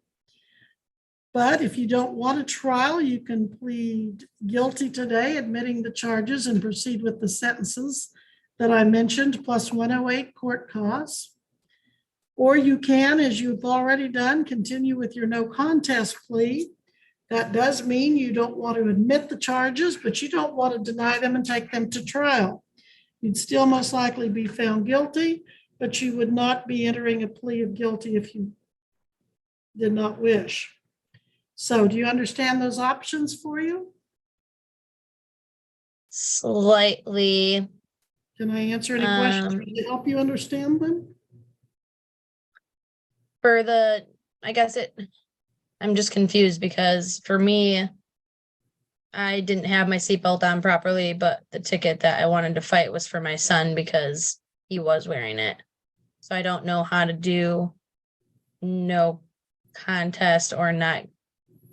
But if you don't want a trial, you can plead guilty today, admitting the charges, and proceed with the sentences that I mentioned, plus 108 court costs. Or you can, as you've already done, continue with your no contest plea. That does mean you don't want to admit the charges, but you don't want to deny them and take them to trial. You'd still most likely be found guilty, but you would not be entering a plea of guilty if you did not wish. So do you understand those options for you?
Slightly.
Can I answer any questions to help you understand them?
I'm just confused because for me, I didn't have my seatbelt on properly, but the ticket that I wanted to fight was for my son because he was wearing it. So I don't know how to do no contest or not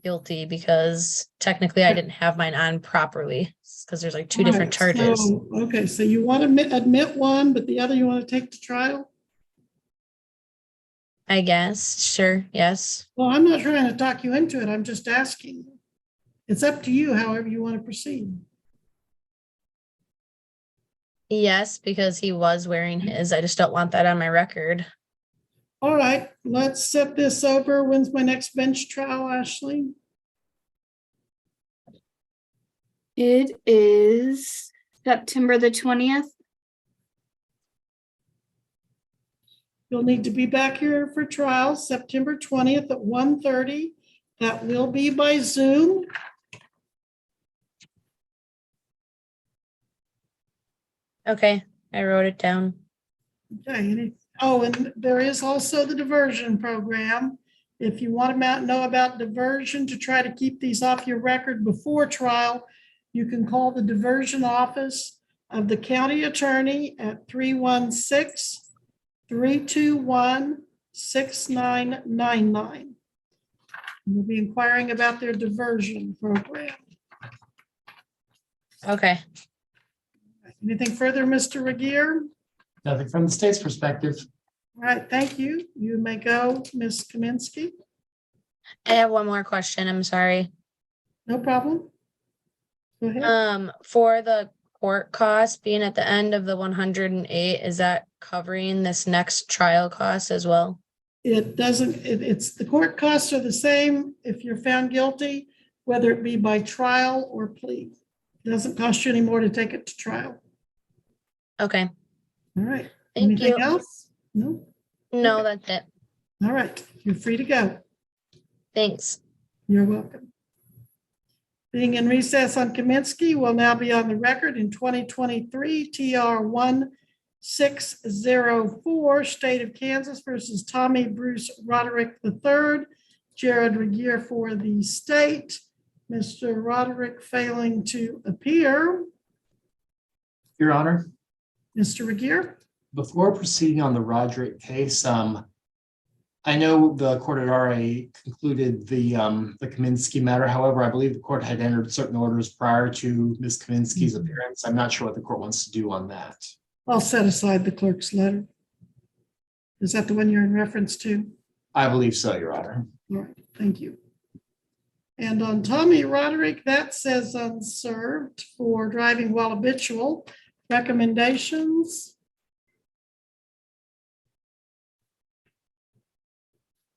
guilty because technically I didn't have mine on properly because there's like two different charges.
So you want to admit one, but the other you want to take to trial?
I guess, sure, yes.
Well, I'm not trying to talk you into it. I'm just asking. It's up to you, however you want to proceed.
Yes, because he was wearing his. I just don't want that on my record.
All right, let's set this over. When's my next bench trial, Ashley?
It is September the 20th.
You'll need to be back here for trial September 20th at 1:30. That will be by Zoom.
Okay, I wrote it down.
Okay. Oh, and there is also the diversion program. If you want to know about diversion to try to keep these off your record before trial, you can call the diversion office of the county attorney at 316-321-6999. We'll be inquiring about their diversion program.
Okay.
Anything further, Mr. Regier?
Nothing from the state's perspective.
All right, thank you. You may go, Ms. Kaminsky.
I have one more question. I'm sorry.
No problem. Go ahead.
For the court cost being at the end of the 108, is that covering this next trial cost as well?
It doesn't, it's the court costs are the same if you're found guilty, whether it be by trial or plea. It doesn't cost you any more to take it to trial.
Okay.
All right.
Thank
Anything
you.
else? No?
No,
Okay.
that's it.
All right. You're free to go.
Thanks.
You're welcome. Being in recess on Kaminsky will now be on the record in 2023 TR 1604, State of Kansas versus Tommy Bruce Roderick III. Jared Regier for the state. Mr. Roderick failing to appear.
Your Honor,
Mr. Regier?
before proceeding on the Roderick case, I know the court had already concluded the Kaminsky matter. However, I believe the court had entered certain orders prior to Ms. Kaminsky's appearance. I'm not sure what the court wants to do on that.
I'll set aside the clerk's letter. Is that the one you're in reference to?
I believe so, Your Honor.
All right, thank you. And on Tommy Roderick, that says unserved for driving while habitual. Recommendations?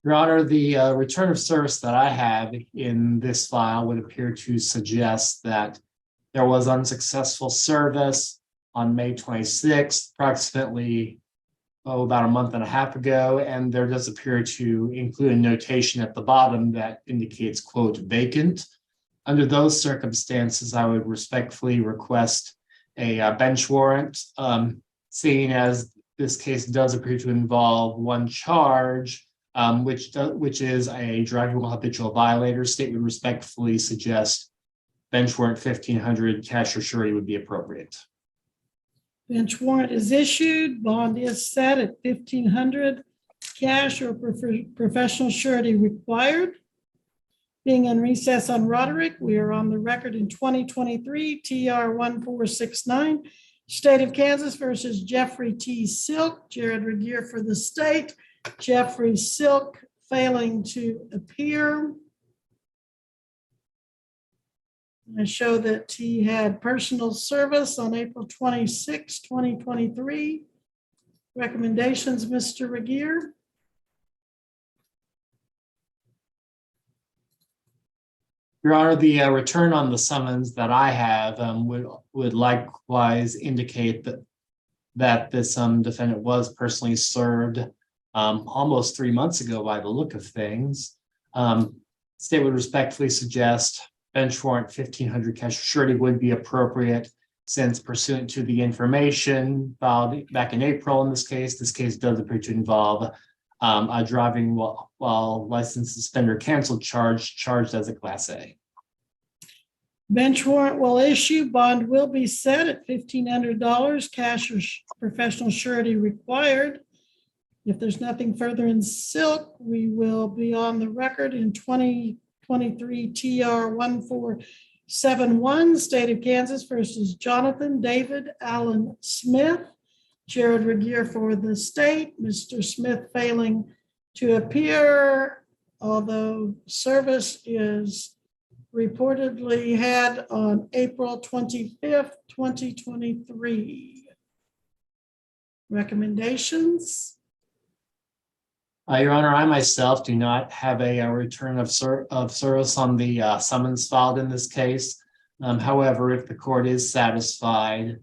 Your Honor, the return of service that I have in this file would appear to suggest that there was unsuccessful service on May 26th, approximately about a month and a half ago, and there does appear to include a notation at the bottom that indicates, quote, vacant. Under those circumstances, I would respectfully request a bench warrant, seeing as this case does appear to involve one charge, which is a driving while habitual violator. State would respectfully suggest bench warrant 1,500, cash or surety would be appropriate.
Bench warrant is issued. Bond is set at 1,500. Cash or professional surety required. Being in recess on Roderick, we are on the record in 2023 TR 1469, State of Kansas versus Jeffrey T. Silk. Jared Regier for the state. Jeffrey Silk failing to appear. I show that he had personal service on April 26, 2023. Recommendations, Mr. Regier?
Your Honor, the return on the summons that I have would likewise indicate that this defendant was personally served almost 3 months ago by the look of things. State would respectfully suggest bench warrant 1,500 cash or surety would be appropriate, since pursuant to the information filed back in April in this case does appear to involve a driving while license suspended or canceled charged as a Class A.
Bench warrant will issue. Bond will be set at $1,500. Cash or professional surety required. If there's nothing further in Silk, we will be on the record in 2023 TR 1471, State of Kansas versus Jonathan David Allen Smith. Jared Regier for the state. Mr. Smith failing to appear, although service is reportedly had on April 25th, 2023. Recommendations?
Your Honor, I myself do not have a return of service on the summons filed in this case. However, if the court is satisfied,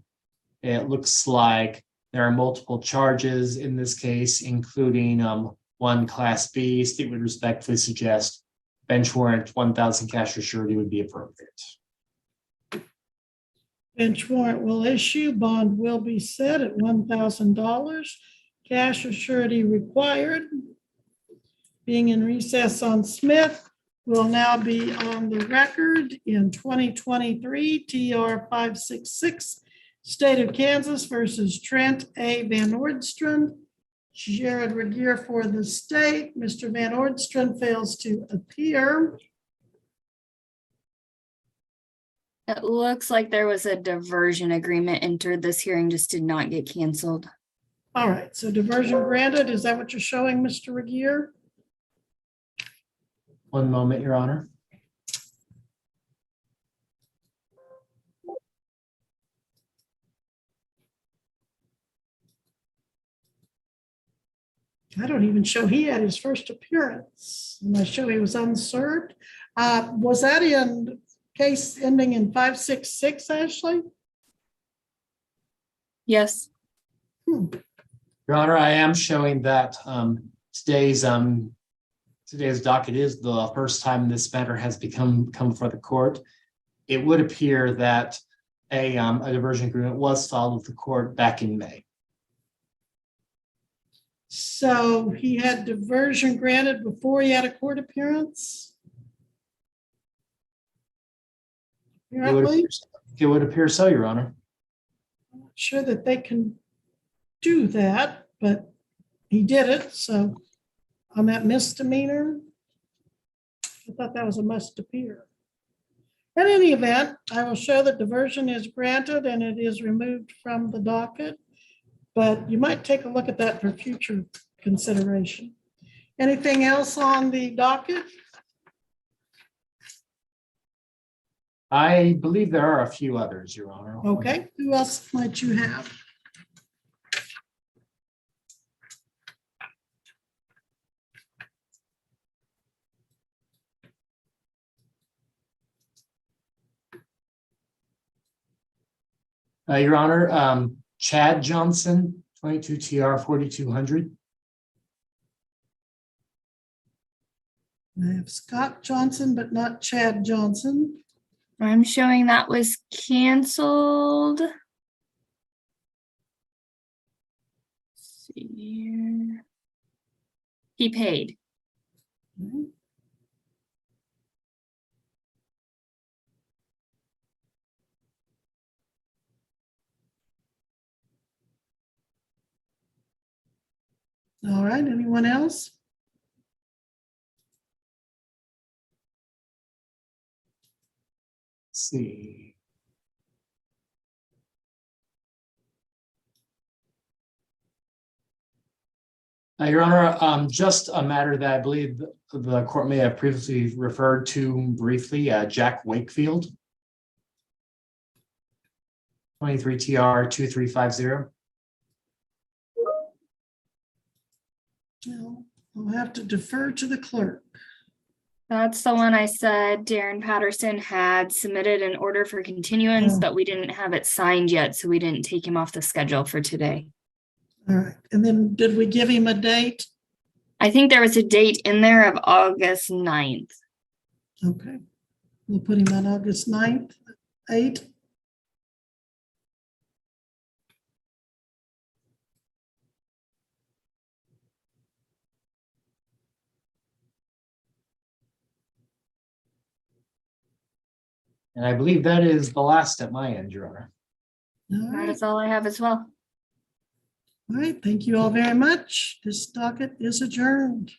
it looks like there are multiple charges in this case, including one Class B. State would respectfully suggest bench warrant 1,000 cash or surety would be appropriate.
Bench warrant will issue. Bond will be set at $1,000. Cash or surety required. Being in recess on Smith, will now be on the record in 2023 TR 566, State of Kansas versus Trent A. Van Ordstrand. Jared Regier for the state. Mr. Van Ordstrand fails to appear.
It looks like there was a diversion agreement entered. This hearing just did not get canceled.
All right, so diversion granted. Is that what you're showing, Mr. Regier?
One moment, Your Honor.
I don't even show he had his first appearance. And I show he was unserved. Was that in case ending in 566, Ashley?
Yes.
Your Honor, I am showing that today's docket is the first time this matter has come before the court. it would appear that a diversion agreement was filed with the court back in May.
So he had diversion granted before he had a court appearance? Apparently,
It would appear so, Your Honor.
I'm not sure that they can do that, but he did it, so on that misdemeanor, I thought that was a must appear. In any event, I will show that diversion is granted and it is removed from the docket, but you might take a look at that for future consideration. Anything else on the docket?
I believe there are a few others, Your Honor.
Okay, who else might you have?
Your Honor, Chad Johnson, 22 TR 4200.
I have Scott Johnson, but not Chad Johnson.
I'm showing that was canceled. Let's see here. He paid.
All right, anyone else?
Let's see. Your Honor, just a matter that I believe the court may have previously referred to briefly, Jack Wakefield. 23 TR 2350.
No, I'll have to defer to the clerk.
That's the one I said Darren Patterson had submitted an order for continuance, but we didn't have it signed yet, so we didn't take him off the schedule for today.
All right, and then did we give him a date?
I think there was a date in there of August 9th.
Okay, we'll put him on August 9th, 8.
And I believe that is the last at my end, Your Honor.
All
That
right.
is all I have as well.
All right, thank you all very much. This docket is adjourned.